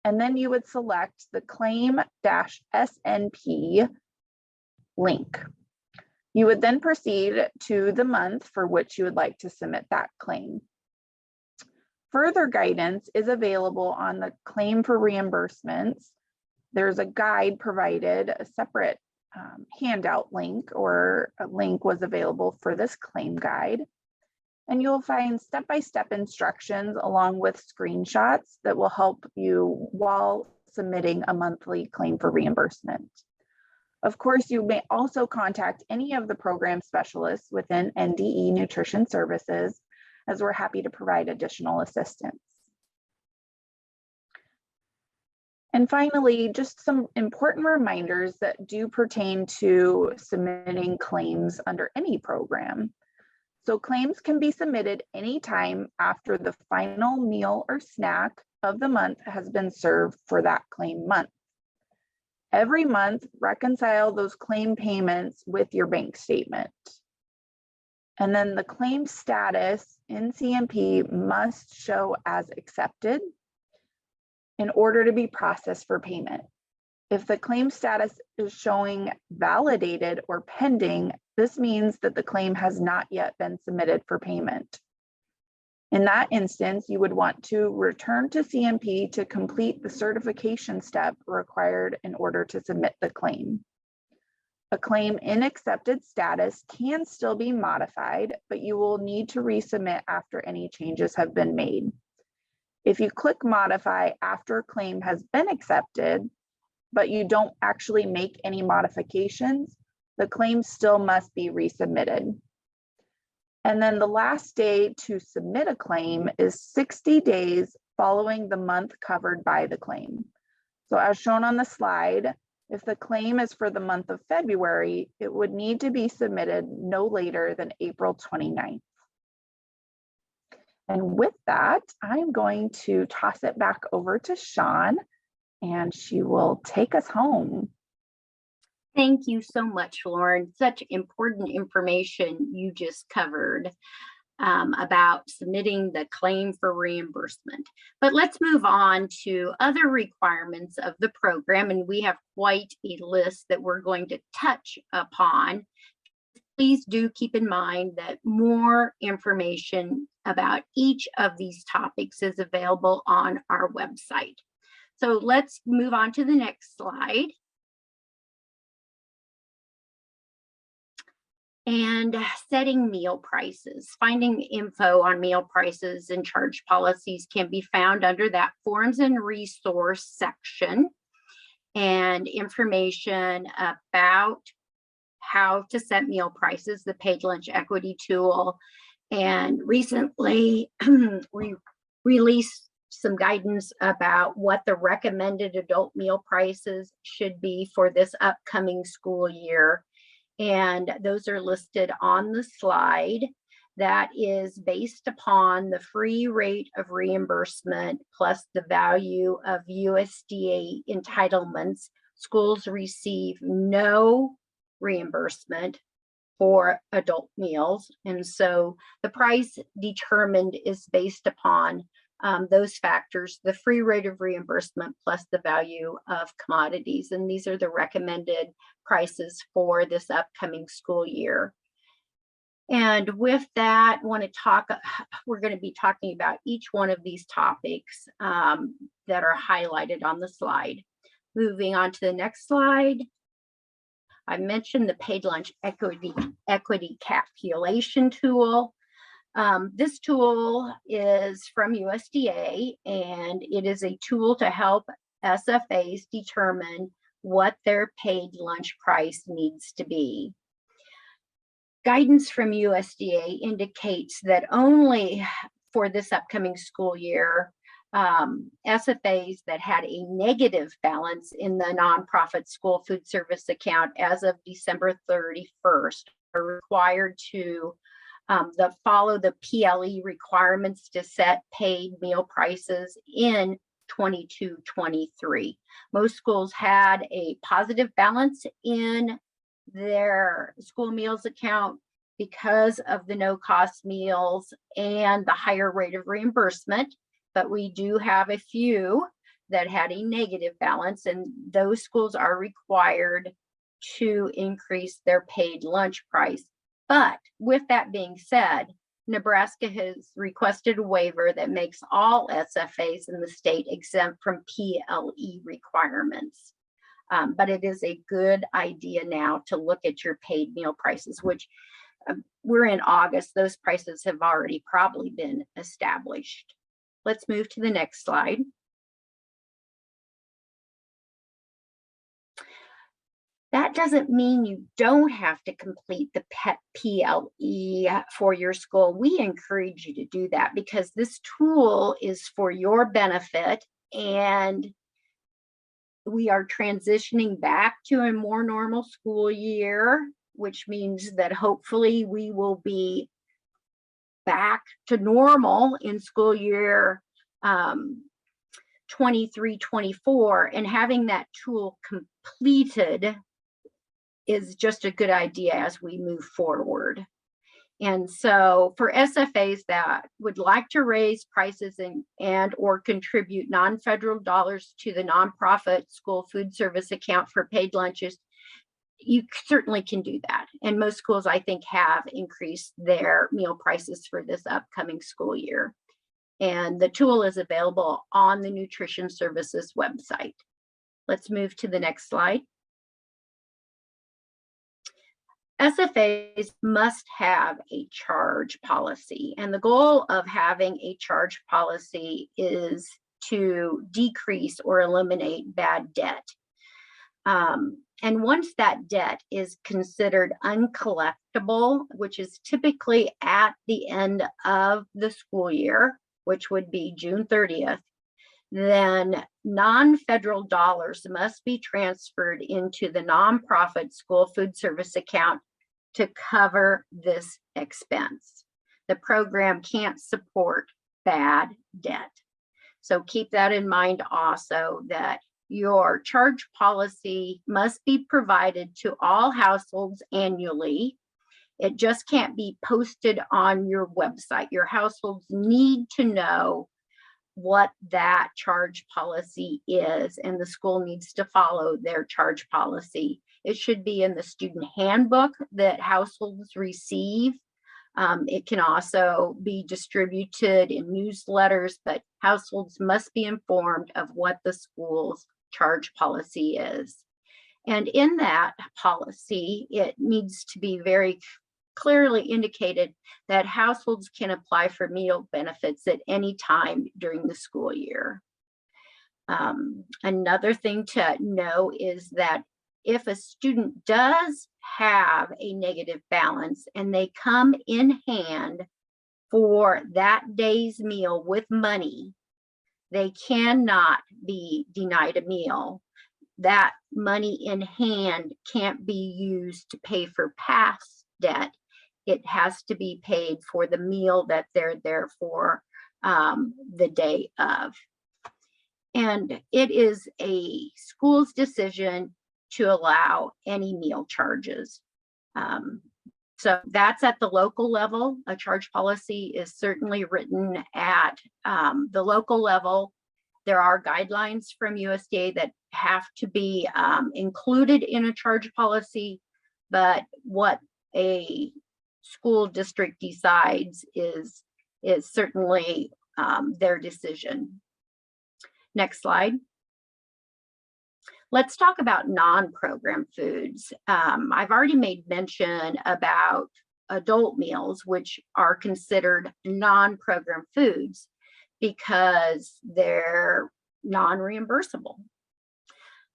And then you would select the Claim-SNP link. You would then proceed to the month for which you would like to submit that claim. Further guidance is available on the claim for reimbursements. There's a guide provided, a separate handout link, or a link was available for this claim guide. And you'll find step-by-step instructions along with screenshots that will help you while submitting a monthly claim for reimbursement. Of course, you may also contact any of the program specialists within NDE Nutrition Services, as we're happy to provide additional assistance. And finally, just some important reminders that do pertain to submitting claims under any program. So claims can be submitted anytime after the final meal or snack of the month has been served for that claim month. Every month, reconcile those claim payments with your bank statement. And then the claim status in CMP must show as accepted in order to be processed for payment. If the claim status is showing validated or pending, this means that the claim has not yet been submitted for payment. In that instance, you would want to return to CMP to complete the certification step required in order to submit the claim. A claim in accepted status can still be modified, but you will need to resubmit after any changes have been made. If you click modify after a claim has been accepted, but you don't actually make any modifications, the claim still must be resubmitted. And then the last day to submit a claim is 60 days following the month covered by the claim. So as shown on the slide, if the claim is for the month of February, it would need to be submitted no later than April 29th. And with that, I'm going to toss it back over to Sean, and she will take us home. Thank you so much, Lauren. Such important information you just covered about submitting the claim for reimbursement. But let's move on to other requirements of the program, and we have quite a list that we're going to touch upon. Please do keep in mind that more information about each of these topics is available on our website. So let's move on to the next slide. And setting meal prices. Finding info on meal prices and charge policies can be found under that Forms and Resource section, and information about how to set meal prices, the paid lunch equity tool, and recently we released some guidance about what the recommended adult meal prices should be for this upcoming school year. And those are listed on the slide. That is based upon the free rate of reimbursement plus the value of USDA entitlements. Schools receive no reimbursement for adult meals. And so the price determined is based upon those factors, the free rate of reimbursement plus the value of commodities. And these are the recommended prices for this upcoming school year. And with that, we're going to be talking about each one of these topics that are highlighted on the slide. Moving on to the next slide. I mentioned the paid lunch equity calculation tool. This tool is from USDA, and it is a tool to help SFAs determine what their paid lunch price needs to be. Guidance from USDA indicates that only for this upcoming school year, SFAs that had a negative balance in the nonprofit school food service account as of December 31st are required to follow the PLE requirements to set paid meal prices in 22-23. Most schools had a positive balance in their school meals account because of the no-cost meals and the higher rate of reimbursement, but we do have a few that had a negative balance, and those schools are required to increase their paid lunch price. But with that being said, Nebraska has requested a waiver that makes all SFAs in the state exempt from PLE requirements. But it is a good idea now to look at your paid meal prices, which we're in August. Those prices have already probably been established. Let's move to the next slide. That doesn't mean you don't have to complete the PLE for your school. We encourage you to do that because this tool is for your benefit, and we are transitioning back to a more normal school year, which means that hopefully we will be back to normal in school year 23-24, and having that tool completed is just a good idea as we move forward. And so for SFAs that would like to raise prices and or contribute non-federal dollars to the nonprofit school food service account for paid lunches, you certainly can do that. And most schools, I think, have increased their meal prices for this upcoming school year. And the tool is available on the Nutrition Services website. Let's move to the next slide. SFAs must have a charge policy, and the goal of having a charge policy is to decrease or eliminate bad debt. And once that debt is considered uncollectible, which is typically at the end of the school year, which would be June 30th, then non-federal dollars must be transferred into the nonprofit school food service account to cover this expense. The program can't support bad debt. So keep that in mind also, that your charge policy must be provided to all households annually. It just can't be posted on your website. Your households need to know what that charge policy is, and the school needs to follow their charge policy. It should be in the student handbook that households receive. It can also be distributed in newsletters, but households must be informed of what the school's charge policy is. And in that policy, it needs to be very clearly indicated that households can apply for meal benefits at any time during the school year. Another thing to know is that if a student does have a negative balance and they come in hand for that day's meal with money, they cannot be denied a meal. That money in hand can't be used to pay for past debt. It has to be paid for the meal that they're there for the day of. And it is a school's decision to allow any meal charges. So that's at the local level. A charge policy is certainly written at the local level. There are guidelines from USDA that have to be included in a charge policy, but what a school district decides is certainly their decision. Next slide. Let's talk about non-program foods. I've already made mention about adult meals, which are considered non-program foods because they're non-reimbursable.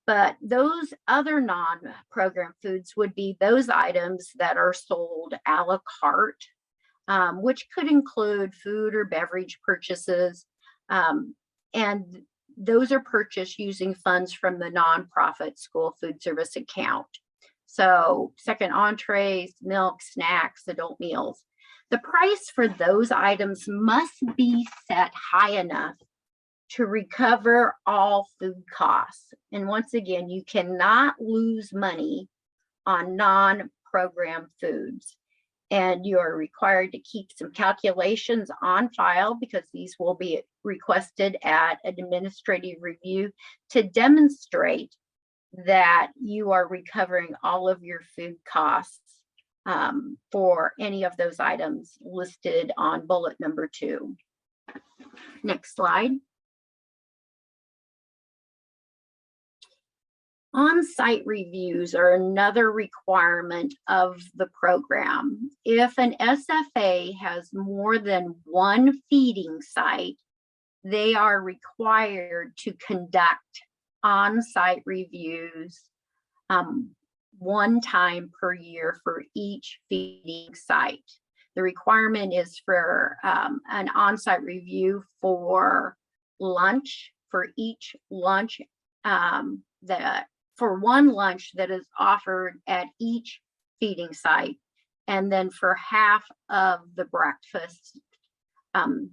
But those other non-program foods would be those items that are sold a la carte, which could include food or beverage purchases, and those are purchased using funds from the nonprofit school food service account. So second entrees, milk, snacks, adult meals. The price for those items must be set high enough to recover all food costs. And once again, you cannot lose money on non-program foods. And you're required to keep some calculations on file because these will be requested at administrative review to demonstrate that you are recovering all of your food costs for any of those items listed on bullet number 2. Next slide. On-site reviews are another requirement of the program. If an SFA has more than one feeding site, they are required to conduct on-site reviews 1 time per year for each feeding site. The requirement is for an on-site review for lunch, for each lunch, for one lunch that is offered at each feeding site, and then for half of the breakfast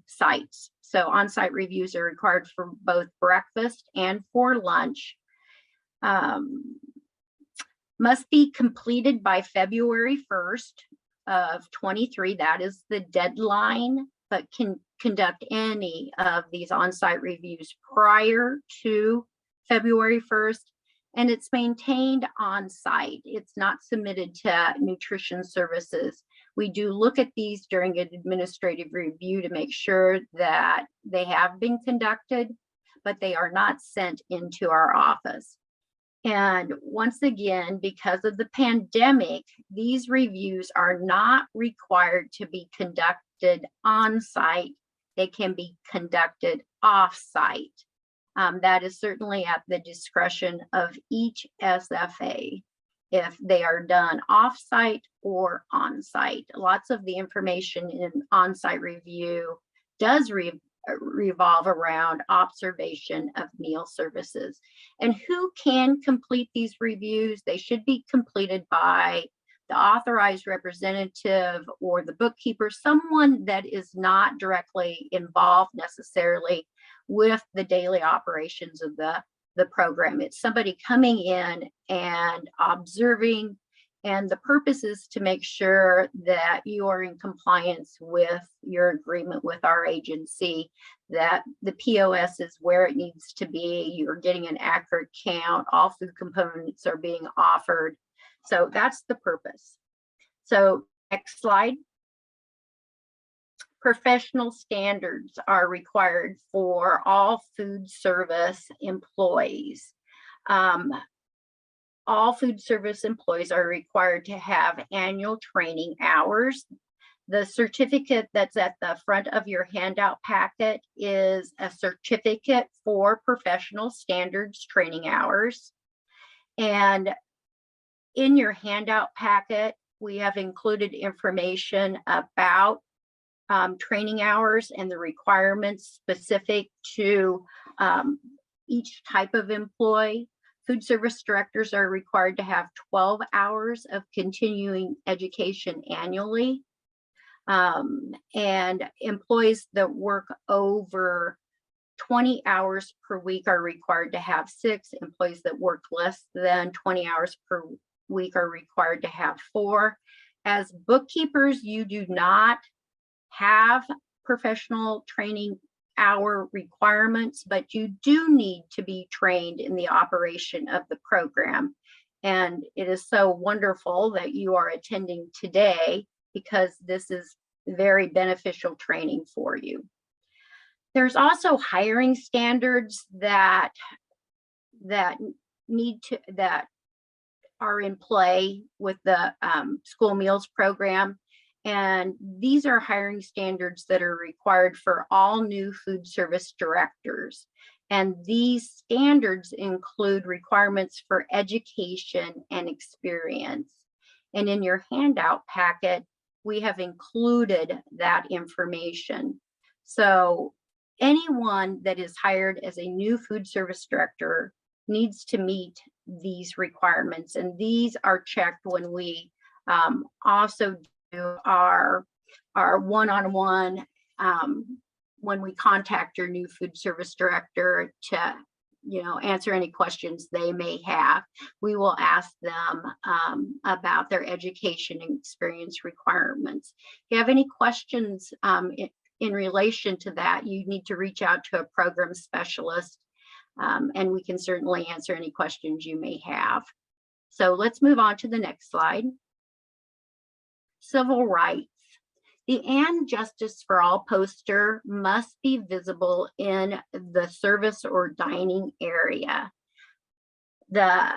sites. So on-site reviews are required for both breakfast and for lunch. Must be completed by February 1st of 23. That is the deadline, but can conduct any of these on-site reviews prior to February 1st. And it's maintained on site. It's not submitted to nutrition services. We do look at these during an administrative review to make sure that they have been conducted, but they are not sent into our office. And once again, because of the pandemic, these reviews are not required to be conducted on site. They can be conducted off site. That is certainly at the discretion of each SFA if they are done off-site or on-site. Lots of the information in on-site review does revolve around observation of meal services. And who can complete these reviews? They should be completed by the authorized representative or the bookkeeper, someone that is not directly involved necessarily with the daily operations of the program. It's somebody coming in and observing, and the purpose is to make sure that you are in compliance with your agreement with our agency, that the POS is where it needs to be, you're getting an accurate count, all food components are being offered. So that's the purpose. So next slide. Professional standards are required for all food service employees. All food service employees are required to have annual training hours. The certificate that's at the front of your handout packet is a certificate for professional standards training hours. And in your handout packet, we have included information about training hours and the requirements specific to each type of employee. Food service directors are required to have 12 hours of continuing education annually. And employees that work over 20 hours per week are required to have 6. Employees that work less than 20 hours per week are required to have 4. As bookkeepers, you do not have professional training hour requirements, but you do need to be trained in the operation of the program. And it is so wonderful that you are attending today because this is very beneficial training for you. There's also hiring standards that are in play with the School Meals Program. And these are hiring standards that are required for all new food service directors. And these standards include requirements for education and experience. And in your handout packet, we have included that information. So anyone that is hired as a new food service director needs to meet these requirements. And these are checked when we also our one-on-one when we contact your new food service director to answer any questions they may have. We will ask them about their education and experience requirements. If you have any questions in relation to that, you need to reach out to a program specialist, and we can certainly answer any questions you may have. So let's move on to the next slide. Civil rights. The "And Justice for All" poster must be visible in the service or dining area. The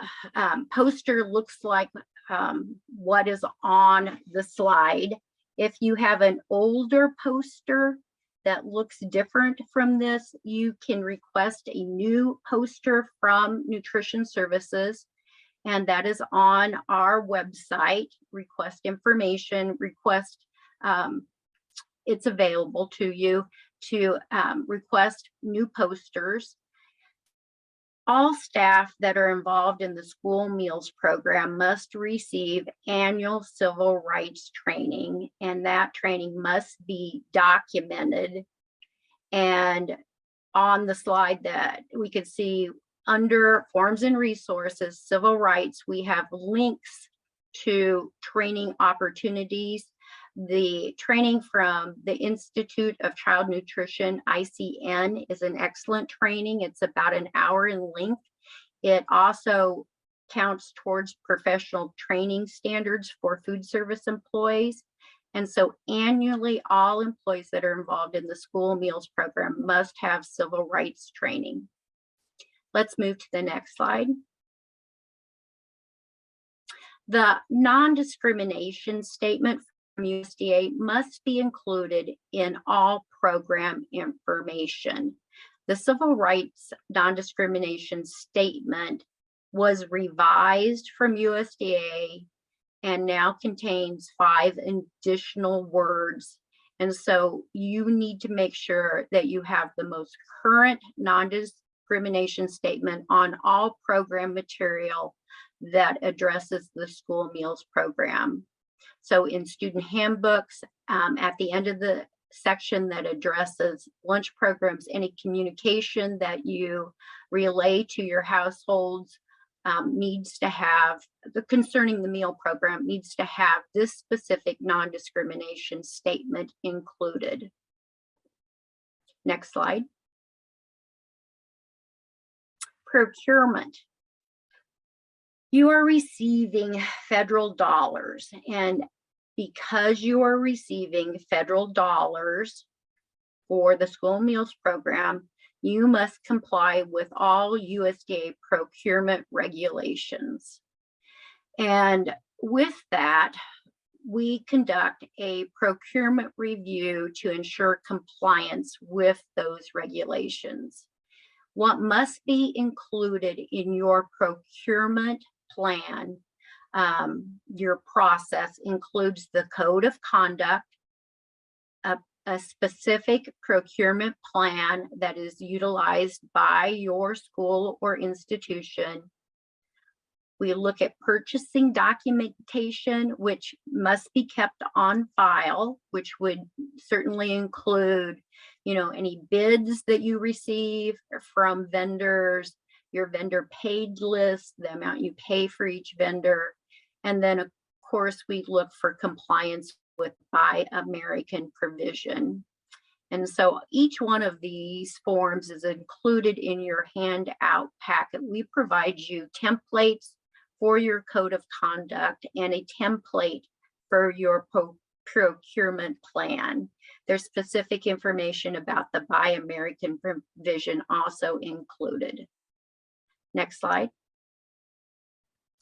poster looks like what is on the slide. If you have an older poster that looks different from this, you can request a new poster from Nutrition Services, and that is on our website. Request information, it's available to you to request new posters. All staff that are involved in the School Meals Program must receive annual civil rights training, and that training must be documented. And on the slide that we could see under Forms and Resources, Civil Rights, we have links to training opportunities. The training from the Institute of Child Nutrition, ICN, is an excellent training. It's about an hour in length. It also counts towards professional training standards for food service employees. And so annually, all employees that are involved in the School Meals Program must have civil rights training. Let's move to the next slide. The non-discrimination statement from USDA must be included in all program information. The Civil Rights Non-Discrimination Statement was revised from USDA and now contains 5 additional words. And so you need to make sure that you have the most current non-discrimination statement on all program material that addresses the School Meals Program. So in student handbooks, at the end of the section that addresses lunch programs, any communication that you relay to your households needs to have, concerning the meal program, needs to have this specific non-discrimination statement included. Next slide. Procurement. You are receiving federal dollars, and because you are receiving federal dollars for the School Meals Program, you must comply with all USDA procurement regulations. And with that, we conduct a procurement review to ensure compliance with those regulations. What must be included in your procurement plan, your process, includes the code of conduct, a specific procurement plan that is utilized by your school or institution. We look at purchasing documentation, which must be kept on file, which would certainly include, any bids that you receive from vendors, your vendor paid list, the amount you pay for each vendor. And then of course we look for compliance with Buy American provision. And so each one of these forms is included in your handout packet. We provide you templates for your code of conduct and a template for your procurement plan. There's specific information about the Buy American provision also included. Next slide.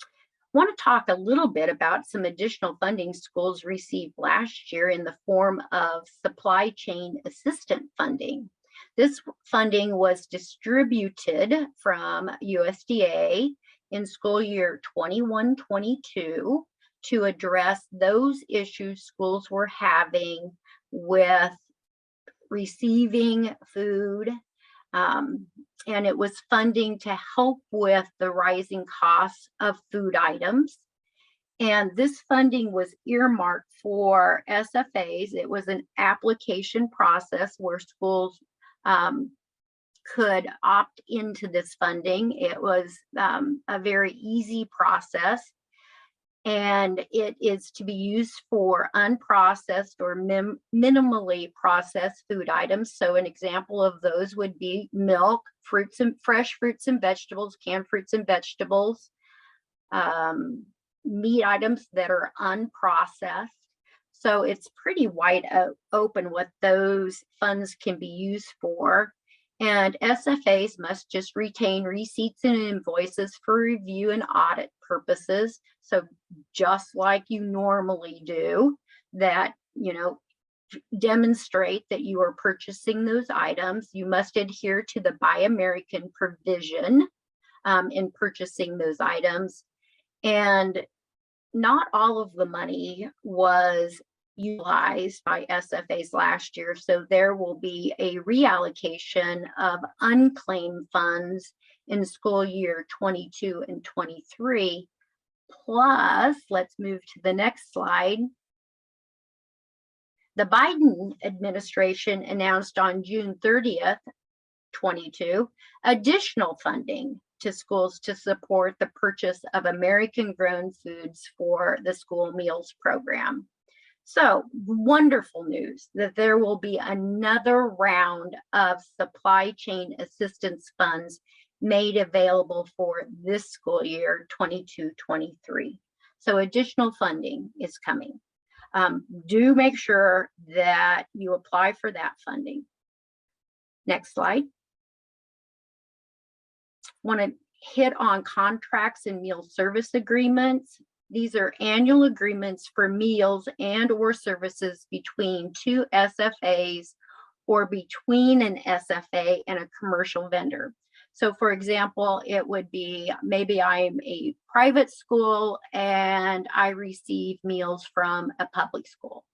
I want to talk a little bit about some additional funding schools received last year in the form of supply chain assistant funding. This funding was distributed from USDA in school year 21-22 to address those issues schools were having with receiving food, and it was funding to help with the rising costs of food items. And this funding was earmarked for SFAs. It was an application process where schools could opt into this funding. It was a very easy process, and it is to be used for unprocessed or minimally processed food items. So an example of those would be milk, fresh fruits and vegetables, canned fruits and vegetables, meat items that are unprocessed. So it's pretty wide open what those funds can be used for. And SFAs must just retain receipts and invoices for review and audit purposes. So just like you normally do, that, demonstrate that you are purchasing those items. You must adhere to the Buy American provision in purchasing those items. And not all of the money was utilized by SFAs last year, so there will be a reallocation of unclaimed funds in school year 22 and 23. Plus, let's move to the next slide. The Biden administration announced on June 30th, 22, additional funding to schools to support the purchase of American-grown foods for the School Meals Program. So wonderful news that there will be another round of supply chain assistance funds made available for this school year, 22-23. So additional funding is coming. Do make sure that you apply for that funding. Next slide. Want to hit on contracts and meal service agreements. These are annual agreements for meals and or services between two SFAs or between an SFA and a commercial vendor. So for example, it would be maybe I'm a private school and I receive meals from a public school.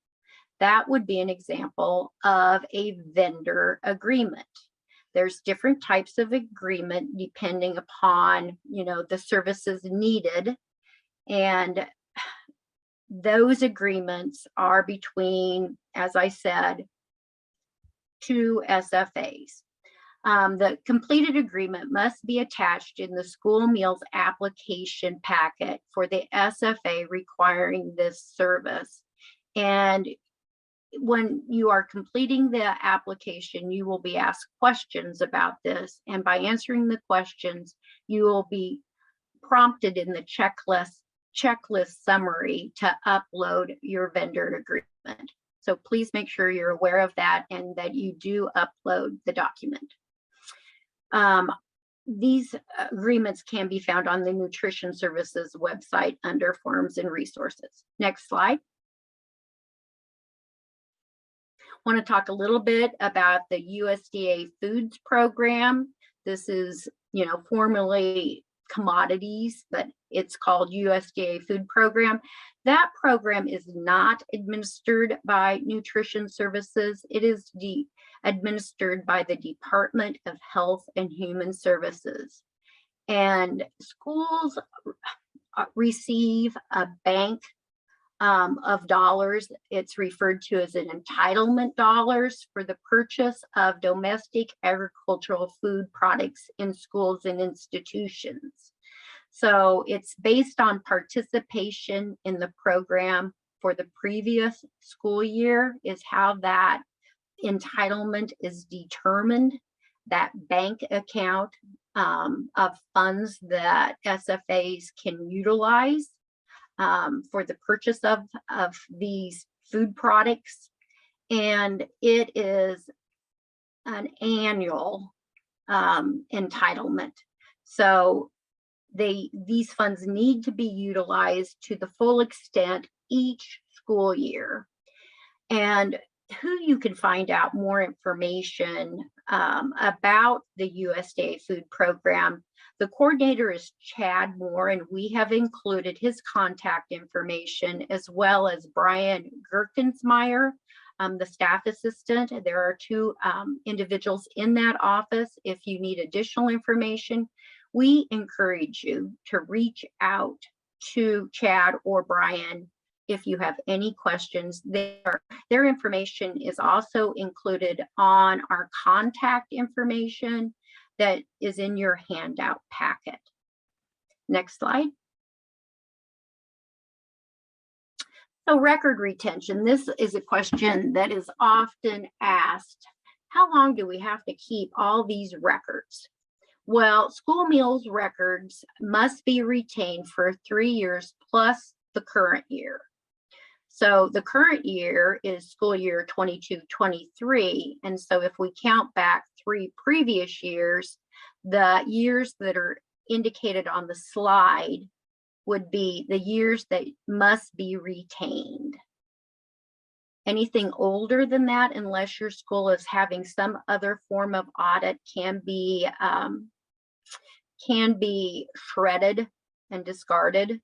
That would be an example of a vendor agreement. There's different types of agreement depending upon, the services needed. And those agreements are between, as I said, two SFAs. The completed agreement must be attached in the school meals application packet for the SFA requiring this service. And when you are completing the application, you will be asked questions about this. And by answering the questions, you will be prompted in the checklist summary to upload your vendor agreement. So please make sure you're aware of that and that you do upload the document. These agreements can be found on the Nutrition Services website under Forms and Resources. Next slide. Want to talk a little bit about the USDA Foods Program. This is, formerly commodities, but it's called USDA Food Program. That program is not administered by Nutrition Services. It is administered by the Department of Health and Human Services. And schools receive a bank of dollars. It's referred to as an entitlement dollars for the purchase of domestic agricultural food products in schools and institutions. So it's based on participation in the program for the previous school year is how that entitlement is determined. That bank account of funds that SFAs can utilize for the purchase of these food products. And it is an annual entitlement. So these funds need to be utilized to the full extent each school year. And who you can find out more information about the USDA Food Program, the coordinator is Chad Moore, and we have included his contact information as well as Brian Gerkensmeyer, the staff assistant. There are two individuals in that office. If you need additional information, we encourage you to reach out to Chad or Brian if you have any questions. Their information is also included on our contact information that is in your handout packet. Next slide. So record retention, this is a question that is often asked. How long do we have to keep all these records? Well, school meals records must be retained for 3 years plus the current year. So the current year is school year 22-23. And so if we count back 3 previous years, the years that are indicated on the slide would be the years that must be retained. Anything older than that, unless your school is having some other form of audit, can be shredded and discarded.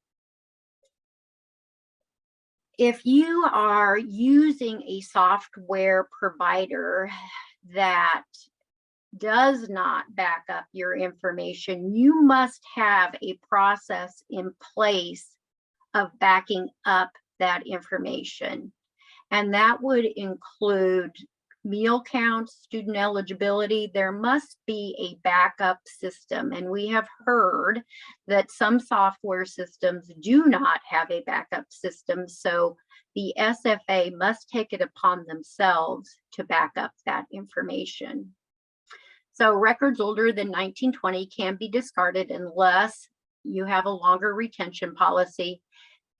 If you are using a software provider that does not back up your information, you must have a process in place of backing up that information. And that would include meal counts, student eligibility. There must be a backup system. And we have heard that some software systems do not have a backup system. So the SFA must take it upon themselves to back up that information. So records older than 1920 can be discarded unless you have a longer retention policy.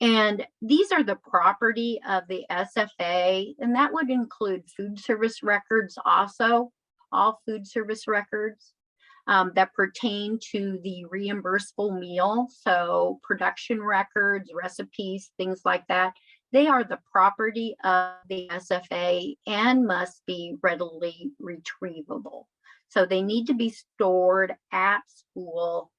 And these are the property of the SFA, and that would include food service records also, all food service records that pertain to the reimbursable meal. So production records, recipes, things like that. They are the property of the SFA and must be readily retrievable. So they need to be stored at school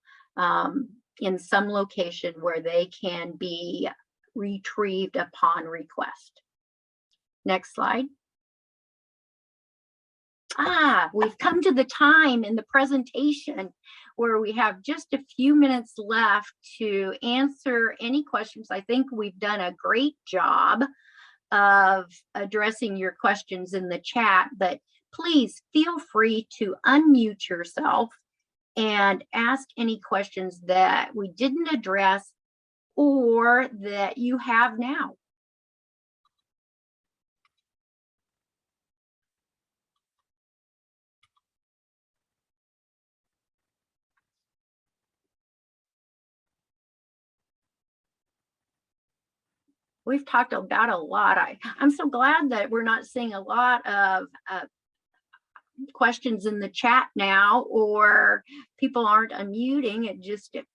in some location where they can be retrieved upon request. Next slide. We've come to the time in the presentation where we have just a few minutes left to answer any questions. I think we've done a great job of addressing your questions in the chat, but please feel free to unmute yourself and ask any questions that we didn't address or that you have now. We've talked about a lot. I'm so glad that we're not seeing a lot of questions in the chat now, or people aren't unmuting. It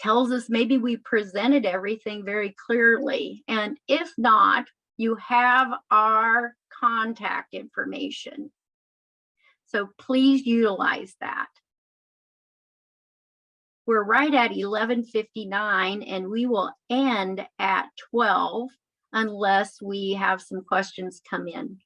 tells us maybe we presented everything very clearly. And if not, you have our contact information. So please utilize that. We're right at 11:59 and we will end at 12 unless we have some questions come in.